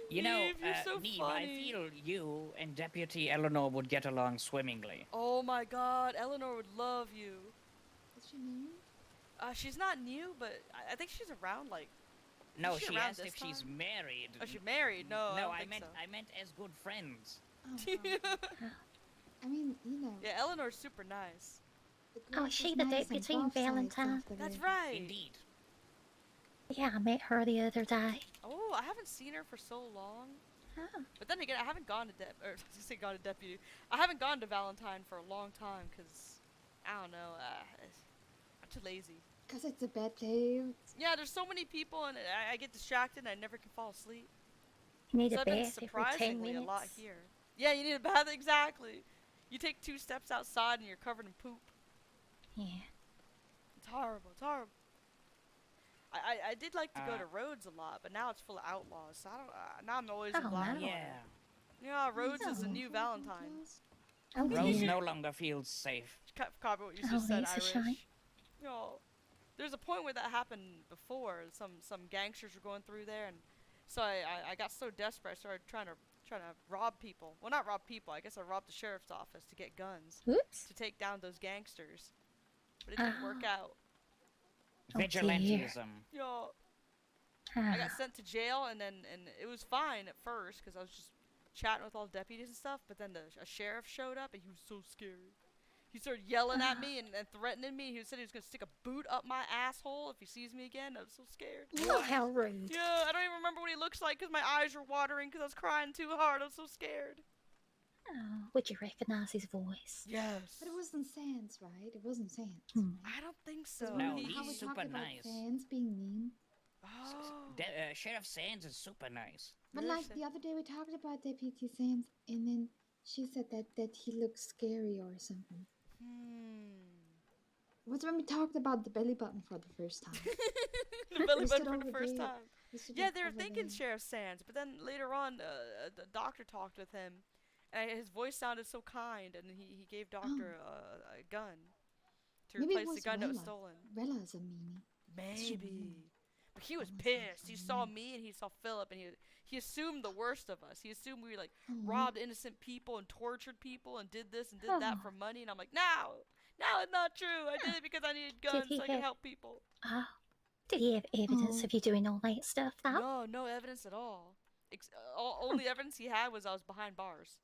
You know, Neve, you're so Neve, I funny. feel you and Deputy Eleanor would get along swimmingly. Oh my god, Eleanor would love you. What's your name? She's not new, but I think she's around like. No, Is she she around asked this if she's time? married. Oh, she's married? No, I No, don't I think meant so. I meant as good friends. I mean, you know. Yeah, Eleanor's super nice. Oh, is she the deputy Valentine? That's right. Indeed. Yeah, I met her the other day. Oh, I haven't seen her for so long. Oh. But then again, I haven't gone to I was gonna say gone to deputy. I haven't gone to Valentine for a long time because I don't know. I'm too lazy. Because it's a bad day. Yeah, there's so many people and I get distracted and I never can fall asleep. You need So a I've been bath every 10 surprisingly minutes. a lot here. Yeah, you need a bath exactly. You take 2 steps outside and you're covered in poop. Yeah. It's horrible. It's horrible. I did like to go to Rhodes a lot, but now it's full of outlaws. So I don't. Now I'm always in Oh, Blackwater. no. Yeah. Yeah, Rhodes is the new Valentine. Oh, Rose dear. no longer feels safe. Copy what you Oh, just said, that's a Irish. shame. No, there's a point where that happened before. Some gangsters were going through there, and so I got so desperate I started trying to rob people. Well, not rob people. I guess I robbed the sheriff's office to get guns Oops. to take down those gangsters, but it didn't work out. Oh, dear. Vigilantism. Yo, I got Ah. sent to jail, and it was fine at first because I was just chatting with all the deputies and stuff. But then a sheriff showed up, and he was so scary. He started yelling at me and threatening me. He said he was gonna stick a boot up my asshole if he sees me again. I was so scared. Oh, how rude. Yeah, I don't even remember what he looks like because my eyes were watering because I was crying too hard. I was so scared. Oh, would you recognize his voice? Yes. But it wasn't Sans, right? It wasn't Sans. I don't think so. No, Remember how we he's talked super about nice. Sans being mean? Oh. Sheriff Sands is super nice. But like the other day we talked about Deputy Sans, and then she said that he looked scary or something. What's when we talked about the belly button for the first time? The belly We button stood for over the first there. time. We stood Yeah, up they were over thinking there. Sheriff Sands, but then later on, the doctor talked with him, and his voice sounded so kind, and he gave Doctor a gun to Maybe it replace the was gun that was Rella. stolen. Rella's a meanie. Maybe. But he was pissed. He saw me and he saw Philip, and he assumed the worst of us. He assumed we like robbed innocent people and tortured people and did this and did that for money. And I'm like, no, it's not true. I did it because I needed guns he so I could have- help people. Oh, did he have evidence of you doing all that stuff, though? No evidence at all. Only evidence he had was I was behind bars.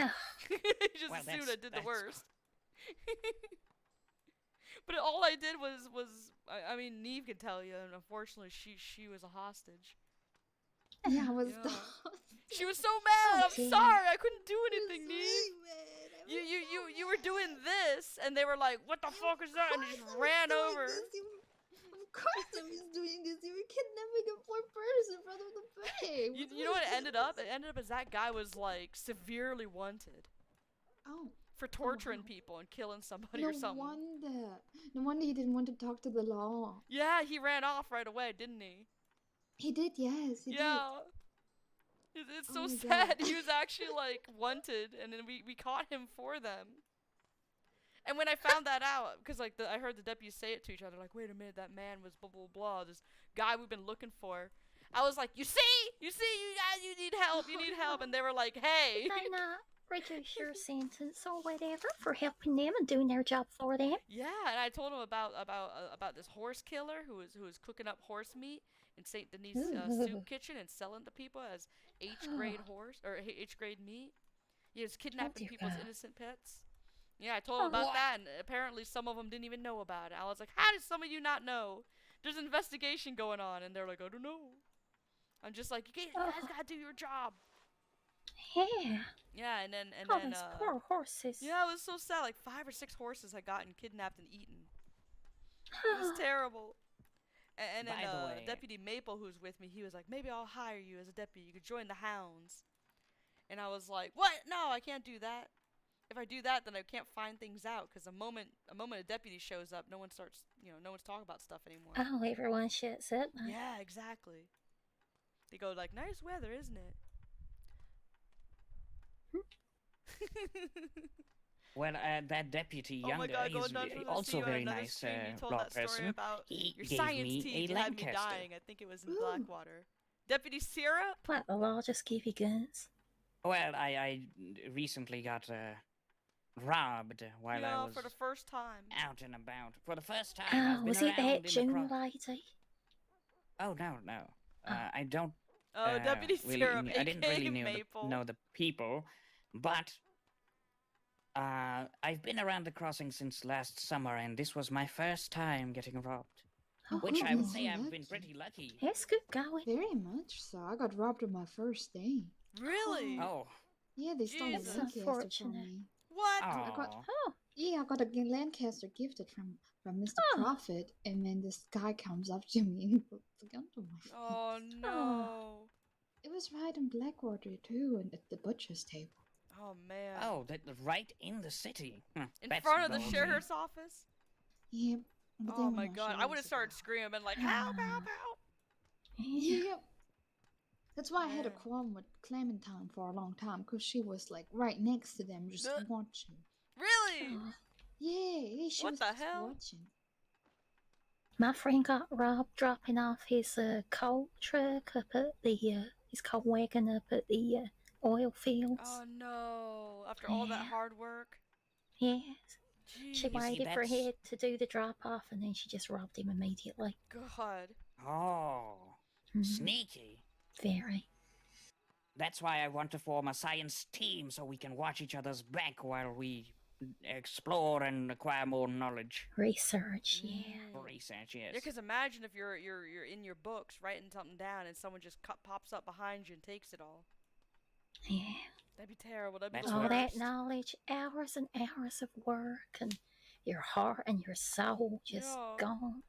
Ugh. He just Well, assumed that's- I did the that's- worst. But all I did was I mean, Neve can tell you, and unfortunately she was a hostage. Yeah, I was. Yeah. She was so mad. I'm dear. sorry, I couldn't do anything, Neve. You were doing this, and they were like, "What the fuck is that?" And they just ran over. Of course I was doing this. You were kidnapping a poor person in front of the bay. You know what it ended up? It ended up as that guy was like severely wanted Oh. for torturing people and killing somebody No or something. No wonder he didn't want to talk to the law. Yeah, he ran off right away, didn't he? He did, yes. He Yeah. It's so Oh my sad. God. He was actually like wanted, and then we caught him for them. And when I found that out, because like I heard the deputies say it to each other, like, wait a minute, that man was blah blah blah, this guy we've been looking for. I was like, you need help, you need help, and they were like, hey. Did they not reduce your sentence or whatever for helping them and doing their job for them? Yeah, and I told him about this horse killer who was cooking up horse meat in Saint Denis soup kitchen and selling to people as H-grade horse or H-grade meat. He was kidnapping dear people's God. innocent pets. Yeah, I told him about that, and apparently some of them didn't even know about it. I was like, how did some of you not know? There's an investigation going on, and they're like, I don't know. I'm just like, you guys gotta do your job. Yeah. Yeah, and then Those poor horses. yeah, it was so sad. Like 5 or 6 horses had gotten kidnapped and eaten. It was terrible. And then By the way- Deputy Maple, who's with me, he was like, maybe I'll hire you as a deputy. You could join the hounds. And I was like, what? No, I can't do that. If I do that, then I can't find things out. Because a moment a deputy shows up, no one's talking about stuff anymore. Oh, everyone shuts up. Yeah, exactly. They go like, nice weather, isn't it? Well, that deputy Oh my younger, God, he's going down from the also sea on very another nice stream, you told law that story person. about He your gave science me teeth a that had me Lancaster. dying. I think it was in Blackwater. Deputy Syrup? What, the law just give you guns? Well, I recently got robbed while I was for the first time. out and about. For the first time, Oh, I've been was it around that in the June cro- lady? Oh, no. I don't Deputy really, Syrup, I didn't really aka know Maple. know the people, but I've been around the crossing since last summer, and this was my first time getting robbed. Oh, Which I would goodness. say I've been pretty lucky. That's good going. Very much so. I got robbed on my first day. Really? Oh. Yeah, they stole a Jesus. Lancaster from Unfortunate. me. What? I got, Oh, yeah, I got a Lancaster gifted from Mr. Prophet, and then this guy comes up to me and puts the gun to my face. Oh no. It was right in Blackwater too, and at the butcher's table. Oh man. Oh, that right in the city. In That's front of the ballsy. sheriff's office? Yep. but they Oh were my not God. sure I it would have was started screaming like, help, help, help. Yep. That's why I had a Man. qualm with Clementine for a long time, because she was like right next to them, just watching. Really? Yeah, she What was the just hell? watching. my friend got robbed dropping off his coal truck up at the his coal wagon up at the oil fields. Oh no. After all that Yeah. hard work? Yes. Jeez. She waited for him to do the drop off, and then she just robbed him immediately. God. Oh, Mhm. sneaky. Very. That's why I want to form a science team so we can watch each other's back while we explore and acquire more knowledge. Research, yeah. For research, yes. Yeah, because imagine if you're in your books writing something down and someone just pops up behind you and takes it all. Yeah. That'd be terrible. That'd be That's the All what- that worst. knowledge, hours and hours of work, and your heart and your soul just Yeah. gone.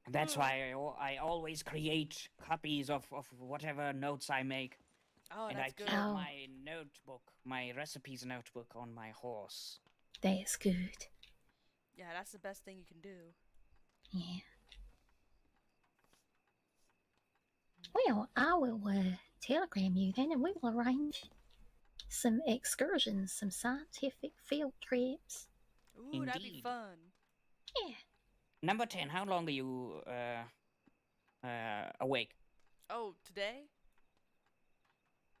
That's why I always create copies of whatever notes I make. Oh, And that's I good. keep Oh. my notebook, my recipes notebook on my horse. That's good. Yeah, that's the best thing you can do. Yeah. Well, I will telegram you then, and we will arrange some excursions, some scientific field trips. Ooh, that'd be Indeed. fun. Yeah. Number 10, how long are you awake? Oh, today?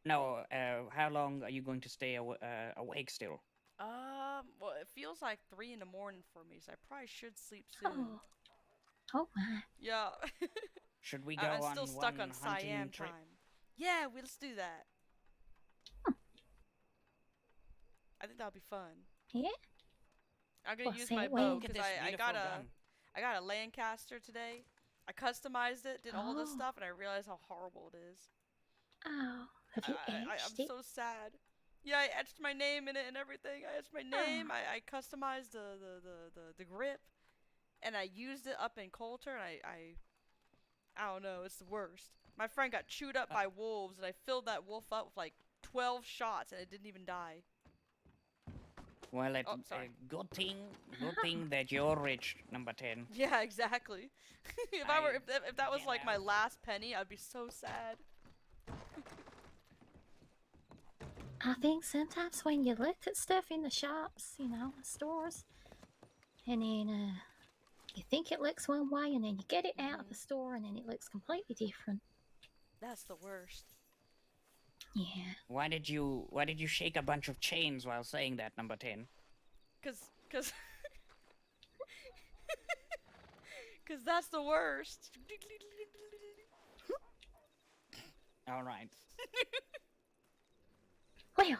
No, how long are you going to stay awake still? Well, it feels like 3 in the morning for me, so I probably should sleep soon. Oh. Oh my. Yeah. Should we go I'm on still stuck one on hunting Siam trip? time. Yeah, let's do that. I think that'll be fun. Yeah. I'm gonna Well, use say my it when. bow Look at because this I beautiful got a gun. I got a Lancaster today. I customized it, did all this Oh. stuff, and I realized how horrible it is. Oh, have you I'm etched it? so sad. Yeah, I etched my name in it and everything. I etched my name. Oh. I customized the grip, and I used it up in Coulter, and I don't know. It's the worst. My friend got chewed up by wolves, and I filled that wolf up with like 12 shots, and it didn't even die. Well, Oh, sorry. good thing that you're rich, number 10. Yeah, exactly. If if that was get like my out. last penny, I'd be so sad. I think sometimes when you look at stuff in the shops, you know, the stores, and then you think it looks one way, and then you get it out of the store, and then it looks completely different. That's the worst. Yeah. Why did you shake a bunch of chains while saying that, number 10? Cause that's the worst. All right. Well,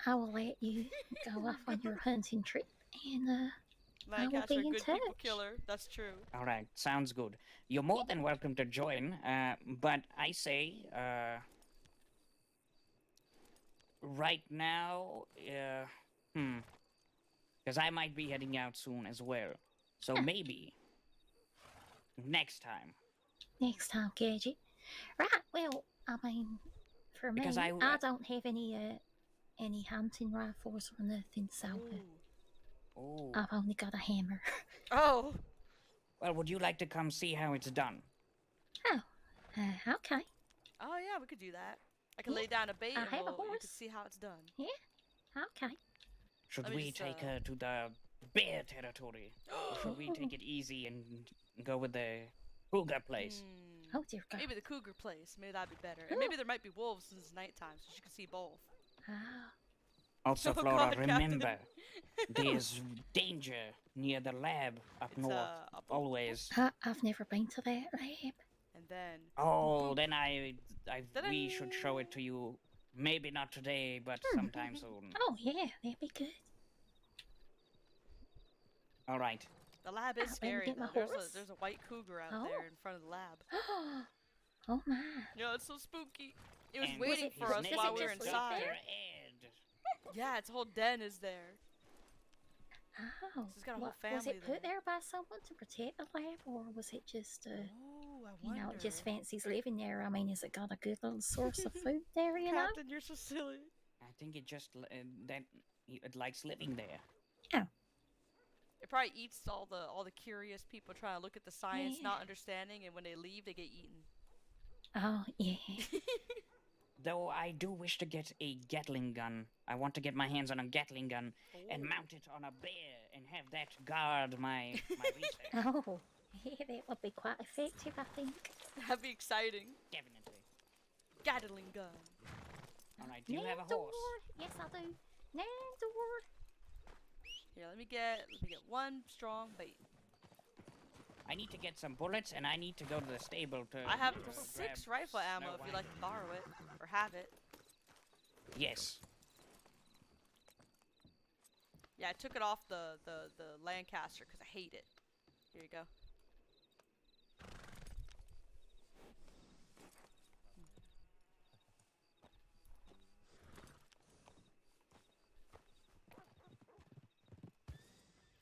I will let you go off on your hunting trip, and I will Lancaster, be in good people touch. killer. That's true. All right, sounds good. You're more than welcome to join, but I say, right now, because I might be heading out soon as well. So maybe next time. Next time, Gadget. Right. Well, I mean, for me, Because I I- don't have any hunting rifles or nothing, so Oh. I've only got a hammer. Oh. Well, would you like to come see how it's done? Oh, okay. Oh yeah, we could do that. I can Yeah, lay down a bait I and have a you can horse. see how it's done. Yeah. Okay. Should Let me we just, take her to the bear territory? Or should we take it easy and go with the cougar place? Oh dear God. Maybe the cougar place. Maybe that'd be better. And maybe there might be wolves since it's nighttime, so she can see both. Ah. Also, Oh, Flora, God, remember, there's danger near the lab up north. up Always. I've never been to that lab. And then. Oh, then we should show it to you. Maybe not today, but sometime soon. Oh yeah, that'd be good. All right. The lab is Let me scary get my though. horse. There's a white cougar out Oh. there in front of the lab. Oh my. Yeah, it's so spooky. It was And waiting for us does it while we were just live inside. there? Yeah, its whole den is there. Oh. It's got a whole Was family it put there by someone to protect the lab, or was it just Oh, I you wonder. know, it just fancies living there? I mean, has it got a good little source of food there? You know. Captain, you're so silly. I think it just that it likes living there. It probably eats all the curious people trying to look at the science, Yeah. not understanding, and when they leave, they get eaten. Oh yeah. Though I do wish to get a Gatling gun. I want to get my hands on a Gatling gun and mount it on a bear and have that guard my research. Oh, yeah, that would be quite effective, I think. That'd be exciting. Definitely. Gatling gun. All right, do you have a horse? Yes, I do. Nandor. Here, let me get one strong bait. I need to get some bullets, and I need to go to the stable to. I have to 6 grab rifle ammo Snow if you'd White. like to borrow it or have it. Yes. Yeah, I took it off the Lancaster because I hate it. Here you go.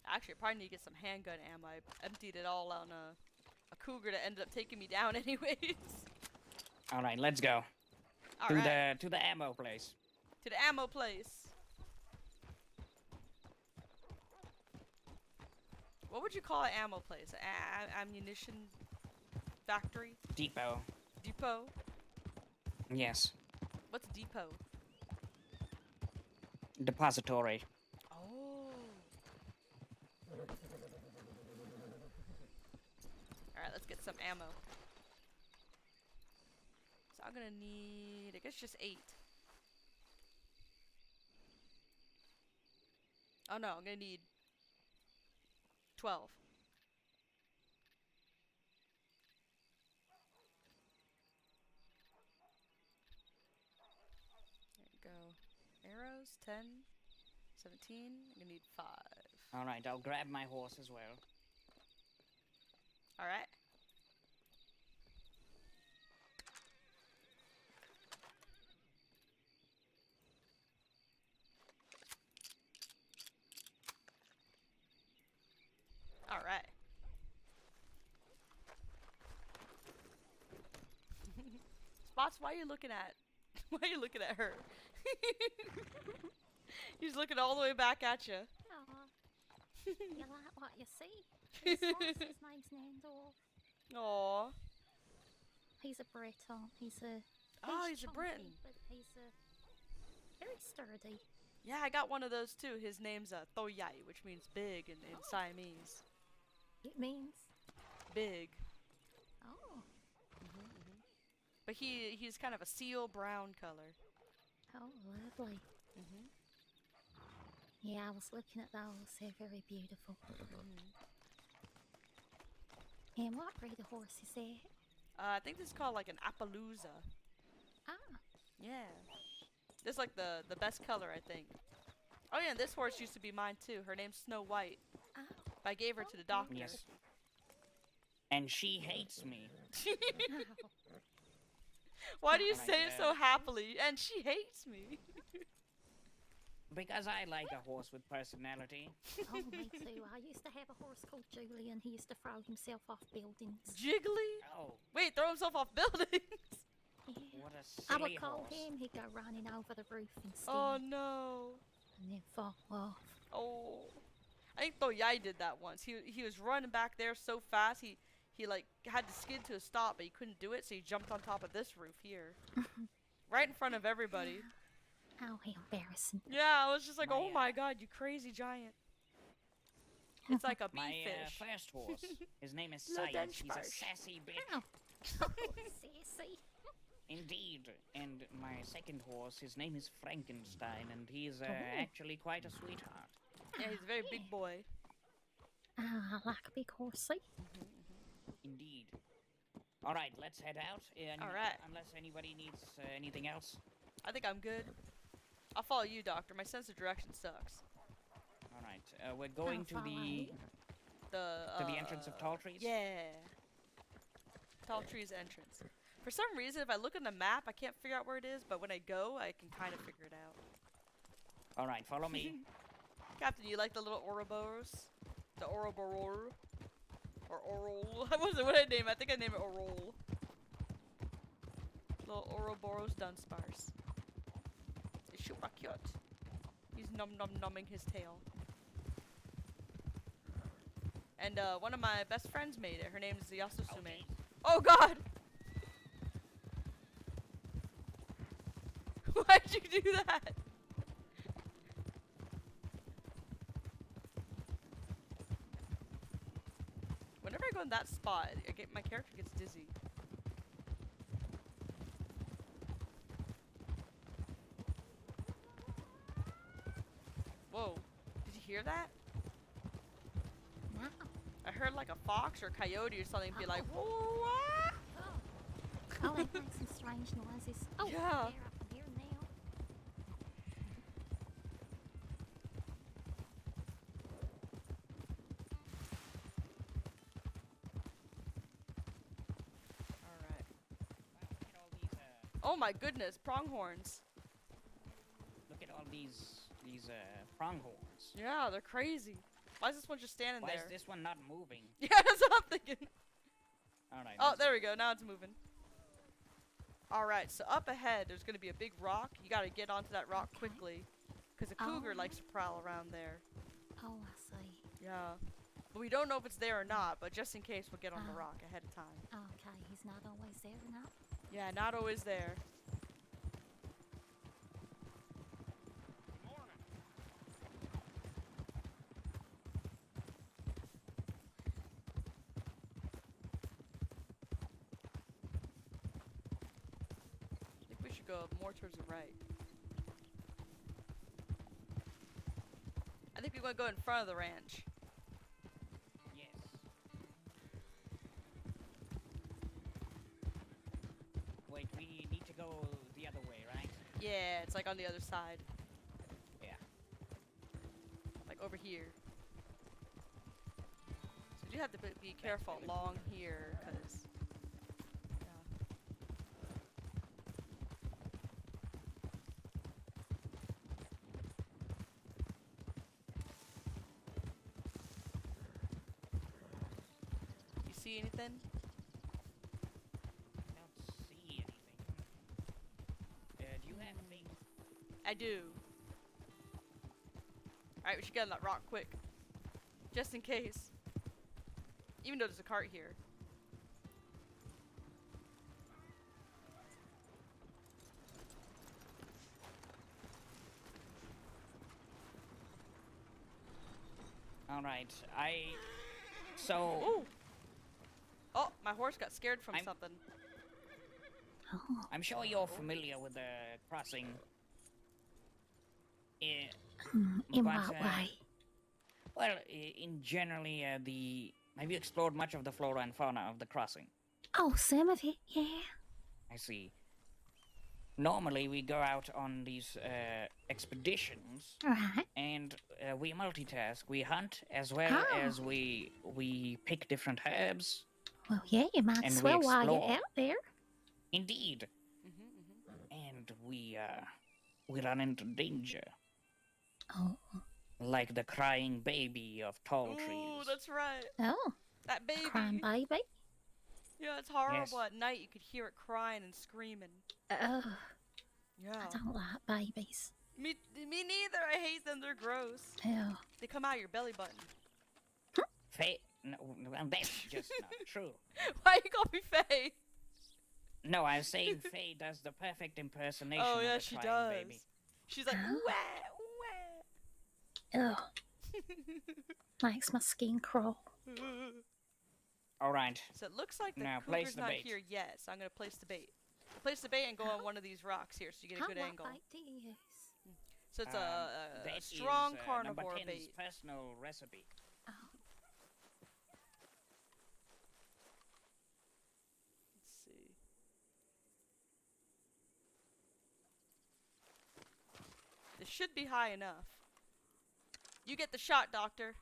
Actually, I probably need to get some handgun ammo. I emptied it all on a cougar that ended up taking me down anyways. All right, let's go. All to right. the ammo place. To the ammo place. What would you call an ammo place? Ammunition factory? Depot. Depot? Yes. What's a depot? Depository. Oh. Alright, let's get some ammo. So I'm gonna need, I guess, just 8. Oh no, I'm gonna need 12. There you go. Arrows, 10, 17. I'm gonna need 5. All right, I'll grab my horse as well. All right. All right. Spots, why are you looking at? Why are you looking at her? He's looking all the way back at you. You like what you see? His horse, his name's Nandor. Aww. He's a Breton. He's a He's a Briton. But he's very sturdy. Yeah, I got one of those too. His name's Thoyai, which means big in Siamese. It means big. Oh. But he's kind of a seal brown color. Oh, lovely. Yeah, I was looking at those. They're very beautiful. And what breed of horse is that? I think this is called like an Appaloosa. Ah. Yeah. This is like the best color, I think. Oh yeah, this horse used to be mine too. Her name's Snow White. I gave her to the doctor. Yes. And she hates me. Why do you Right say it so happily? And she hates me. Because I like a horse with personality. Oh, me too. I used to have a horse called Julian. He used to throw himself off buildings. Jiggly? Oh. Wait, throw himself off buildings? Yeah. What a I silly would call horse. him. He'd go running over the roof and steam. Oh no. And then fall off. Oh. I think Thoyai did that once. He was running back there so fast he like had to skid to a stop, but he couldn't do it, so he jumped on top of this roof here. Right in front of everybody. Oh, how embarrassing. Yeah, I was just like, oh my god, you crazy giant. It's like a My beefish. first horse. His name is Little Science. He's a Denchbarsh. sassy bitch. Oh, sassy. Indeed. And my second horse, his name is Frankenstein, and he's actually quite a sweetheart. Yeah, he's a very big boy. I like a big horsey. Indeed. All right, let's head out. All right. Unless anybody needs anything else. I think I'm good. I'll follow you, Doctor. My sense of direction sucks. All right. We're going to the entrance of Tall Trees. Yeah. Tall Trees entrance. For some reason, if I look on the map, I can't figure out where it is, but when I go, I can kind of figure it out. All right, follow me. Captain, you like the little Ouroboros? The Ouroboros? Or Oral? What did I name it? I think I named it Oral. Little Ouroboros Dunspars. It's super cute. He's numbing his tail. And one of my best friends made it. Her name is Yasusume. Okay. Oh god! Why'd you do that? Whenever I go in that spot, my character gets dizzy. Whoa. Did you hear that? No. I heard like a fox or a coyote or something be like, whoa, Oh, they make some strange noises. Oh, Yeah. they're up here now. Oh my goodness, pronghorns. Look at all these pronghorns. Yeah, they're crazy. Why is this one just standing Why there? is this one not moving? Yeah, that's what I'm thinking. Alright. Oh, there we go. Now it's moving. Alright, so up ahead, there's going to be a big rock. You got to get onto that rock quickly. Because a cougar likes to prowl around there. Oh, I see. Yeah. But we don't know if it's there or not, but just in case, we'll get on the rock ahead of time. Okay, he's not always there now. Yeah, not always there. I think we should go more towards the right. I think we want to go in front of the ranch. Yes. Wait, we need to go the other way, right? Yeah, it's like on the other side. Yeah. Like over here. So you have to be careful along here, because... You see anything? I don't see anything. Do you have anything? I do. Alright, we should get on that rock quick. Just in case. Even though there's a cart here. Alright, So... Ooh! Oh, my horse got scared from something. I'm sure you're familiar with the crossing. In but, what way? Well, in generally, have you explored much of the flora and fauna of the crossing? Oh, some of it, yeah. I see. Normally, we go out on these expeditions, Right. and we multitask. We hunt as well as we pick different herbs. Well, yeah, you might And as we well while you're explore. out there. Indeed. And we run into danger. Oh. Like the crying baby of tall trees. Ooh, that's right. Oh. That baby. Crying baby. Yeah, it's horrible. Yes. At night, you could hear it crying and screaming. Oh. Yeah. I don't like babies. Me neither. I hate them. They're gross. Oh. They come out of your belly button. Faye? No, well, that's just not true. Why you call me Faye? No, I was saying Faye does the perfect impersonation Oh of yeah, a she crying does. baby. She's like, Ugh. Makes my skin crawl. All right. So it looks like the Now, place cougar's the not bait. here yet, so I'm gonna place the bait. Place the bait and go on one of these rocks here, so you get a good angle. What bait do you use? So it's a That strong is, carnivore number 10's bait. personal recipe. Oh. Let's see. This should be high enough. You get the shot, doctor.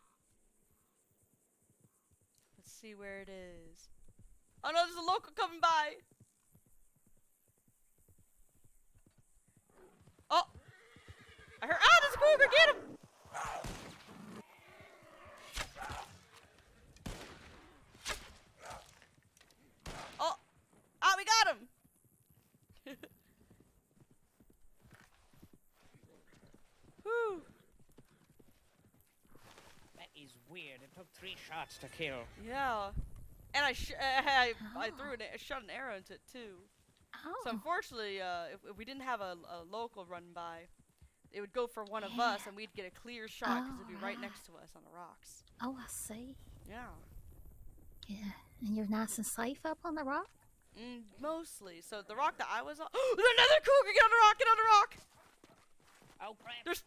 Let's see where it is. Oh no, there's a local coming by. Oh! I heard. Ah, there's a cougar! Get him! Oh! Ah, we got him! Whew. That is weird. It took 3 shots to kill. Yeah. And I threw I shot an arrow into it too. Oh. So unfortunately, if we didn't have a local run by, it would go for one of us, and we'd get a clear shot because it'd be right next to us on the rocks. Oh, I see. Yeah. Yeah. And you're nice and safe up on the rock? Mostly. So the rock that I was on. There's another cougar! Get on the rock! Get on the rock! Oh crap!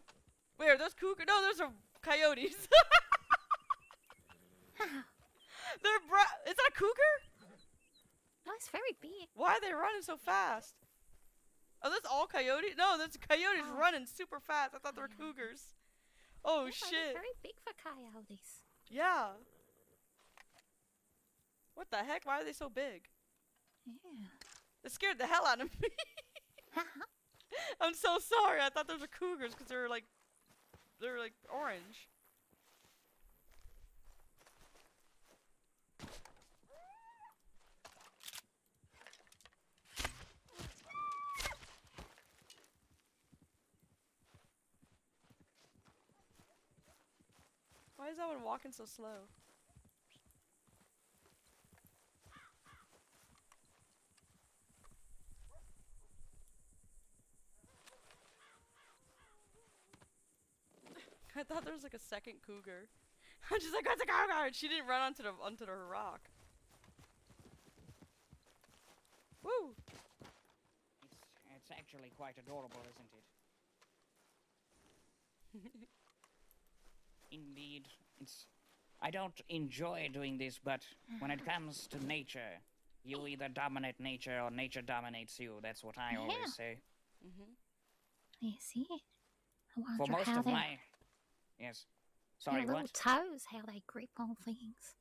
Where? Those cougar? No, those are coyotes. Is that a cougar? No, it's very big. Why are they running so fast? Oh, that's all coyotes? No, that's coyotes running super fast. I thought they were cougars. Oh, Yeah, shit. they're very big for coyotes. Yeah. What the heck? Why are they so big? Yeah. It scared the hell out of me. I'm so sorry. I thought those were cougars because they're like orange. Why is that one walking so slow? I thought there was like a second cougar. I'm just like, what's a cougar? And she didn't run onto the rock. Woo! It's actually quite adorable, isn't it? Indeed, I don't enjoy doing this, but when it comes to nature, you either dominate nature or nature dominates you. That's what I always say. You see? I For wonder most how of they, my... Yes. Sorry, their little what? toes, how they grip on things,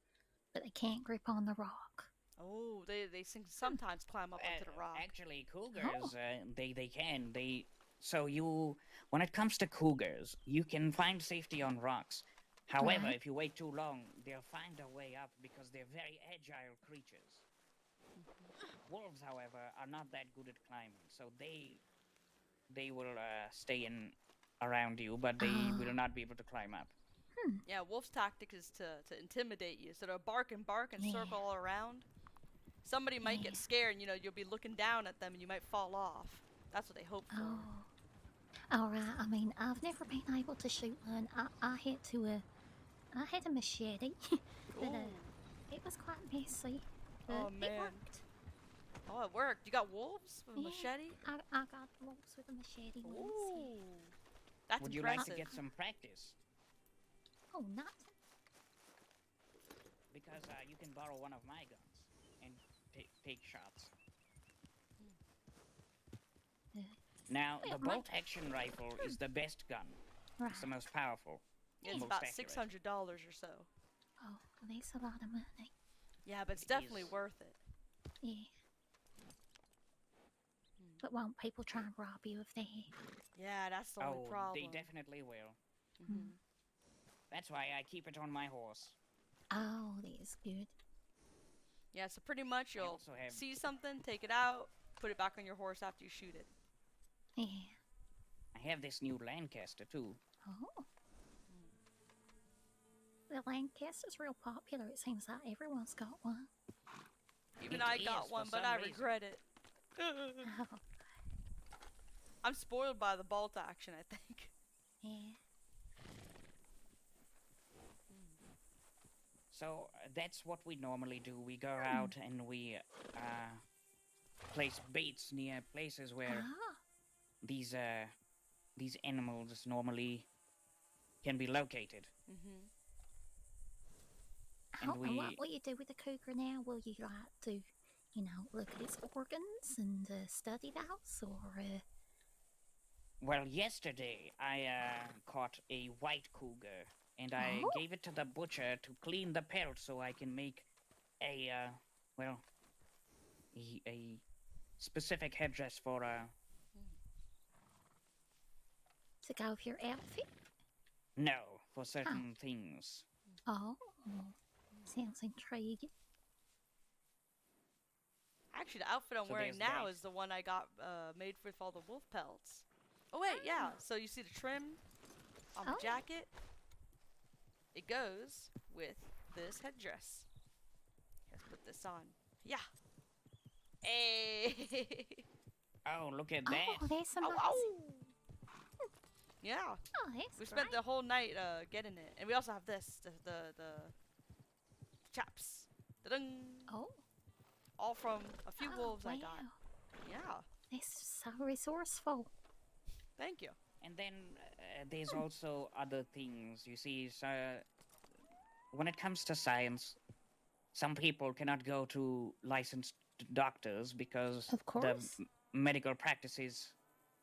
but they can't grip on the rock. Oh, they sometimes climb up onto the rock. Actually, cougars, they can. So when it comes to cougars, you can find safety on rocks. However, Right. if you wait too long, they'll find a way up because they're very agile creatures. Wolves, however, are not that good at climbing, so they will stay in around you, but they will not be able to climb up. Yeah, wolf's tactic is to intimidate you. So they'll bark and circle all around. Somebody might get scared, and you'll be looking down at them, and you might fall off. That's what they hope for. Oh, all right. I mean, I've never been able to shoot one. I had a machete, but it was quite messy. But Oh man. it worked. Oh, it worked. You got wolves with a Yeah, machete? I got wolves with a machete once. Ooh, that's Would you impressive. like to get some practice? Oh, not. Because you can borrow one of my guns and take shots. Now, the bolt-action rifle is the best gun. Right. It's the most powerful. Yeah, it's most about accurate. $600 or so. Oh, that's a lot of money. Yeah, but it's It definitely is. worth it. Yeah. But won't people try and rob you if they? Yeah, that's the only problem. They definitely will. Mm. That's why I keep it on my horse. Oh, that's good. Yeah, so pretty much you'll also have- see something, take it out, put it back on your horse after you shoot it. Yeah. I have this new Lancaster too. Oh. The Lancaster's real popular. It seems like everyone's got one. Even It I is got for one, but some I reason. regret it. Oh. I'm spoiled by the bolt action, I think. Yeah. So that's what we normally do. We go out and we place baits near places where these animals normally can be located. And what will you do with the cougar now? Will you like to, look at its organs and study those, or? Well, yesterday I caught a white cougar, and I gave it to the butcher to clean the pelt so I can make a specific headdress for to go with your outfit? No, for certain things. Oh, sounds intriguing. Actually, the outfit I'm So wearing there's now that. is the one I got made with all the wolf pelts. Oh wait, yeah. So you see the trim on the jacket? It goes with this headdress. Let's put this on. Yeah. Hey. Oh, look at that! Oh, that's amazing. Yeah. Oh, that's We spent the whole night getting it, and we also have this, the chaps. Da-ding. Oh. All from a few wolves I got. Wow. Yeah. That's so resourceful. Thank you. And then there's also other things. You see, so when it comes to science, some people cannot go to licensed doctors because Of course. the medical practices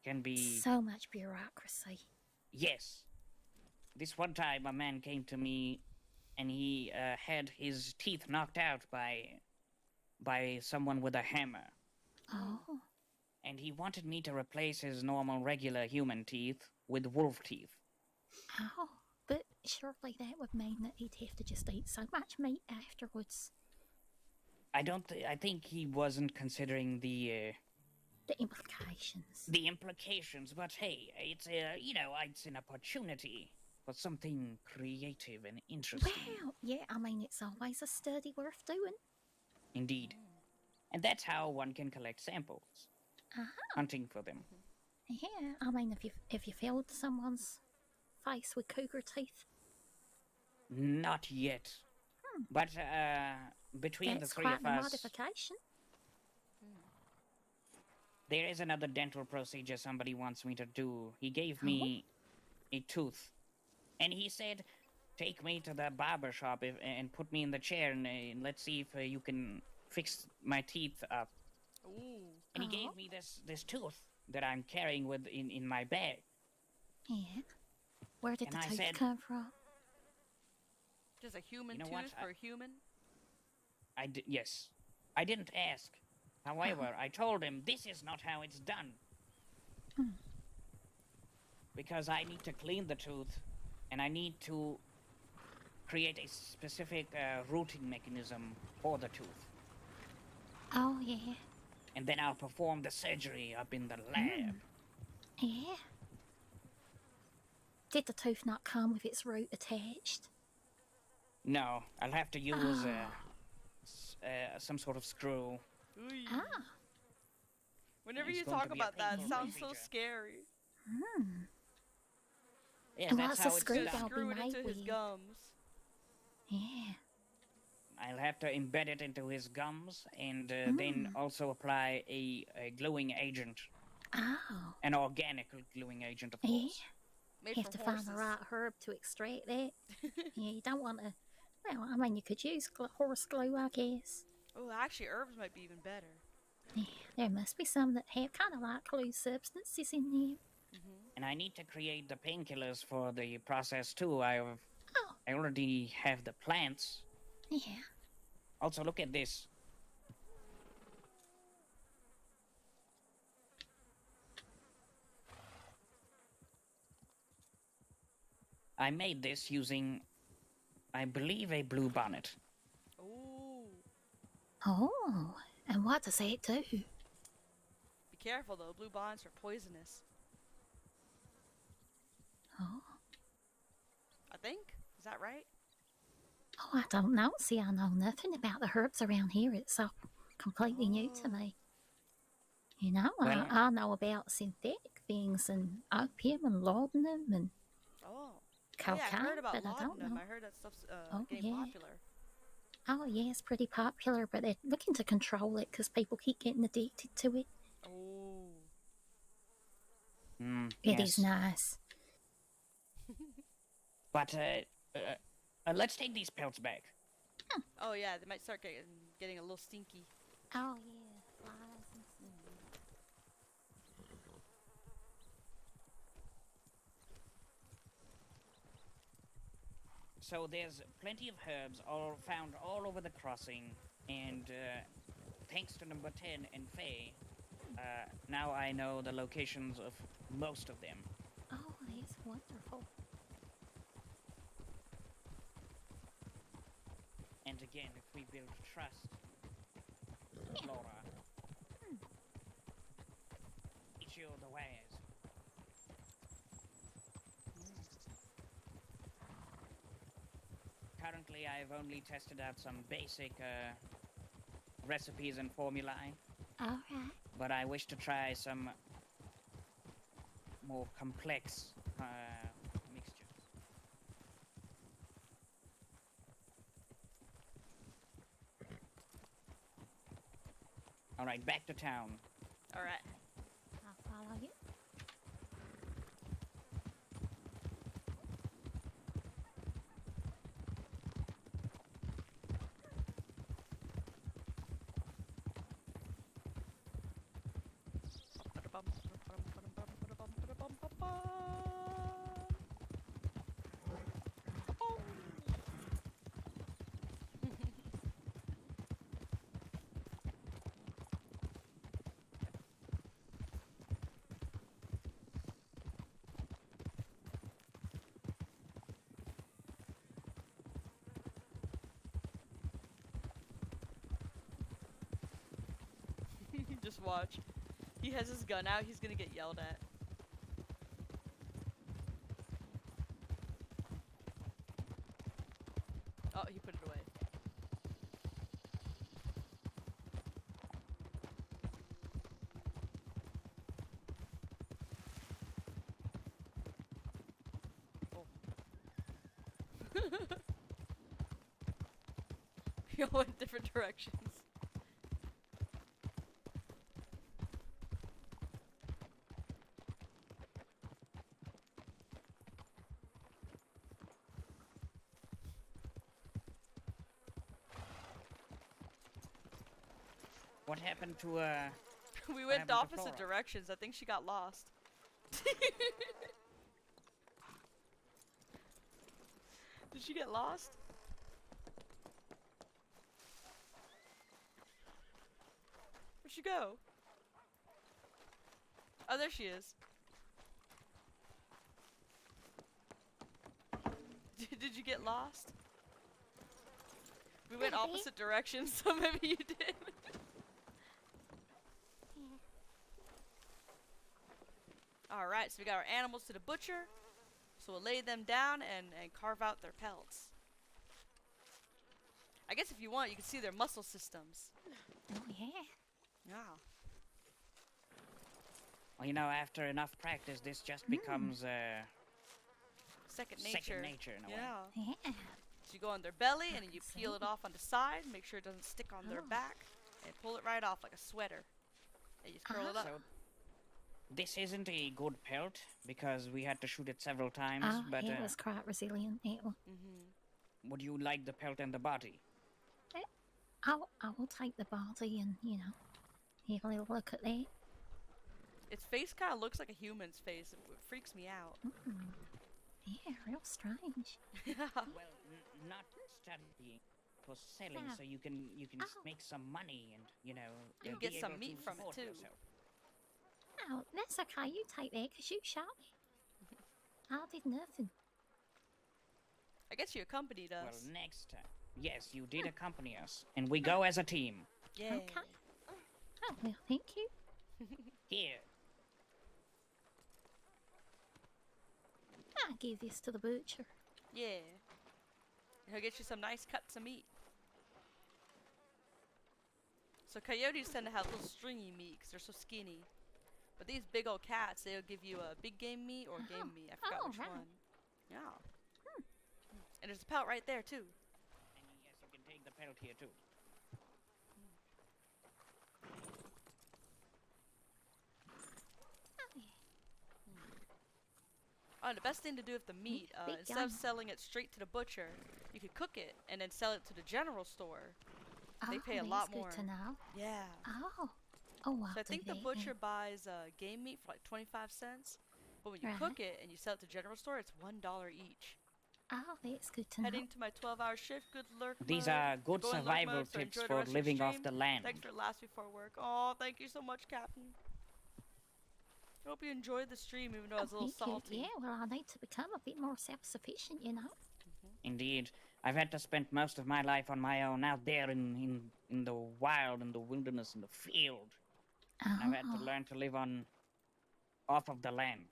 can be... So much bureaucracy. Yes. This one time a man came to me and he had his teeth knocked out by someone with a hammer. Oh. And he wanted me to replace his normal, regular human teeth with wolf teeth. Oh. But surely that would mean that he'd have to just eat so much meat afterwards. I think he wasn't considering the implications. The implications, but hey, it's it's an opportunity for something creative and interesting. Well, yeah, I mean, it's always a study worth doing. Indeed. And that's how one can collect samples. Hunting for them. Yeah, I mean, if you filled someone's face with cougar teeth. Not yet. But between That's the three quite of a us, modification. there is another dental procedure somebody wants me to do. He gave me a tooth, and he said, "Take me to the barber shop and put me in the chair, and let's see if you can fix my teeth up." Ooh. And he gave me this tooth that I'm carrying in my bag. Yeah. Where did And the I tooth said- come from? Just a human You know tooth what? for a human? Yes. I didn't ask. However, I told him this is not how it's done. Because I need to clean the tooth, and I need to create a specific routing mechanism for the tooth. Oh, yeah. And then I'll perform the surgery up in the lab. Yeah. Did the tooth not come with its root attached? No, I'll have to use some sort of screw. Ooh. Whenever It's you going talk to be a about that, it painful sounds so procedure. scary. Yes, And that's what's how the it's screw done. gonna Screw be it into made his with? gums. Yeah. I'll have to embed it into his gums and then also apply a gluing agent. Oh. An organic gluing agent, of Yeah. course. Made You have from to find horses. the right herb to extract that. Yeah, you don't want to. Well, I mean, you could use horse glue, I guess. Oh, actually, herbs might be even better. Yeah, there must be some that have kind of like glue substances in them. And I need to create the painkillers for the process too. I already have the plants. Yeah. Also, look at this. I made this using, I believe, a blue bonnet. Ooh. Oh, and what does that do? Be careful though, blue bonds are poisonous. Oh. I think. Is that right? Oh, I don't know. See, I know nothing about the herbs around here. It's all completely new to me. You know, Well- I know about synthetic things and opium and laudanum and cocaine, yeah, I heard about but I don't laudanum. know. I heard that stuff's Oh, getting yeah. popular. Oh, yeah, it's pretty popular, but they're looking to control it because people keep getting addicted to it. Oh. It is nice. But let's take these pelts back. Oh yeah, they might start getting a little stinky. Oh, yeah, flies and stuff. So there's plenty of herbs all found all over the crossing, and thanks to number 10 and Faye, now I know the locations of most of them. Oh, that's wonderful. And again, if we build trust, Laura, teach you the ways. Currently, I've only tested out some basic recipes and formulae. Alright. But I wish to try some more complex mixtures. All right, back to town. All right. I'll follow you. Just watch. He has his gun out, he's gonna get yelled at. Oh, he put it away. Oh. We all went different directions. What happened to We What went happened to opposite Flora? directions. I think she got lost. Did she get lost? Where'd she go? Oh, there she is. Did you get lost? We went Maybe. opposite directions, so maybe you did. Alright, so we got our animals to the butcher. So we'll lay them down and carve out their pelts. I guess if you want, you can see their muscle systems. Oh, yeah. Yeah. Well, you know, after enough practice, this just becomes Second nature. second nature in a way. Yeah. Yeah. So you go on their belly and then you peel it off on the side, make sure it doesn't stick on their Oh. back, and pull it right off like a sweater. And you just curl it up. So this isn't a good pelt because we had to shoot it several times. Oh, but it was quite resilient, it was. would you like the pelt and the body? I will take the body and, you know, have a little look at that. Its face kind of looks like a human's face. It freaks me out. Mm. Yeah, real strange. Well, not studying, for selling, Yeah. so you can Oh. make some money and you know You be get some able meat to from it, support too. yourself. Oh, that's okay. You take that because you shot me. I did nothing. I guess you accompanied us. Well, next time, yes, you did accompany us, and we go as a team. Yeah. Okay. Oh, well, thank you. Here, I'll give this to the butcher. Yeah. He'll get you some nice cuts of meat. So coyotes tend to have little stringy meat because they're so skinny. But these big old cats, they'll give you a big game meat or game meat. I forgot which right. one. Yeah. And there's a pelt right there too. and yes, you can take the pelt here too. Oh, yeah. Oh, and the best thing to do with the meat, big instead of gun. selling it straight to the butcher, you could cook it and then sell it to the general store. They pay a that's lot good more. to know. Yeah. Oh. Oh, I'll So I do think the that, butcher yeah. buys game meat for like 25 cents. But when you Right. cook it and you sell it to general store, it's $1 each. Oh, that's good to know. Heading to my 12-hour shift. Good lurk These mode. are good Go in lurk survival mode, so tips enjoy the for rest of your living off stream. the land. Thanks for last before work. Oh, thank you so much, Captain. I hope you enjoyed the stream, even though I was a little Thank you. salty. Yeah, well, I need to become a bit more self-sufficient, you know. Indeed, I've had to spend most of my life on my own out there in the wild, in the wilderness, in the field. And I've had to learn to live off of the land.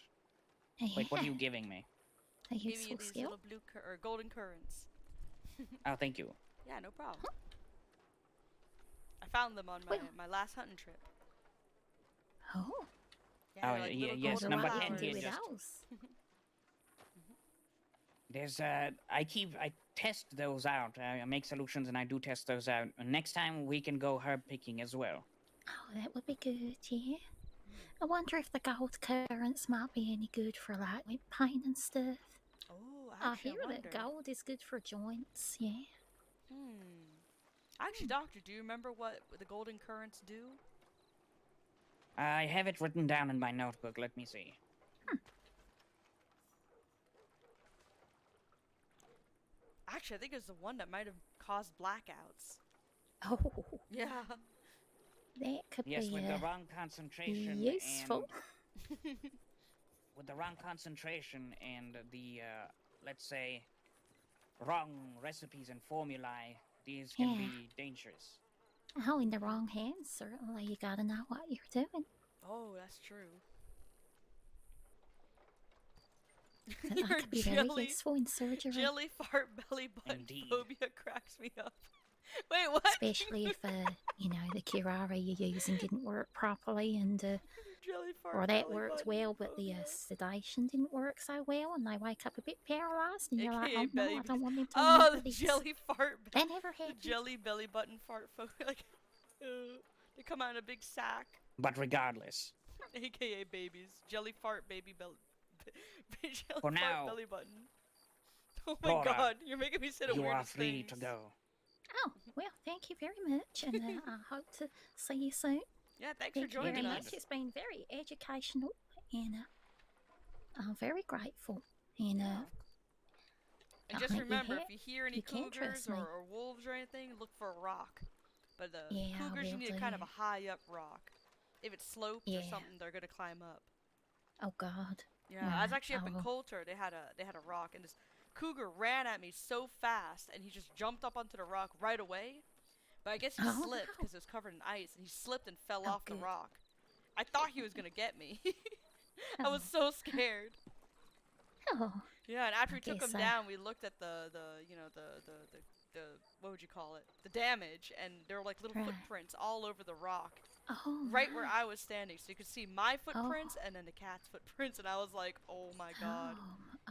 Wait, what are you giving me? A Give you useful these skill. little blue or golden currants. Oh, thank you. Yeah, no problem. I found them on my last hunting trip. Oh. Yeah, Oh, they're like yeah, little yes, golden number what 10 can flowers. do here with just... those? There's I test those out. I make solutions and I do test those out. And next time we can go herb picking as well. Oh, that would be good, yeah. I wonder if the gold currants might be any good for like with pain and stuff. Oh, I actually, hear I wonder. that gold is good for joints, yeah. Actually, Doctor, do you remember what the golden currants do? I have it written down in my notebook. Let me see. Actually, I think it's the one that might have caused blackouts. Oh, Yeah. that could Yes, be with the wrong concentration useful. and with the wrong concentration and the let's say wrong recipes and formulae, these can Yeah. be dangerous. Oh, in the wrong hands, certainly. You gotta know what you're doing. Oh, that's true. But that could be very useful in surgery. Jelly fart belly button Indeed. phobia cracks me up. Wait, what? Especially if, the curare you're using didn't work properly and, Jelly fart or that belly worked button well, but the phobia. sedation didn't work so well, and they wake up a bit paralyzed, and you're like, AKA oh no, belly I don't want them to Oh, remember the this. jelly fart. That never The happened. jelly belly button fart phobia. Like, they come out in a big sack. But regardless, AKA babies. Jelly fart baby belly. Jelly For fart now, belly button. Oh my Laura, god, you're making me say the you are weirdest free things. to go. Oh, well, thank you very much, and I hope to see you soon. Yeah, thanks Thank for you very joining much. us. It's been very educational, and I'm very grateful. And And I just think remember, if you hear any you can cougars trust me. or wolves or anything, look for a rock. But the Yeah, I cougars, you will need a kind of do. a high up rock. If it's sloped or Yeah. something, they're gonna climb up. Oh God. Yeah, I was Right, actually up in I will. Coulter. They had a rock, and this cougar ran at me so fast, and he just jumped up onto the rock right away. But I guess he Oh, slipped no. because it was covered in ice, and he slipped and fell Oh, off the good. rock. I thought he was gonna get me. I was Oh. so scared. Oh. Yeah, and after I we took guess, him down, we looked at the what would you call it? The damage, and there were like little Right. footprints all over the rock, Oh. right where right. I was standing. So you could see my footprints and then the cat's footprints, and I was like, oh my god.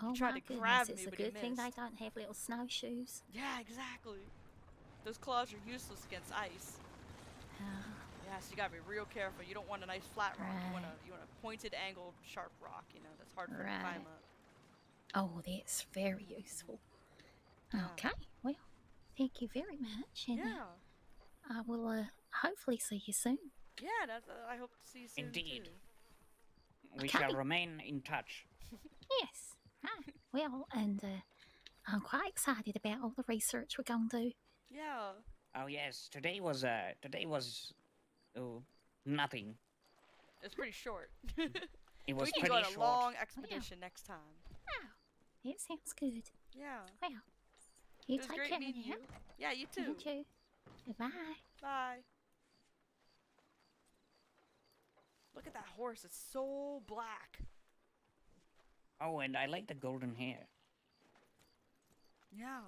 Oh tried my to goodness, grab it's me, a but he good thing they missed. don't have little snowshoes. Yeah, exactly. Those claws are useless against ice. Yeah, so you gotta be real careful. You don't want a nice flat rock. You want a pointed, angled, sharp rock. You know, that's hard for them to climb Right. up. Oh, that's very useful. Yeah. Okay, well, thank you very much, and Yeah. I will hopefully see you soon. Yeah, that's. I hope to see you soon Indeed. too. We shall remain in touch. Yes. Right. Well, and I'm quite excited about all the research we're going to do. Yeah. Oh yes, today was nothing. It's pretty short. It was we can pretty go on a short. long expedition next time. Wow, it sounds good. Yeah. Well, you It was take great care. meeting you. Yeah, you too. You too. Goodbye. Bye. Look at that horse. It's so black. Oh, and I like the golden hair. Yeah.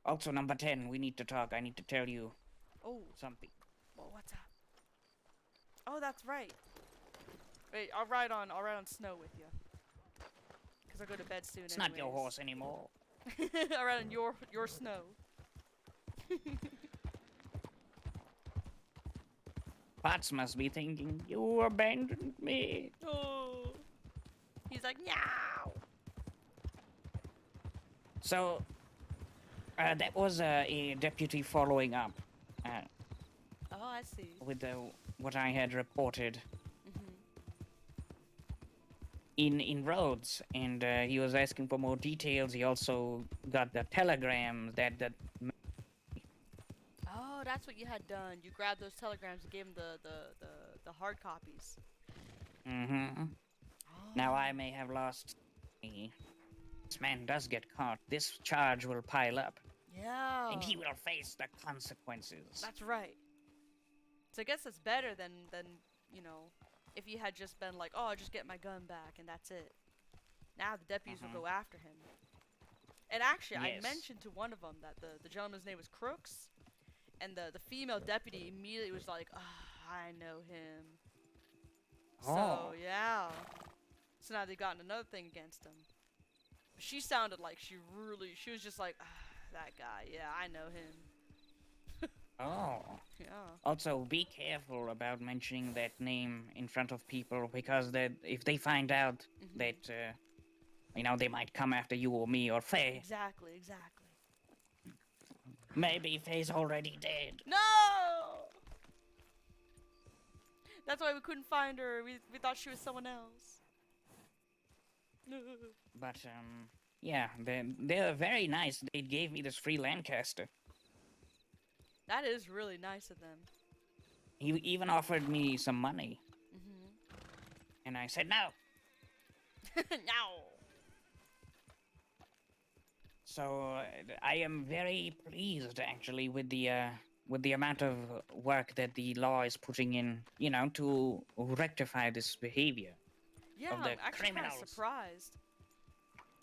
Also, number 10, we need to talk. I need to tell you Oh. something. Well, what's up? Oh, that's right. Wait, I'll ride on snow with you. Cause I'll go to bed soon. It's not your horse anymore. I'll ride on your snow. Potts must be thinking, you abandoned me. Oh. He's like, meow. So, that was a deputy following up Oh, I see. with what I had reported Mm-hmm. in Rhodes, and he was asking for more details. He also got the telegram that Oh, that's what you had done. You grabbed those telegrams and gave him the hard copies. Mm-hmm. Now I may have lost me. This man does get caught. This charge will pile up. Yeah. And he will face the consequences. That's right. So I guess it's better than if you had just been like, oh, I'll just get my gun back and that's it. Now the deputies will go after him. And actually, I Yes. mentioned to one of them that the gentleman's name was Crooks, and the female deputy immediately was like, I know him. So Oh. yeah. So now they've gotten another thing against him. She sounded like she was just like, that guy, yeah, I know him. Oh. Yeah. Also, be careful about mentioning that name in front of people, because if they find out that, they might come after you or me or Faye. Exactly. Maybe Faye's already dead. No! That's why we couldn't find her. We thought she was someone else. But, yeah, they're very nice. They gave me this free Lancaster. That is really nice of them. He even offered me some money. Mm-hmm. And I said no. No. So I am very pleased, actually, with the with the amount of work that the law is putting in, you know, to rectify this behavior Yeah, of the I'm actually kind of criminals. surprised.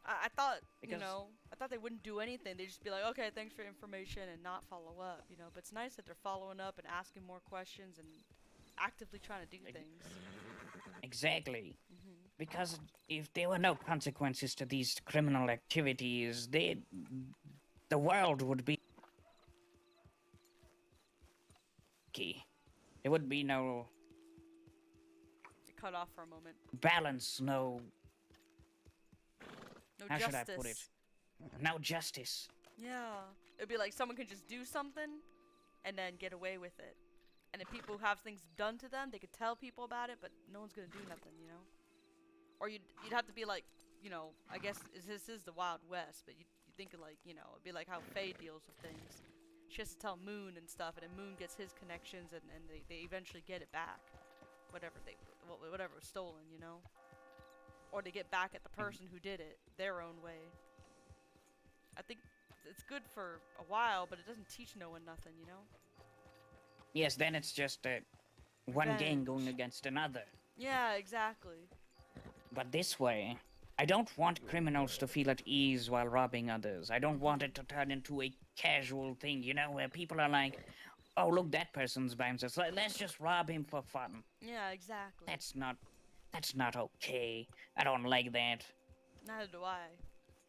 I thought, Because- I thought they wouldn't do anything. They'd just be like, okay, thanks for your information and not follow up, But it's nice that they're following up and asking more questions and actively trying to do things. Exactly. Mhm. Because if there were no consequences to these criminal activities, the world would be key. There would be no It cut off for a moment. balance, no No how justice. should I put it? No justice. Yeah. It'd be like someone could just do something and then get away with it. And if people have things done to them, they could tell people about it, but no one's gonna do nothing, Or you'd have to be like, I guess this is the Wild West, but you think of like, it'd be like how Faye deals with things. She has to tell Moon and stuff, and then Moon gets his connections, and they eventually get it back. Whatever was stolen, Or they get back at the person who did it, their own way. I think it's good for a while, but it doesn't teach no one nothing, Yes, then it's just one gang Revenge. going against another. Yeah, exactly. But this way, I don't want criminals to feel at ease while robbing others. I don't want it to turn into a casual thing, where people are like, oh, look, that person's by himself. Let's just rob him for fun. Yeah, exactly. That's not okay. I don't like that. Neither do I.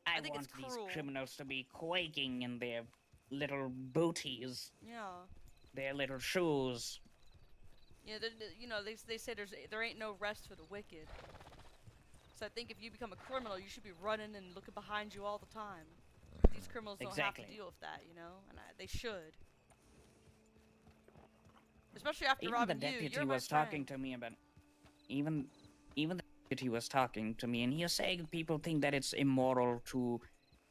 I think want it's these cruel. criminals to be quaking in their little booties, Yeah. their little shoes. Yeah, they say there ain't no rest for the wicked. So I think if you become a criminal, you should be running and looking behind you all the time. These criminals don't have to Exactly. deal with that, and they should. Especially after Even the robbing deputy you're my was talking friend. to me about. Even the deputy was talking to me, and he was saying people think that it's immoral to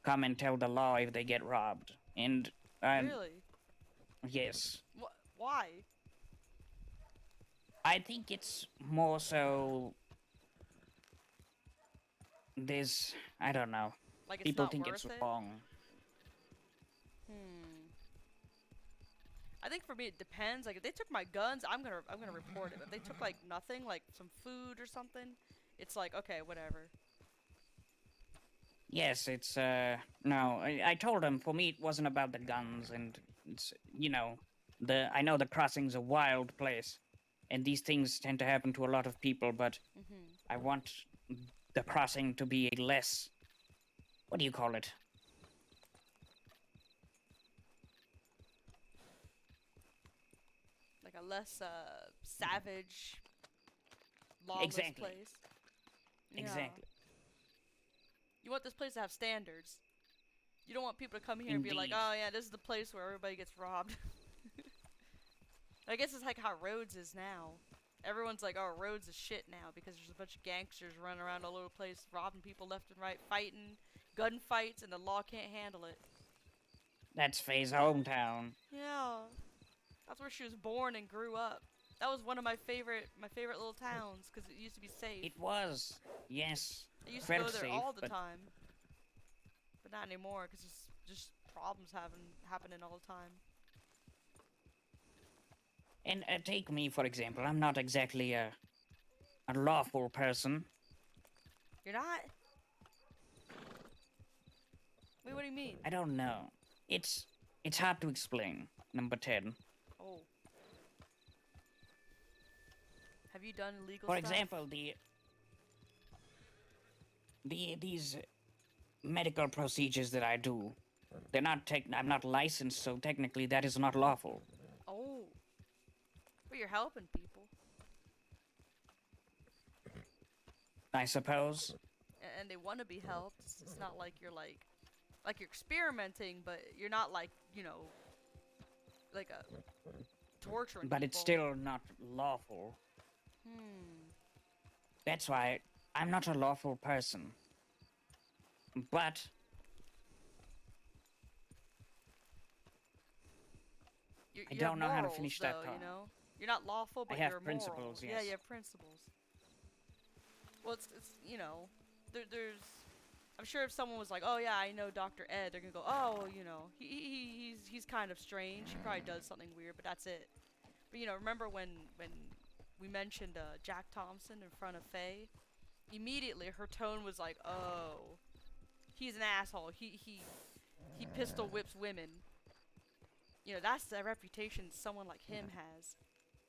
come and tell the law if they get robbed. And Really? yes, Why? I think it's more so. I don't know. Like it's People not think worth it's it? wrong. I think for me it depends. Like if they took my guns, I'm gonna report it. If they took like nothing, like some food or something, it's like okay, whatever. Yes, it's no. I told him for me it wasn't about the guns, and it's I know the crossing's a wild place, and these things tend to happen to a lot of people, but I want the crossing to be less. What do you call it? Like a less savage, lawless Exactly. place. Yeah. Exactly. You want this place to have standards. You don't want people to come here and be like, Indeed. oh yeah, this is the place where everybody gets robbed. I guess it's like how Rhodes is now. Everyone's like, oh, Rhodes is shit now because there's a bunch of gangsters running around all over the place, robbing people left and right, fighting, gunfights, and the law can't handle it. That's Faye's hometown. Yeah, that's where she was born and grew up. That was one of my favorite little towns because it used to be safe. It was, yes. I used to go felt there safe, all the but time, but not anymore because it's just problems happening all the time. And take me for example. I'm not exactly a lawful person. You're not? Wait, what do you mean? I don't know. It's hard to explain. Number 10. Oh. Have you done illegal For stuff? example, these medical procedures that I do, they're not I'm not licensed, so technically that is not lawful. Oh. But you're helping people. I suppose. And they want to be helped. It's not like you're like you're experimenting, but you're not like, like a torturing But it's people. still not lawful. That's why I'm not a lawful person. But You I have don't know how to morals, finish though, that thought. You're not lawful, but have you're principles, moral. Yeah, yes. you have principles. Well, it's there's I'm sure if someone was like, "Oh yeah, I know Dr. Ed," they're gonna go, "Oh, you know, he's kind of strange. He probably does something weird, but that's it." But you know, remember when we mentioned Jack Thompson in front of Faye? Immediately, her tone was like, "Oh, he's an asshole. He pistol whips women." You know, that's the reputation someone like him has.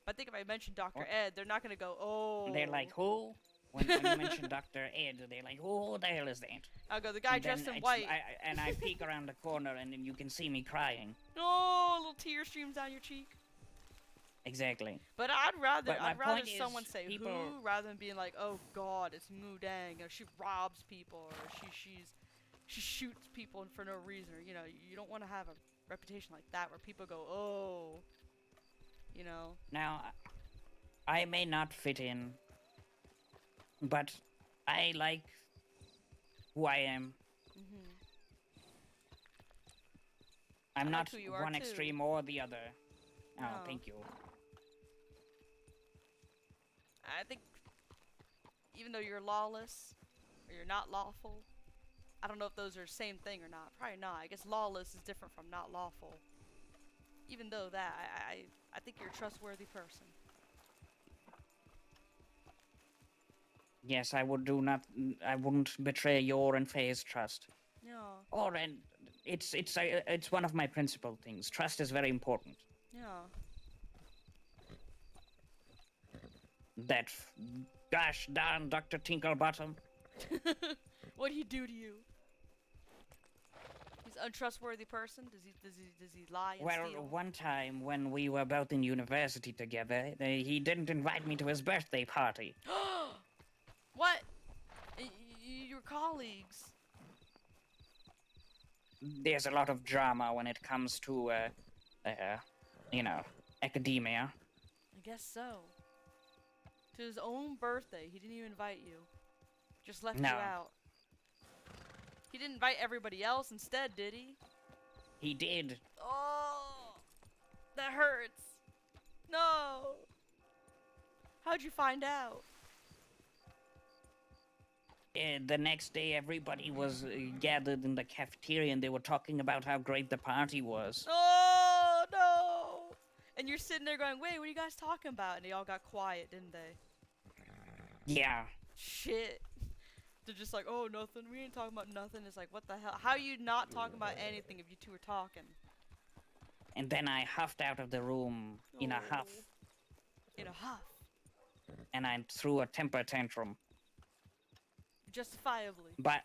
But I think if I mention Dr. Ed, they're not gonna go, "Oh." They're like, who? When you mention Dr. Ed, they're like, who the hell is that? I'll go, "The guy And then dressed in it's- white." and I peek around the corner, and then you can see me crying. Oh, a little tear streams down your cheek. Exactly. But I'd rather But my rather point is, someone say people- who rather than being like, "Oh God, it's Mu Daeng," or she robs people, or she shoots people for no reason, or you know, you don't want to have a reputation like that where people go, "Oh," you know. Now, I may not fit in, but I like who I am. Mhm. I'm I like not who you are, one too. extreme or the other. Oh, No. thank you. I think even though you're lawless or you're not lawful, I don't know if those are the same thing or not. Probably not. I guess lawless is different from not lawful. Even though that, I think you're a trustworthy person. Yes, I wouldn't betray your and Faye's trust. Yeah. It's one of my principal things. Trust is very important. Yeah. That gosh darn Dr. Tinklebottom. What'd he do to you? He's an untrustworthy person? Does he lie and Well, steal? one time when we were both in university together, he didn't invite me to his birthday party. What? Your colleagues. There's a lot of drama when it comes to, you know, academia. I guess so. To his own birthday, he didn't even invite you. Just left No. you out. He didn't invite everybody else instead, did he? He did. Oh, that hurts. No. How'd you find out? The next day, everybody was gathered in the cafeteria, and they were talking about how great the party was. Oh, no. And you're sitting there going, wait, what are you guys talking about? And they all got quiet, didn't they? Yeah. Shit. They're just like, oh, nothing. We ain't talking about nothing. It's like, what the hell? How are you not talking about anything if you two are talking? And then I huffed out of the room in a huff, In a huff. and I threw a temper tantrum. Justifiably. But,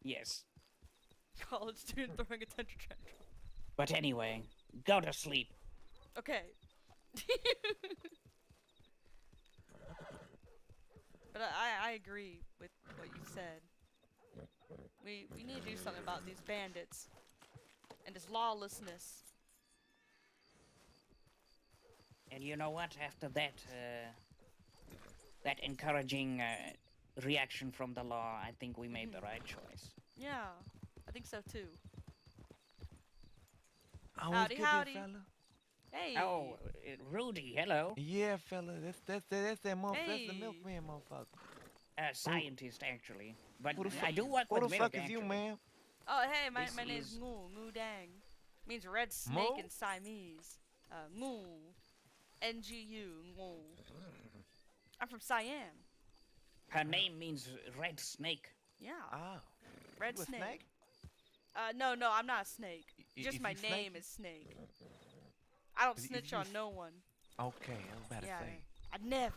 yes. College student throwing a temper tantrum. But anyway, go to sleep. Okay. But I agree with what you said. We need to do something about these bandits and this lawlessness. And you know what? After that, that encouraging reaction from the law, I think we made the right choice. Yeah, I think so too. Oh, Howdy, what's good, howdy. there, fella? Hey. Oh, Rudy, hello. Yeah, fella. That's that motherfucker. That's the Hey. milkman, motherfucker. Scientist, actually. But Who the I fuck- do work Who with the milk, fuck is you, actually. man? Oh, hey, my This name's is- Mu Daeng. Means red snake Mu? in Siamese. Mu. NGU, Mu. I'm from Siam. Her name means red snake. Yeah. Oh. Red You a snake. snake? No, I'm not a snake. Just if my you snake, name you- is Snake. I don't If snitch you on s- no one. Okay, I was about to Yeah, say. I never.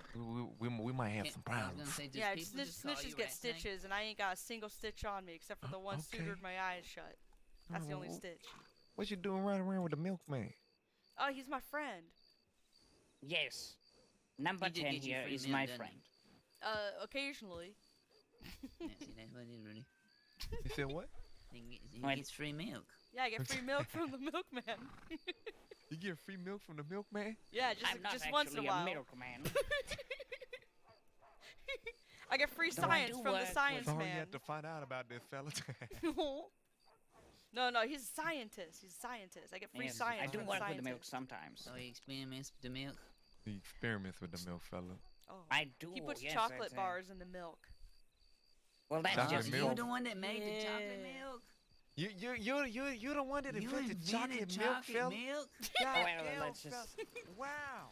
We might have some problems. Yeah, snitches get stitches, and I ain't got a single stitch on me except for the one okay. sutured my eyes shut. That's the only Oh. stitch. What you doing running around with the milkman? Oh, he's my friend. Yes. Number He did 10 get you here free is milk, my didn't he? friend. Occasionally. Yeah, see, that's what it is, really. You said what? He When- gets free milk. Yeah, I get free milk from the milkman. You get free milk from the milkman? Yeah, I'm not just once in a actually while. milkman. I get free Though I science do from the work science Sorry you man. had to find out about this, fella. No, he's a scientist. He's a scientist. I get free Yes, science I do from work the with the milk scientist. sometimes. So he experiments with the milk. He experiments with the milk, fella. Oh. I do. He puts yes, chocolate that's, bars in the milk. Well, that's Chocolate just milk? You the one that made the chocolate Yeah. milk? You're the one that You invented chocolate milk, chocolate fella? milk? God Well, damn, let's fella. just- Wow.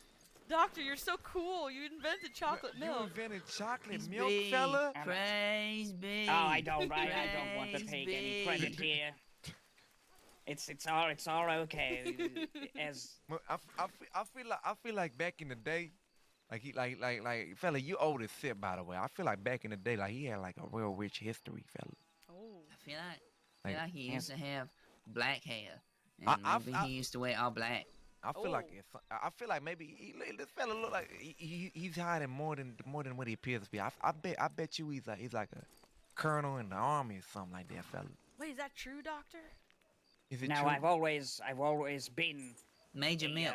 Doctor, you're so cool. You invented chocolate You milk. invented chocolate Praise milk, be. fella? Praise be. Oh, I don't want to Praise take be. any credit here. It's all okay. As Well, I feel like back in the day, like fella, you old as shit, by the way. I feel like back in the day, like he had like a real rich history, fella. Oh. I feel like he used Yes. to have black hair. And I- maybe I- he used to wear all black. I feel like Oh. I feel like maybe this fella look like he's hiding more than what he appears to be. I bet you he's like a colonel in the army or something like that, fella. Wait, is that true, Doctor? Is it now, true? I've always been Major milk.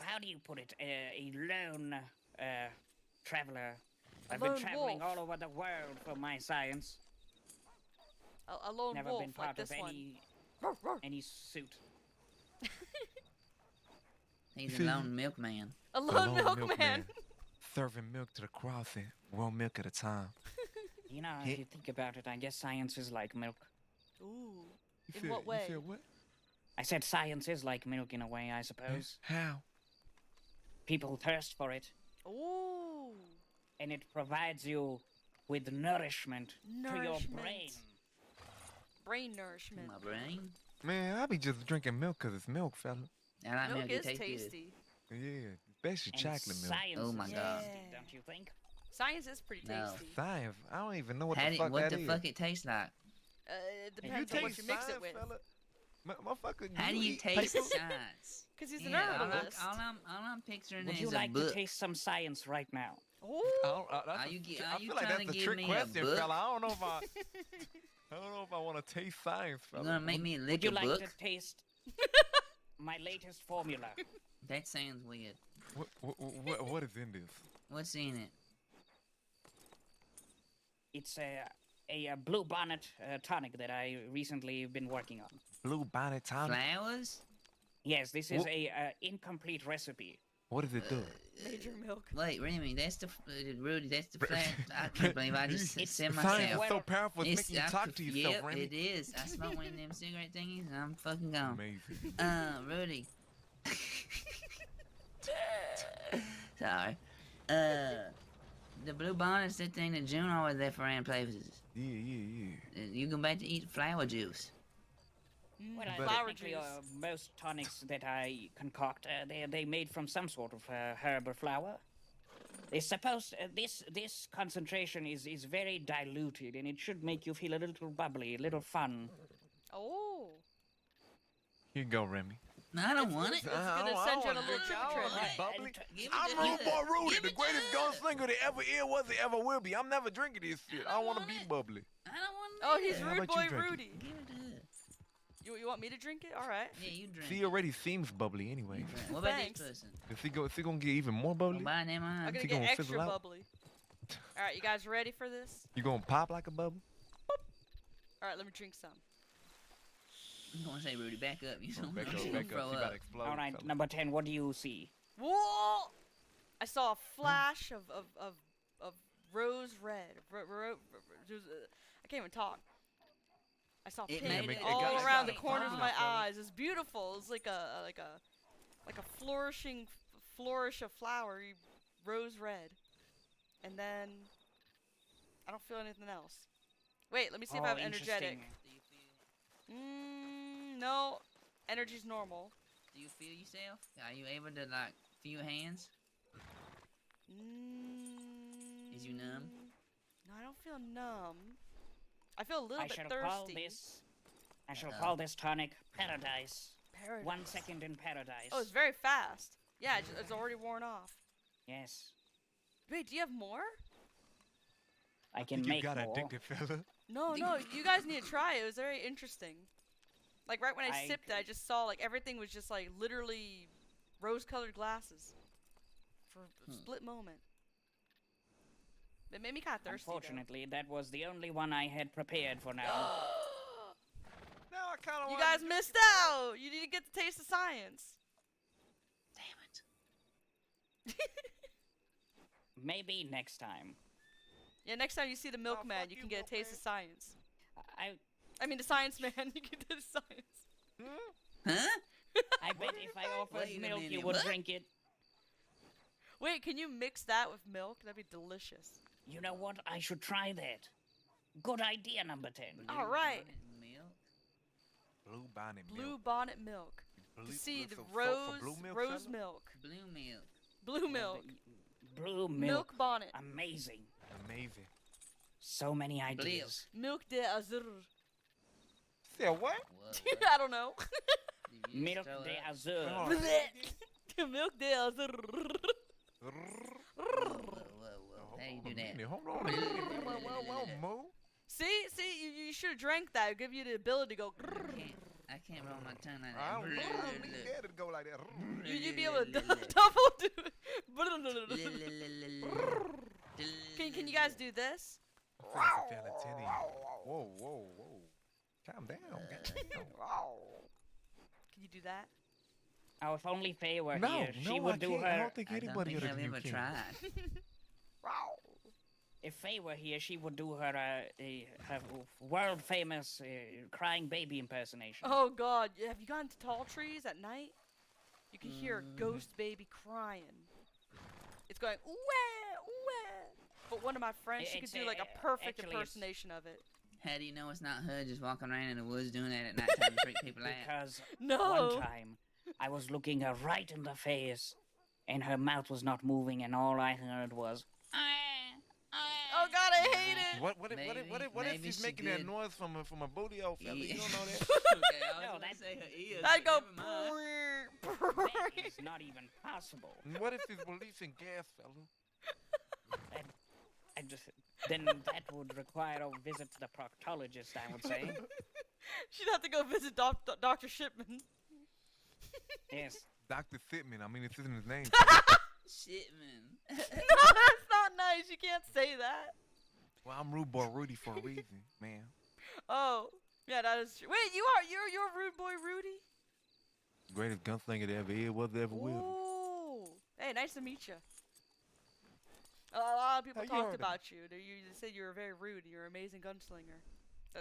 how do you put it? A lone traveler. I've lone been traveling wolf. all over the world for my science. A lone Never wolf been part like this of one. any suit. He's a See? lone milkman. A The lone lone milkman. serving milk to the crossing, one milk at a time. You know, He- if you think about it, I guess science is like milk. Ooh. You In said- what way? You said what? I said science is like milk in a way, I suppose. How? People thirst for it, Ooh. and it provides you with nourishment to your Nourishment. brain. Brain nourishment. My brain. Man, I be just drinking milk 'cause it's milk, fella. I like Milk milk. is It tastes good. tasty. Yeah, especially And chocolate milk. science Oh my is God. tasty, don't you think? Science is pretty No. tasty. Science. I don't even know what How the did- fuck what that the is. fuck it tastes like? It You depends on what taste you mix it science, with. fella. Motherfucker, How do you eat taste paper? science? Because he's an Yeah, herbalist. all I'm picturing Would is you a like book. to taste some science right now? Ooh. Are you I you feel like trying that's to a give trick me a question, book? fella. I don't know if I want to taste science, You're fella. gonna make me Would lick you a like book? to taste my latest formula? That sounds weird. What is in this? What's in it? It's a blue bonnet tonic that I recently been working on. Blue bonnet tonic? Flowers? Yes, this is Wha- a incomplete recipe. What does it do? Major milk. Wait, Remy, that's the Rudy. That's the flat. I can't believe I just It's- said Science myself. is so powerful, it's making you I talk could- to yourself, yep, Remy. it is. I smoked one of them cigarette thingies and I'm fucking gone. Amazing. Rudy. Sorry. The blue bonnet's that thing that June always left around places. Yeah. You go back to eat flower juice. Well, But- Flower technically, juice. most tonics that I concoct, they made from some sort of herb or flower. It's supposed this concentration is very diluted, and it should make you feel a little bubbly, a little fun. Oh. Here you go, Remy. No, I don't want it. It's gonna send you on a little trip trip. Bubbly. Give it I'm to Rude her. Boy Rudy, Give the it to greatest her. gunslinger that ever is, was, and ever will be. I'm never drinking this shit. I want to be bubbly. I don't want it. Oh, he's Yeah, how Rude about you Boy drink it? Rudy. Give it to her. You want me to drink it? All right. Yeah, you drink. He already seems bubbly anyway. You drink. What about Thanks. this person? Is he gonna get even more bubbly? I'm buying them I'm on. gonna He get gonna extra fizzle out? bubbly. All right, you guys ready for this? You gonna pop like a bubble? All right, let me drink some. I'm gonna say, Rudy, back up. You know, Back I'm up, gonna back throw up. You up. gotta explode. All right, fella. number 10. What do you see? Whoa! I saw a flash of rose red. I can't even talk. I saw It pink made it- all it got- around it the got corners of my fun, fella. eyes. It's beautiful. It's like a flourishing flourish of flowery rose red. And then I don't feel anything else. Wait, let me see if Oh, I'm energetic. interesting. No, energy's normal. Do you feel yourself? Are you able to like feel your hands? Is you numb? No, I don't feel numb. I feel a little I bit shall thirsty. call this. I shall Uh-oh. call this tonic paradise. Paradise. 1 second in paradise. Oh, it's very fast. Yeah, it's already worn off. Yes, Wait, do you have more? I can think make you got more. addicted, fella. No, no, you guys need to try it. It was very interesting. Like right when I I sipped it, I just saw like everything was just like literally rose-colored glasses for a split moment. It made me kind of thirsty. though. Unfortunately, that was the only one I had prepared for now. Now I kind of You guys missed out. You need to get the taste of science. Damn it. Maybe next time. Yeah, next time you see the milkman, you can get a taste of science. I I mean, the science man, you can do the science. Huh? I bet if I offered Wait a milk, you minute, would what? drink it. Wait, can you mix that with milk? That'd be delicious. You know what? I should try that. Good idea, number 10. All right. Milk. Blue bonnet Blue milk. bonnet milk. Blue- To see for- the for rose, blue milk, rose fella? milk. Blue milk. Blue milk. Blue milk. Milk bonnet. Amazing. Amazing. So many ideas. Milk de azur. Say what? I don't know. Milk de azur. Milk de azur. How you do that? Hold on. Whoa, Mo. See, you should have drank that. It'll give you the ability to go. I can't roll my tongue like I don't that. need that to go like that. You'd be able to double do it. Can you guys do this? Whoa. Calm down. Can you do that? Oh, if only Faye were No, here, she no, would I do can't. her. I don't think anybody I've other than you ever can. tried. If Faye were here, she would do her her world famous crying baby impersonation. Oh God, have you gone to tall trees at night? You can hear a ghost baby crying. It's going wah wah. But one of my friends, she could do like a perfect actually, impersonation of it. How do you know it's not her just walking around in the woods doing that at night trying to freak people out? Because No. one time I was looking her right in the face, and her mouth was not moving, and all I heard was. Oh God, I hate it. What if maybe he's she making did. that noise from a booty hole, fella? You don't know that? Okay, I was No, gonna that's- say her ears. I go. but never mind. That is not even possible. What if he's releasing gas, fella? Then that would require a visit to the proctologist, I would say. She'd have to go visit Dr. Shipman. Yes. Dr. Sitman. I mean, it's in his name. Shitman. No, that's not nice. You can't say that. Well, I'm Rude Boy Rudy for a reason, man. Oh, yeah, that is true. Wait, you're Rude Boy Rudy? Greatest gunslinger that ever is, was, ever will. Ooh. Hey, nice to meet you. A lot of people How you talked heard of me? about you. They said you were very rude. You're an amazing gunslinger.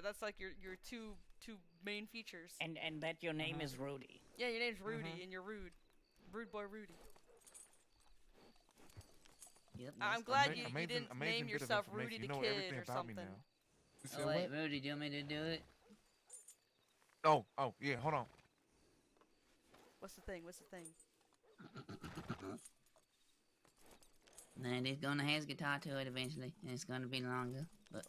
That's like your two main features. And that your name is Rudy. Yeah, your name's Rudy, and you're rude. Rude Boy Rudy. Yep. I'm glad you didn't name yourself Rudy the Kid or something. Oh wait, Rudy, do you want me to do it? Oh, yeah, hold on. What's the thing? And it's gonna have his guitar to it eventually, and it's gonna be longer. But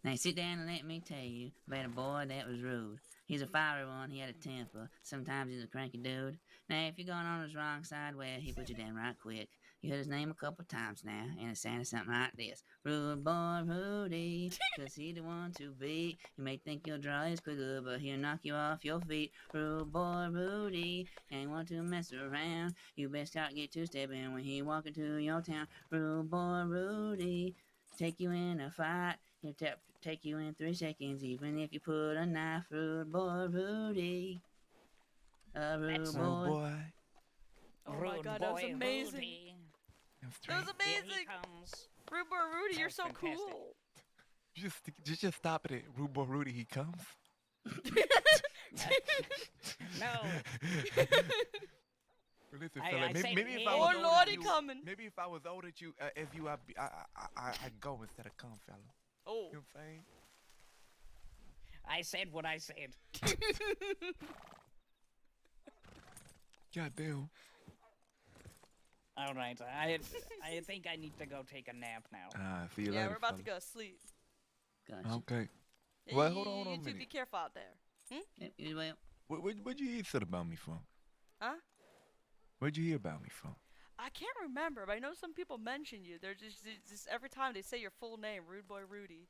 now sit down and let me tell you about a boy that was rude. He's a fiery one, he had a temper. Sometimes he's a cranky dude. Now if you're going on his wrong side, well, he put you down right quick. You heard his name a couple times now, and it sounded something like this. Rude boy Rudy, 'cause he the one to beat. You may think you'll draw his quicker, but he'll knock you off your feet. Rude boy Rudy, ain't want to mess around. You best start get two-stepping when he walk into your town. Rude boy Rudy, take you in a fight. He'll take you in 3 seconds, even if you put a knife. Rude boy Rudy. Rude boy. Oh my God, that was amazing. Rudy. That was Here he amazing. comes. Rude Boy Rudy, you're so Fantastic. cool. Just stop it at Rude Boy Rudy, he comes. No. Listen, I fella, said maybe if he- I Oh, was older Lordy than you, coming. maybe if I was older than you, as you, I'd go instead of come, fella. Oh. You know what I'm saying? I said what I said. Goddamn. All right, I think I need to go take a nap now. See you Yeah, later, we're about to fella. go sleep. Gotcha. Okay. Yeah, Well, hold on a you two minute. be careful out there. Yep, you will. What'd you hear said about me from? Huh? Where'd you hear about me from? I can't remember, but I know some people mention you. They're just every time they say your full name, Rude Boy Rudy.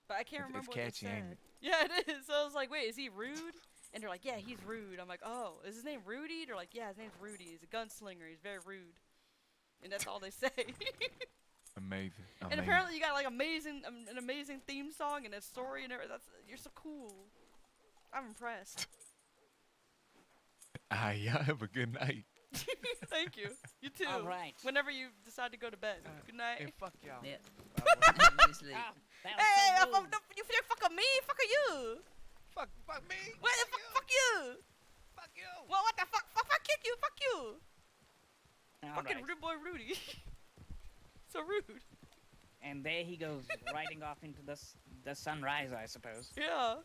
But I can't remember It's what catchy, they ain't said. it? Yeah, it is. So I was like, wait, is he rude? And they're like, yeah, he's rude. I'm like, oh, is his name Rudy? They're like, yeah, his name's Rudy. He's a gunslinger. He's very rude. And that's all they say. Amazing. And apparently you got like an amazing theme song and a story and everything. You're so cool. I'm impressed. Y'all have a good night. Thank you. You too. All right. Whenever you decide to go to bed. Good night. And fuck y'all. Yep. Bye-bye. You sleep. Ah, that was Hey, so rude. you feel fucking me? Fuck you. Fuck me. What the fuck? Fuck you. Fuck you. Well, what the fuck? Fuck kick you. Fuck you. All Fucking right. rude boy Rudy. So rude. And there he goes, riding off into the sunrise, I suppose. Yeah.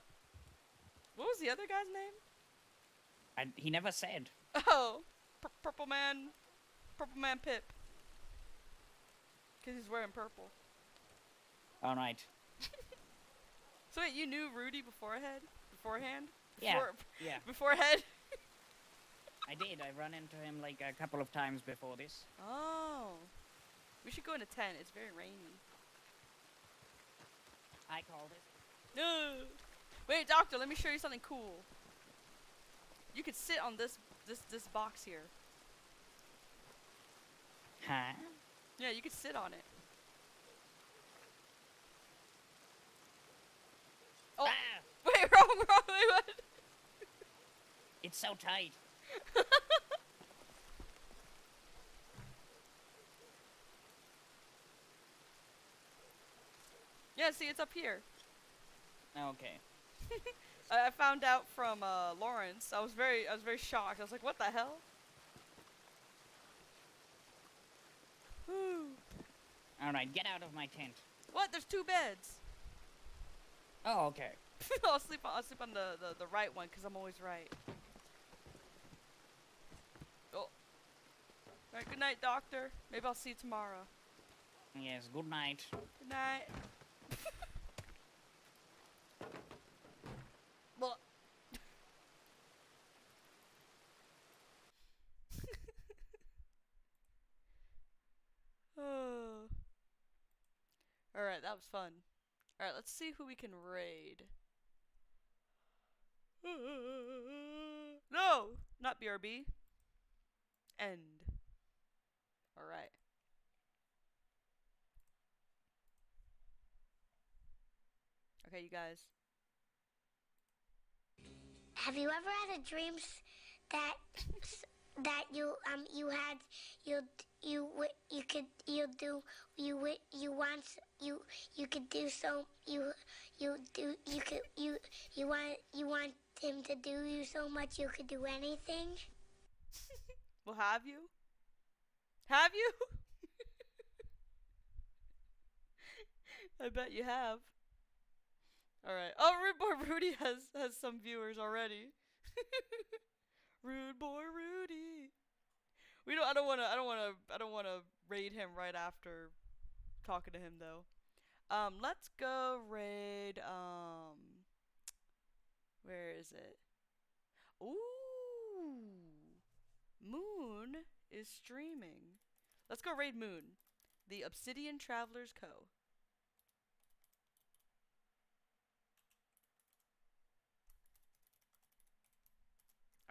What was the other guy's name? He never said. Oh, Purple Man Pip. Cause he's wearing purple. All right. So wait, you knew Rudy beforehand? Yeah. Yeah. Beforehand? I did. I run into him like a couple of times before this. Oh. We should go in a tent. It's very rainy. I called it. No. Wait, doctor, let me show you something cool. You could sit on this box here. Huh? Yeah, you could sit on it. Oh. Ah! Wait, wrong, wait, what? It's so tight. Yeah, see, it's up here. Okay. I found out from Lawrence. I was very shocked. I was like, what the hell? Whew. All right, get out of my tent. What? There's 2 beds. Oh, okay. I'll sleep on the right one because I'm always right. Oh. Alright, good night, doctor. Maybe I'll see you tomorrow. Yes, good night. Good night. Well. Oh. Alright, that was fun. Alright, let's see who we can raid. No! Not BRB. End. Alright. Okay, you guys. Have you ever had a dream that you had you could do so you want him to do you so much you could do anything? Well, have you? Have you? I bet you have. Alright. Oh, Rude Boy Rudy has some viewers already. Rude Boy Rudy. I don't wanna raid him right after talking to him though. Let's go raid where is it? Ooh. Moon is streaming. Let's go raid Moon. The Obsidian Travelers Co.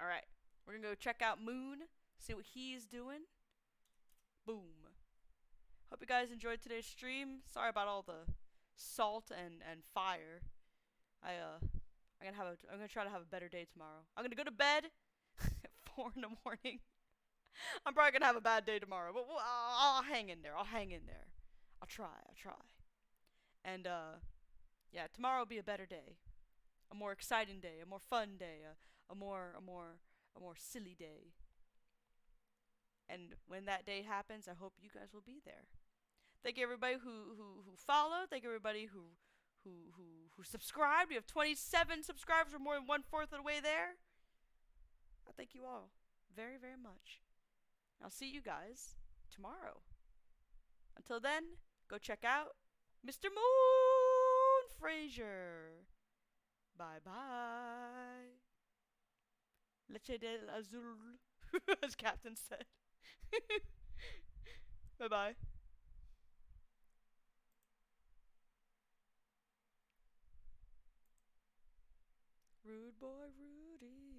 Alright. We're gonna go check out Moon, see what he's doing. Boom. Hope you guys enjoyed today's stream. Sorry about all the salt and fire. I'm gonna try to have a better day tomorrow. I'm gonna go to bed at 4 in the morning. I'm probably gonna have a bad day tomorrow, but I'll hang in there. I'll try. And yeah, tomorrow will be a better day, a more exciting day, a more fun day, a more silly day. And when that day happens, I hope you guys will be there. Thank you everybody who followed. Thank you everybody who subscribed. We have 27 subscribers. We're more than 1/4 of the way there. I thank you all very, very much. I'll see you guys tomorrow. Until then, go check out Mr. Moon Fraser. Bye bye. Leche del Azul, as Captain said. Bye bye. Rude Boy Rudy.